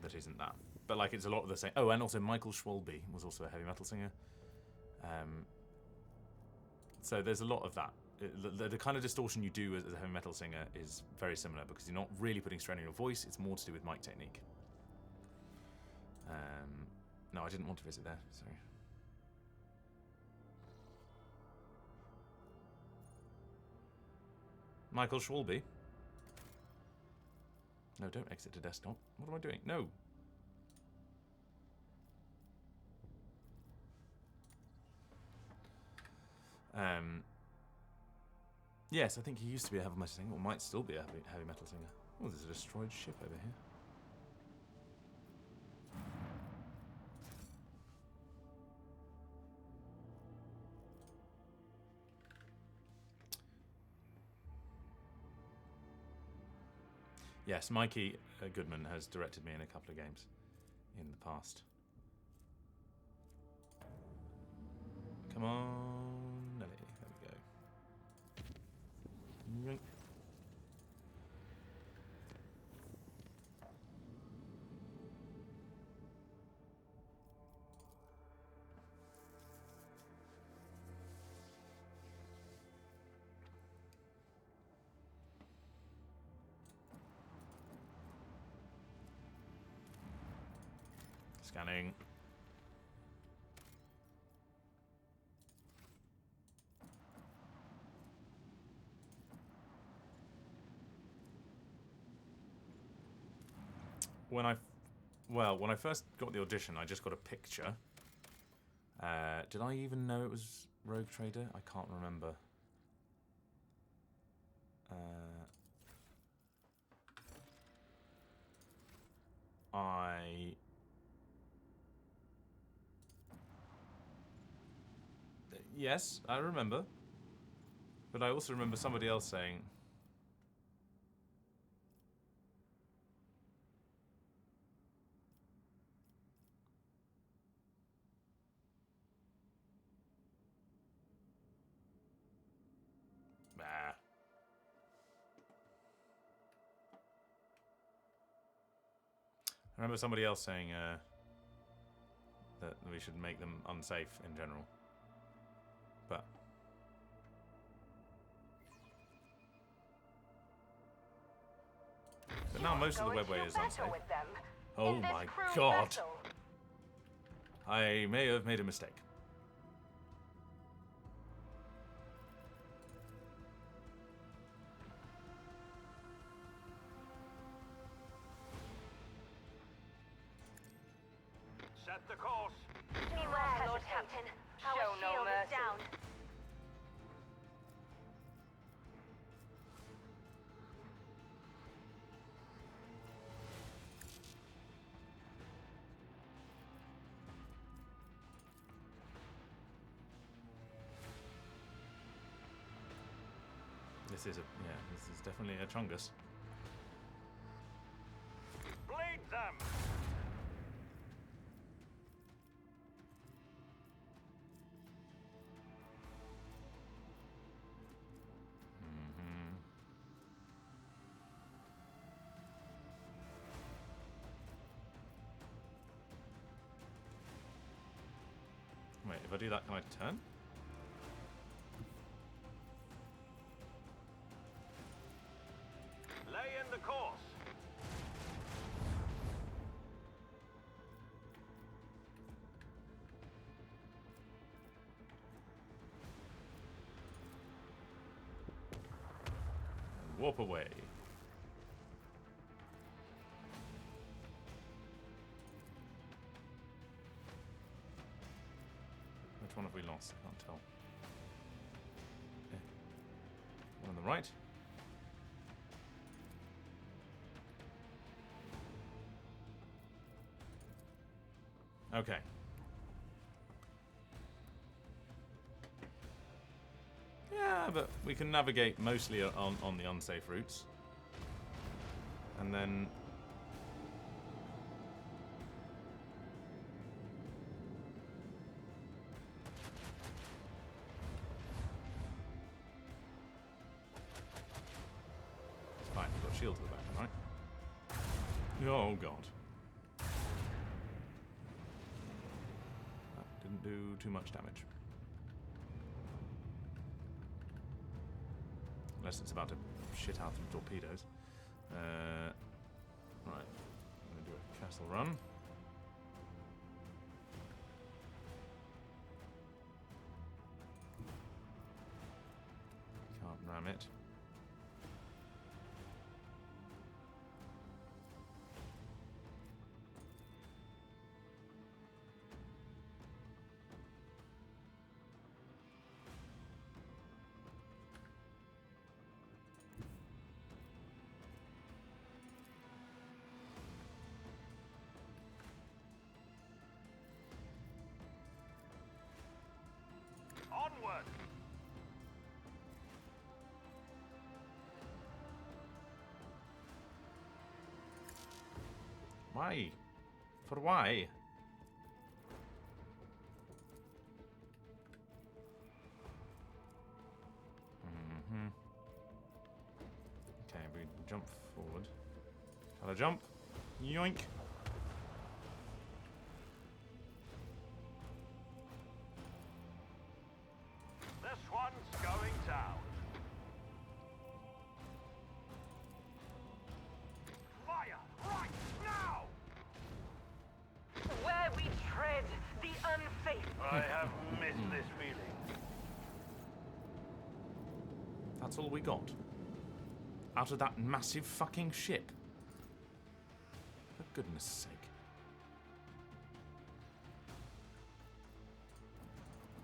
that isn't that. But like it's a lot of the same. Oh, and also Michael Schwalbe was also a heavy metal singer. So there's a lot of that. The kind of distortion you do as a heavy metal singer is very similar because you're not really putting strain on your voice. It's more to do with mic technique. No, I didn't want to visit there. Sorry. Michael Schwalbe. No, don't exit to desktop. What am I doing? No. Yes, I think he used to be a heavy metal singer, or might still be a heavy metal singer. Oh, there's a destroyed ship over here. Yes, Mikey Goodman has directed me in a couple of games in the past. Come on, Nelly. There we go. Yoink. Scanning. When I first got the audition, I just got a picture. Did I even know it was Rogue Trader? I can't remember. Yes, I remember. But I also remember somebody else saying... Bah. remember somebody else saying that we should make them unsafe in general. But now most of the webway is unsafe. Oh my god! I may have made a mistake. Set the course. Beware, Lord Captain. Our Show no shield is mercy. down. This is definitely a chungus. Bleed them. Wait, if I do that, can I turn? Lay in the course. And warp away. Which one have we lost? I can't tell. Okay. One on the right. Okay. Yeah, but we can navigate mostly on the unsafe routes. And then... It's fine, we've got shield to the back, right? Oh god. Didn't do too much damage. Unless it's about to shit out some torpedoes. Right. I'm going to do a castle run. Can't ram it. Onward. Why? For why? Okay, we jump forward. Shall I jump? Yoink! This one's going down. Fire right now. Where we tread, the unfaithful. I have missed this feeling. That's all we got. Out of that massive fucking ship. For goodness sake.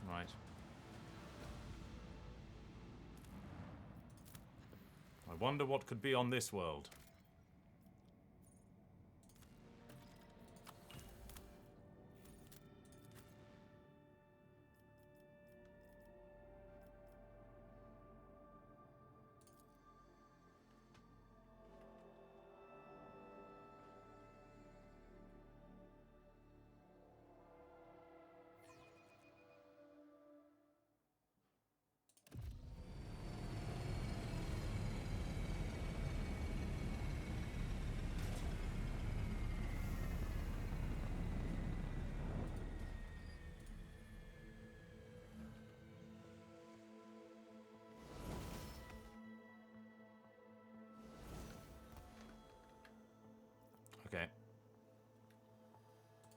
Right. I wonder what could be on this world.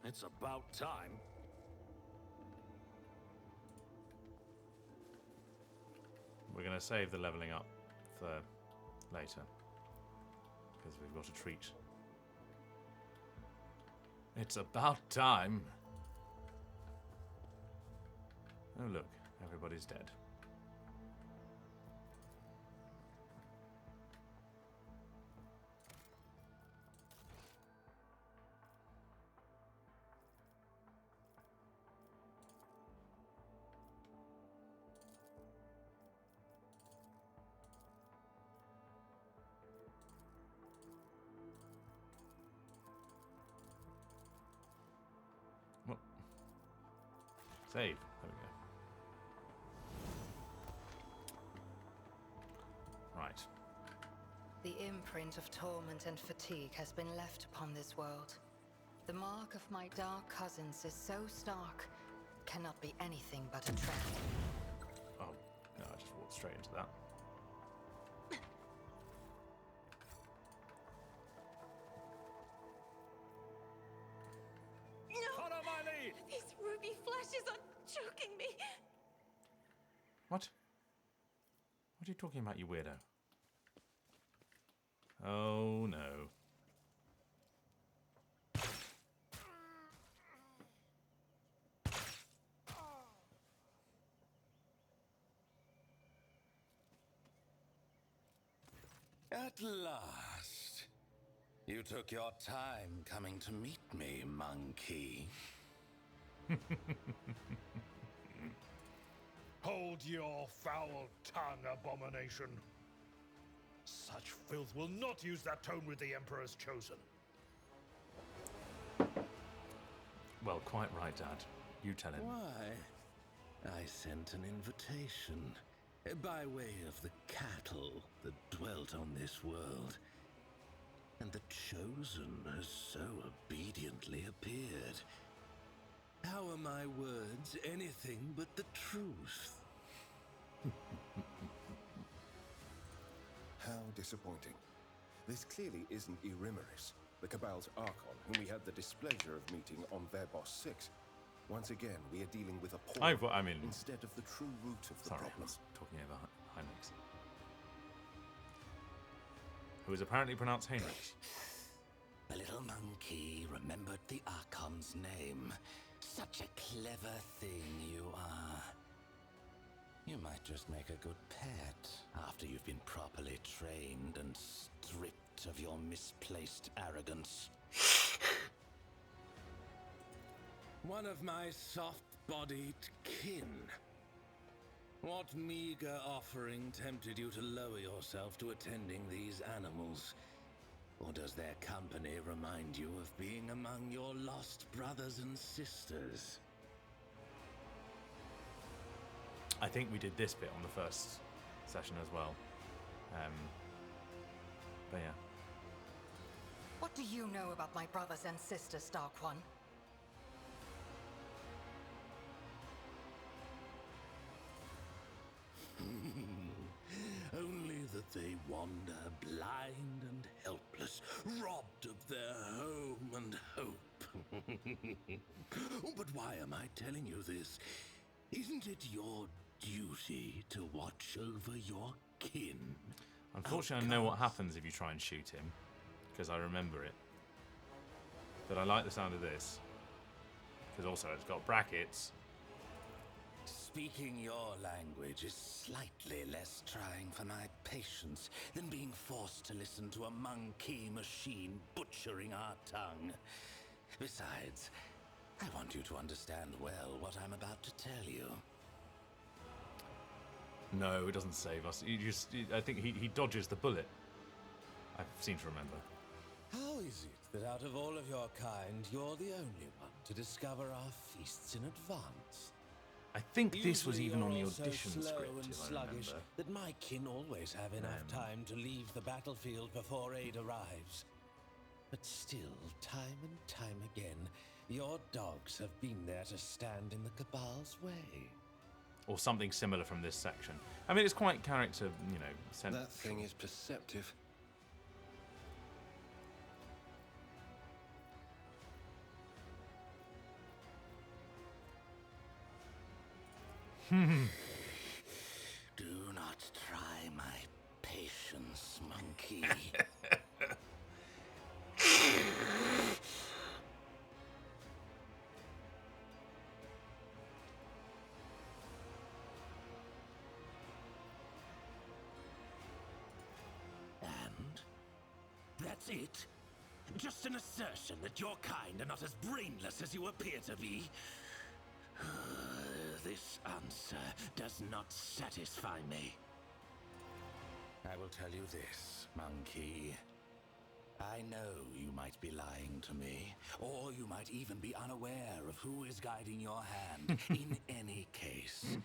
It's about time. We're going to save the leveling up for later, because we've got a treat. It's about time. Oh look, everybody's dead. Well, save. There we go. Right. The imprint of torment and fatigue has been left upon this world. The mark of my dark cousins is so stark, cannot be anything but a trap. Oh, no, I just walked straight into that. Follow my lead! These ruby flashes are choking me. What? What are you talking about, you weirdo? Oh, no. At last. You took your time coming to meet me, monkey. Hold your foul tongue, abomination. Such filth will not use that tone with the Emperor's chosen. Well, quite right, Dad. You tell him. Why? I sent an invitation by way of the cattle that dwelt on this world. And the chosen has so obediently appeared. How are my words anything but the truth? How disappointing. This clearly isn't Irimaris, the Cabal's Archon, whom we had the displeasure of meeting on Verbos 6. Once again, we are dealing with a pawn I mean, instead of the true root of the sorry, I problem. was talking over Heinrich. Who is apparently pronounced Heinrich. The little monkey remembered the Archon's name. Such a clever thing you are. You might just make a good pet after you've been properly trained and stripped of your misplaced arrogance. One of my soft-bodied kin. What meager offering tempted you to lower yourself to attending these animals? Or does their company remind you of being among your lost brothers and sisters? I think we did this bit on the first session as well. But yeah. What do you know about my brothers and sisters, Dark One? Only that they wander blind and helpless, robbed of their home and hope. But why am I telling you this? Isn't it your duty to watch over your kin? Unfortunately, I know what happens if you try and shoot him, because I remember it. But I like the sound of this, because also it's got brackets. Speaking your language is slightly less trying for my patience than being forced to listen to a monkey machine butchering our tongue. Besides, I want you to understand well what I'm about to tell you. No, it doesn't save us. I think he dodges the bullet. I seem to remember. How is it that out of all of your kind, you're the only one to discover our feasts in advance? I think this was Usually even on the you're so audition slow script, and if I sluggish remember. that my kin always have enough time to leave the battlefield before aid arrives. But still, time and time again, your dogs have been there to stand in the Cabal's way. Or something similar from this section. I mean, it's quite character, central. That thing is perceptive. Do not try my patience, monkey. And? That's it? Just an assertion that your kind are not as brainless as you appear to be? This answer does not satisfy me. I will tell you this, monkey. I know you might be lying to me, or you might even be unaware of who is guiding your hand. In any case,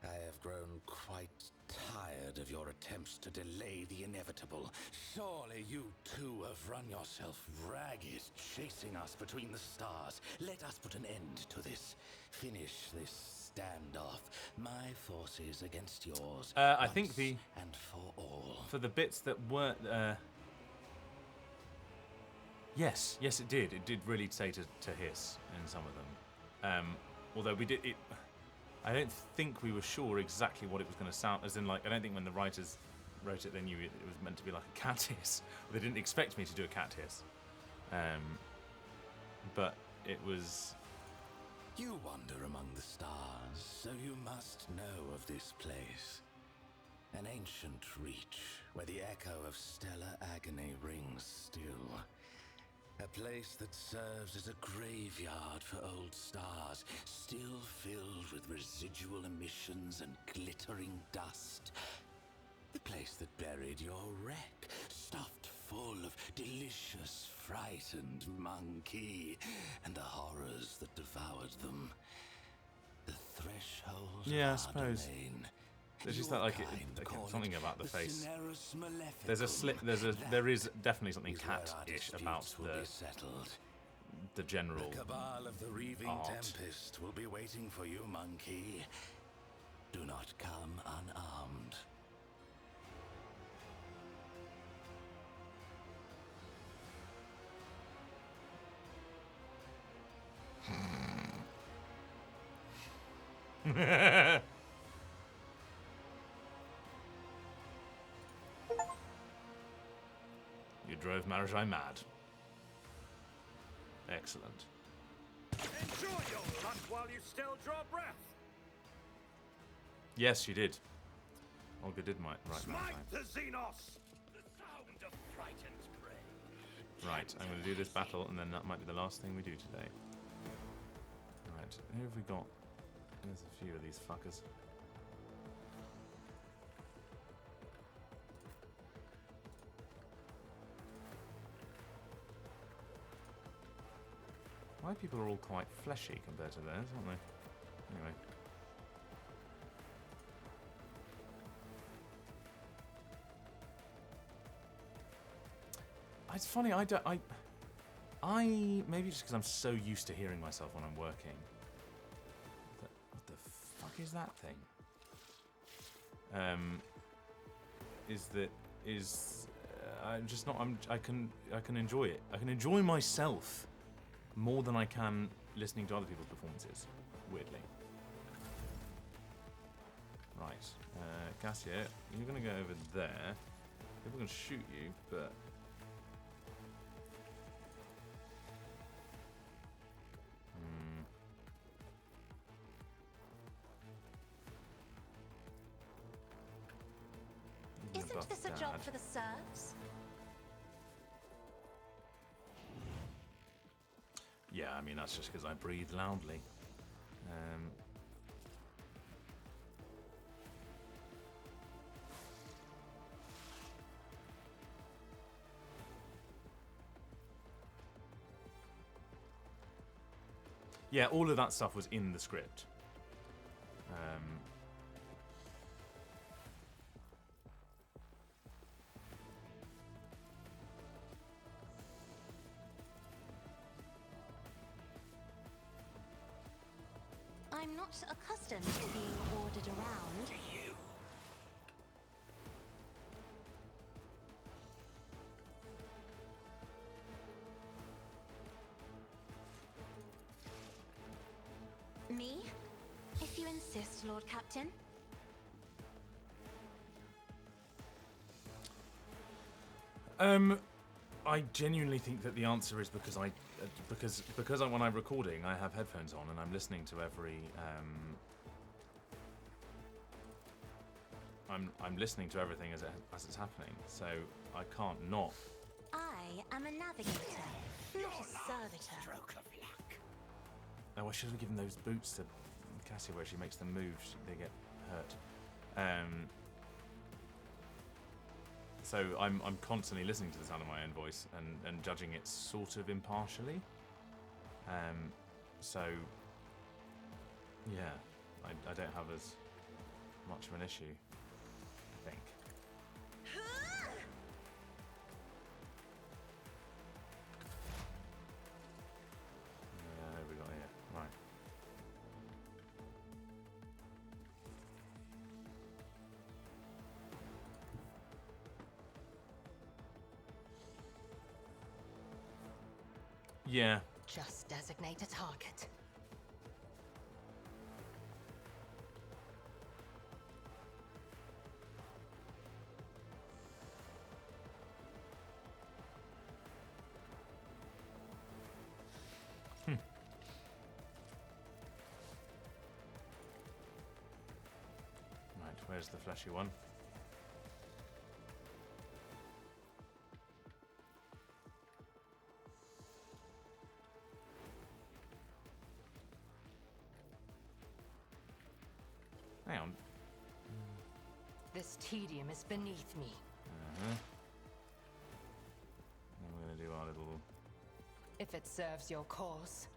I have grown quite tired of your attempts to delay the inevitable. Surely you too have run yourself ragged, chasing us between the stars. Let us put an end to this. Finish this standoff. My forces against yours. I think once and for all. for the bits that weren't. Yes, it did. It did really say to hiss in some of them. Although we did it. I don't think we were sure exactly what it was going to sound. As in, like, I don't think when the writers wrote it, they knew it was meant to be like a cat hiss. They didn't expect me to do a cat hiss. But it was. You wander among the stars, so you must know of this place. An ancient reach, where the echo of stellar agony rings still. A place that serves as a graveyard for old stars, still filled with residual emissions and glittering dust. The place that buried your wreck, stuffed full of delicious, frightened monkey, and the horrors that devoured them. The threshold Yeah, I of our suppose. domain. There's just Your that, like, kind call something it about the face. Cinerus Maleficum. There's a slip. There is definitely something Is where our cat-ish disputes about will be settled. the general. The cabal of the Reaving art. Tempest will be waiting for you, monkey. Do not come unarmed. You drove Marajai mad. Excellent. Enjoy your hunt while you still draw breath. Yes, you did. Olga did right Smite Marajai. the Xenos! The sound of frightened prey. Right, I'm going to do this battle, and then that might be the last thing we do today. Right, who have we got? There's a few of these fuckers. My people are all quite fleshy compared to theirs, aren't they? Anyway. It's funny, I maybe just because I'm so used to hearing myself when I'm working. What the fuck is that thing? I'm just not. I can enjoy it. I can enjoy myself more than I can listening to other people's performances. Weirdly. Right, Cassia, you're gonna go over there. People are gonna shoot you, but. Isn't this a job for the serfs? Yeah, I mean, that's just because I breathe loudly. Yeah, all of that stuff was in the script. I'm not accustomed to being ordered around. Me? If you insist, Lord Captain. I genuinely think that the answer is because when I'm recording, I have headphones on and I'm listening to every I'm listening to everything as it's happening, so I can't not. I am a navigator, not a servitor. Oh, I should have given those boots to Cassie where she makes them move. They get hurt. So I'm constantly listening to the sound of my own voice and judging it sort of impartially. So yeah, I don't have as much of an issue, I think. Who have we got here? Right. Yeah. Just designate a target. Right, where's the fleshy one? Hang on. This tedium is beneath me. I'm going to do our little... If it serves your cause.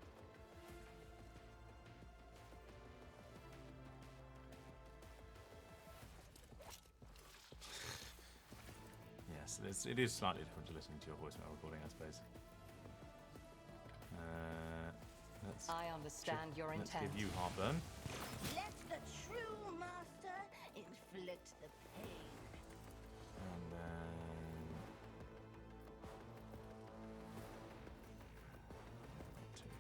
Yes, it is slightly different to listening to your voicemail recording, I suppose. I understand your Let's intent. give you heartburn. Let the true master inflict the pain. And then... two.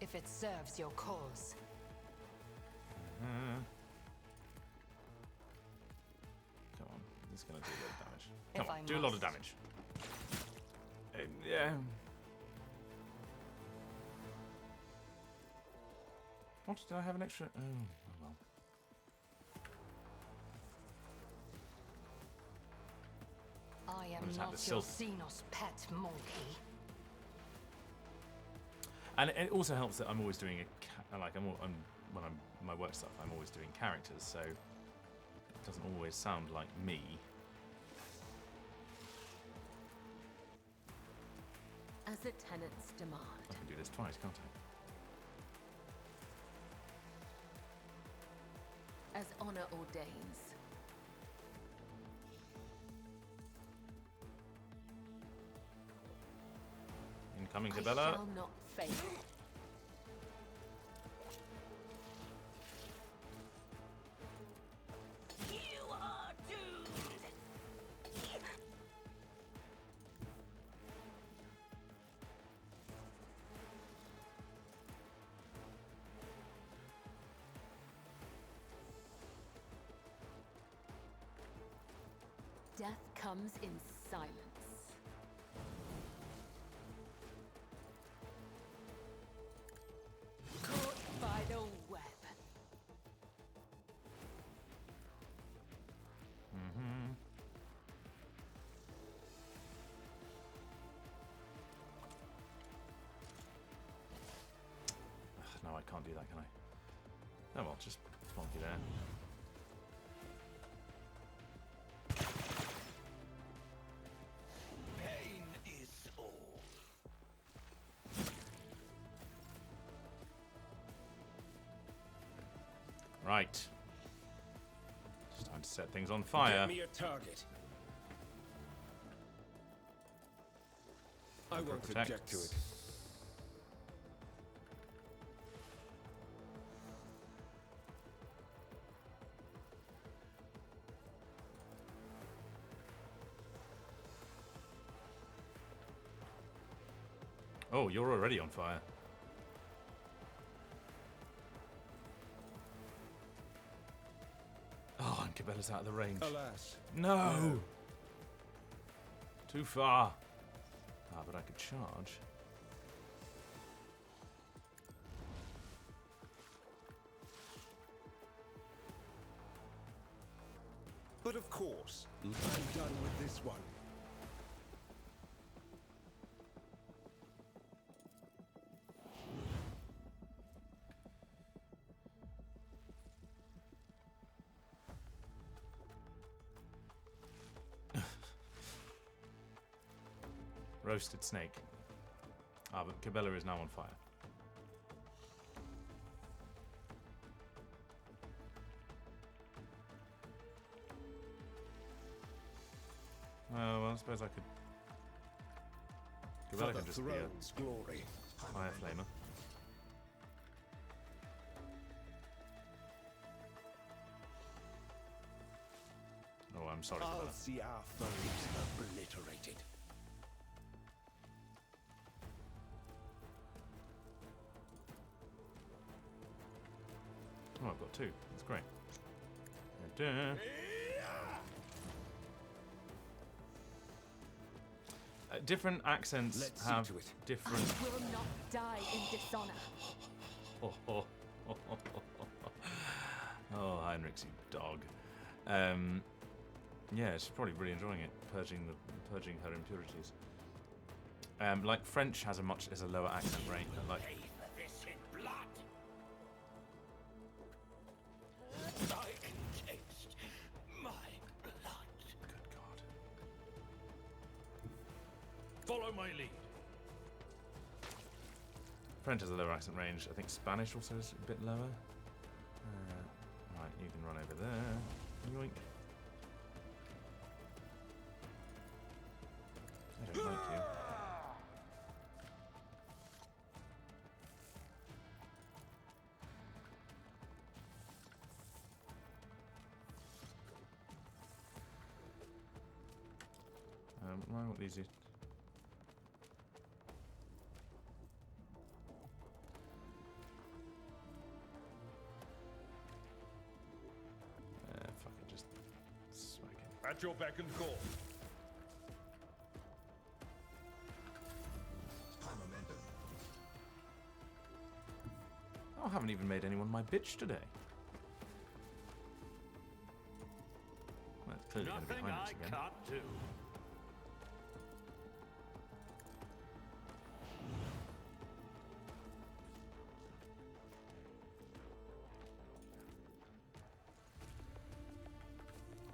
If it serves your cause. Come on, this is going to do a lot of damage. If Come on, I do a lot of must. damage. Yeah. What, did I have an extra? Oh well. I am just have not the your silk. Xenos pet monkey. And it also helps that I'm always doing my work stuff, I'm always doing characters, so it doesn't always sound like me. As the tenants demand. I can do this twice, can't I? As honor ordains. Incoming I to Bella. shall not fail. You are doomed. Death comes in silence. Caught by the web. No, I can't do that, can I? Oh well, just plonk you there. Pain is all. Right. It's time to set things on fire. Get me a target. I won't Protect. object to it. Oh, you're already on fire. Oh, and Cabela's out of the range. Alas. No! Too far. Ah, but I could charge. But of course, I'm done with this one. Roasted snake. Ah, but Cabela is now on fire. Oh, well, I suppose I could... Cabela For can the just be throne's glory. a fire flamer. Oh, I'm sorry, I'll Cabela. see our foes obliterated. Oh, I've got two. That's great. Da-da. Different accents Let's see have to it. different... I will not die in dishonor. Oh, Heinrichs, you dog. Yeah, she's probably really enjoying it, purging her impurities. Like French has a lower accent rate. Like Pay for this in blood. I can taste my blood. good God. Follow my lead. French has a lower accent range. I think Spanish also is a bit lower. Right, you can run over there. Yoink. I don't like you. Why won't these... fuck it, just smack it. At your beck and call. Oh, I haven't even made anyone my bitch today. Well, it's clearly going to be Nothing Heinrichs I again. can't do.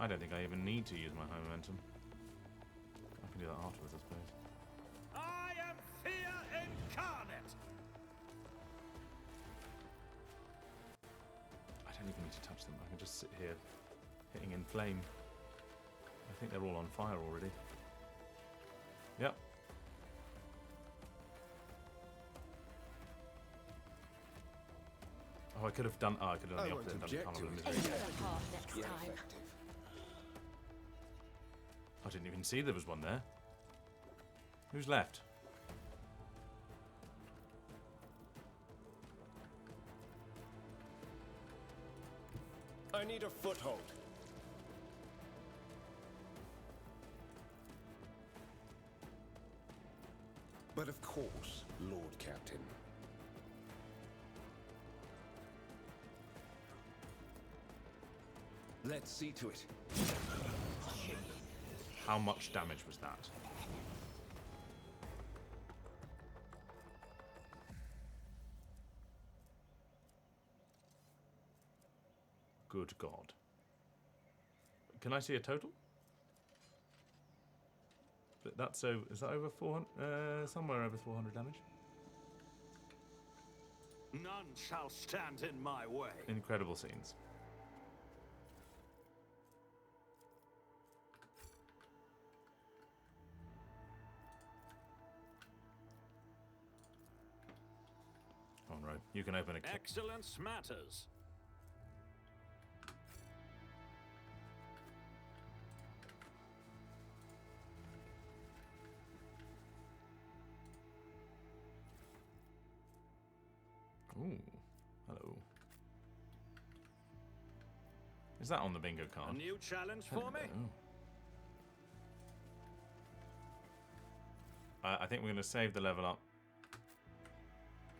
I don't think I even need to use my high momentum. I can do that afterwards, I suppose. I am fear incarnate. I don't even need to touch them. I can just sit here, hitting in flame. I think they're all on fire already. Yep. Oh, I could have done. Oh, I could have done the I won't opposite. object Done to Carnival it. of Misery. Another heart next Yeah, time. effective. I didn't even see there was one there. Who's left? I need a foothold. But of course, Lord Captain. Let's see to it. How much damage was that? Good God. Can I see a total? But that's over. Is that over 400? Somewhere over 400 damage. None shall stand in my way. Incredible scenes. Monroe, you can open a... Excellence matters. Ooh, hello. Is that on the bingo card? A new challenge for me? I think we're going to save the level up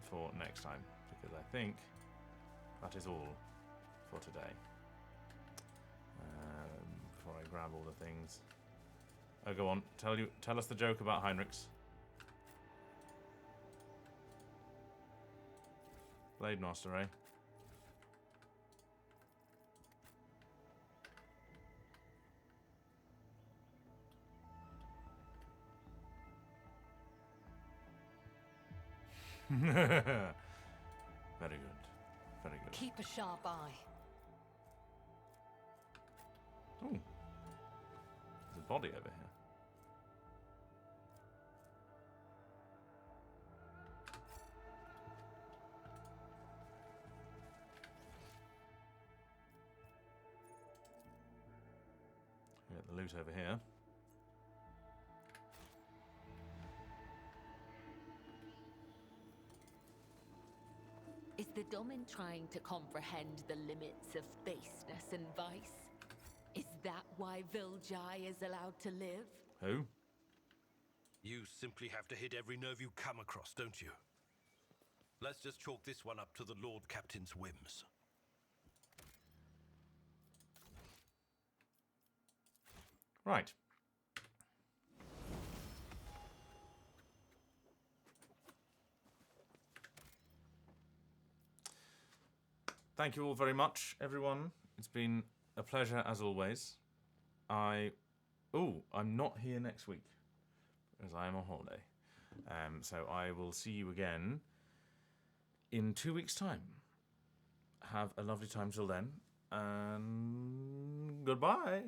for next time, because I think that is all for today. Before I grab all the things. Oh, go on. Tell us the joke about Heinrichs. Blade Master, eh? Very good. Very good. Keep a sharp eye. Oh. There's a body over here. We got the loot over here. Is the Domin trying to comprehend the limits of baseness and vice? Is that why Viljai is allowed to live? Who? You simply have to hit every nerve you come across, don't you? Let's just chalk this one up to the Lord Captain's whims. Right. Thank you all very much, everyone. It's been a pleasure as always. I'm not here next week as I am on holiday. So I will see you again in 2 weeks' time. Have a lovely time till then, and goodbye.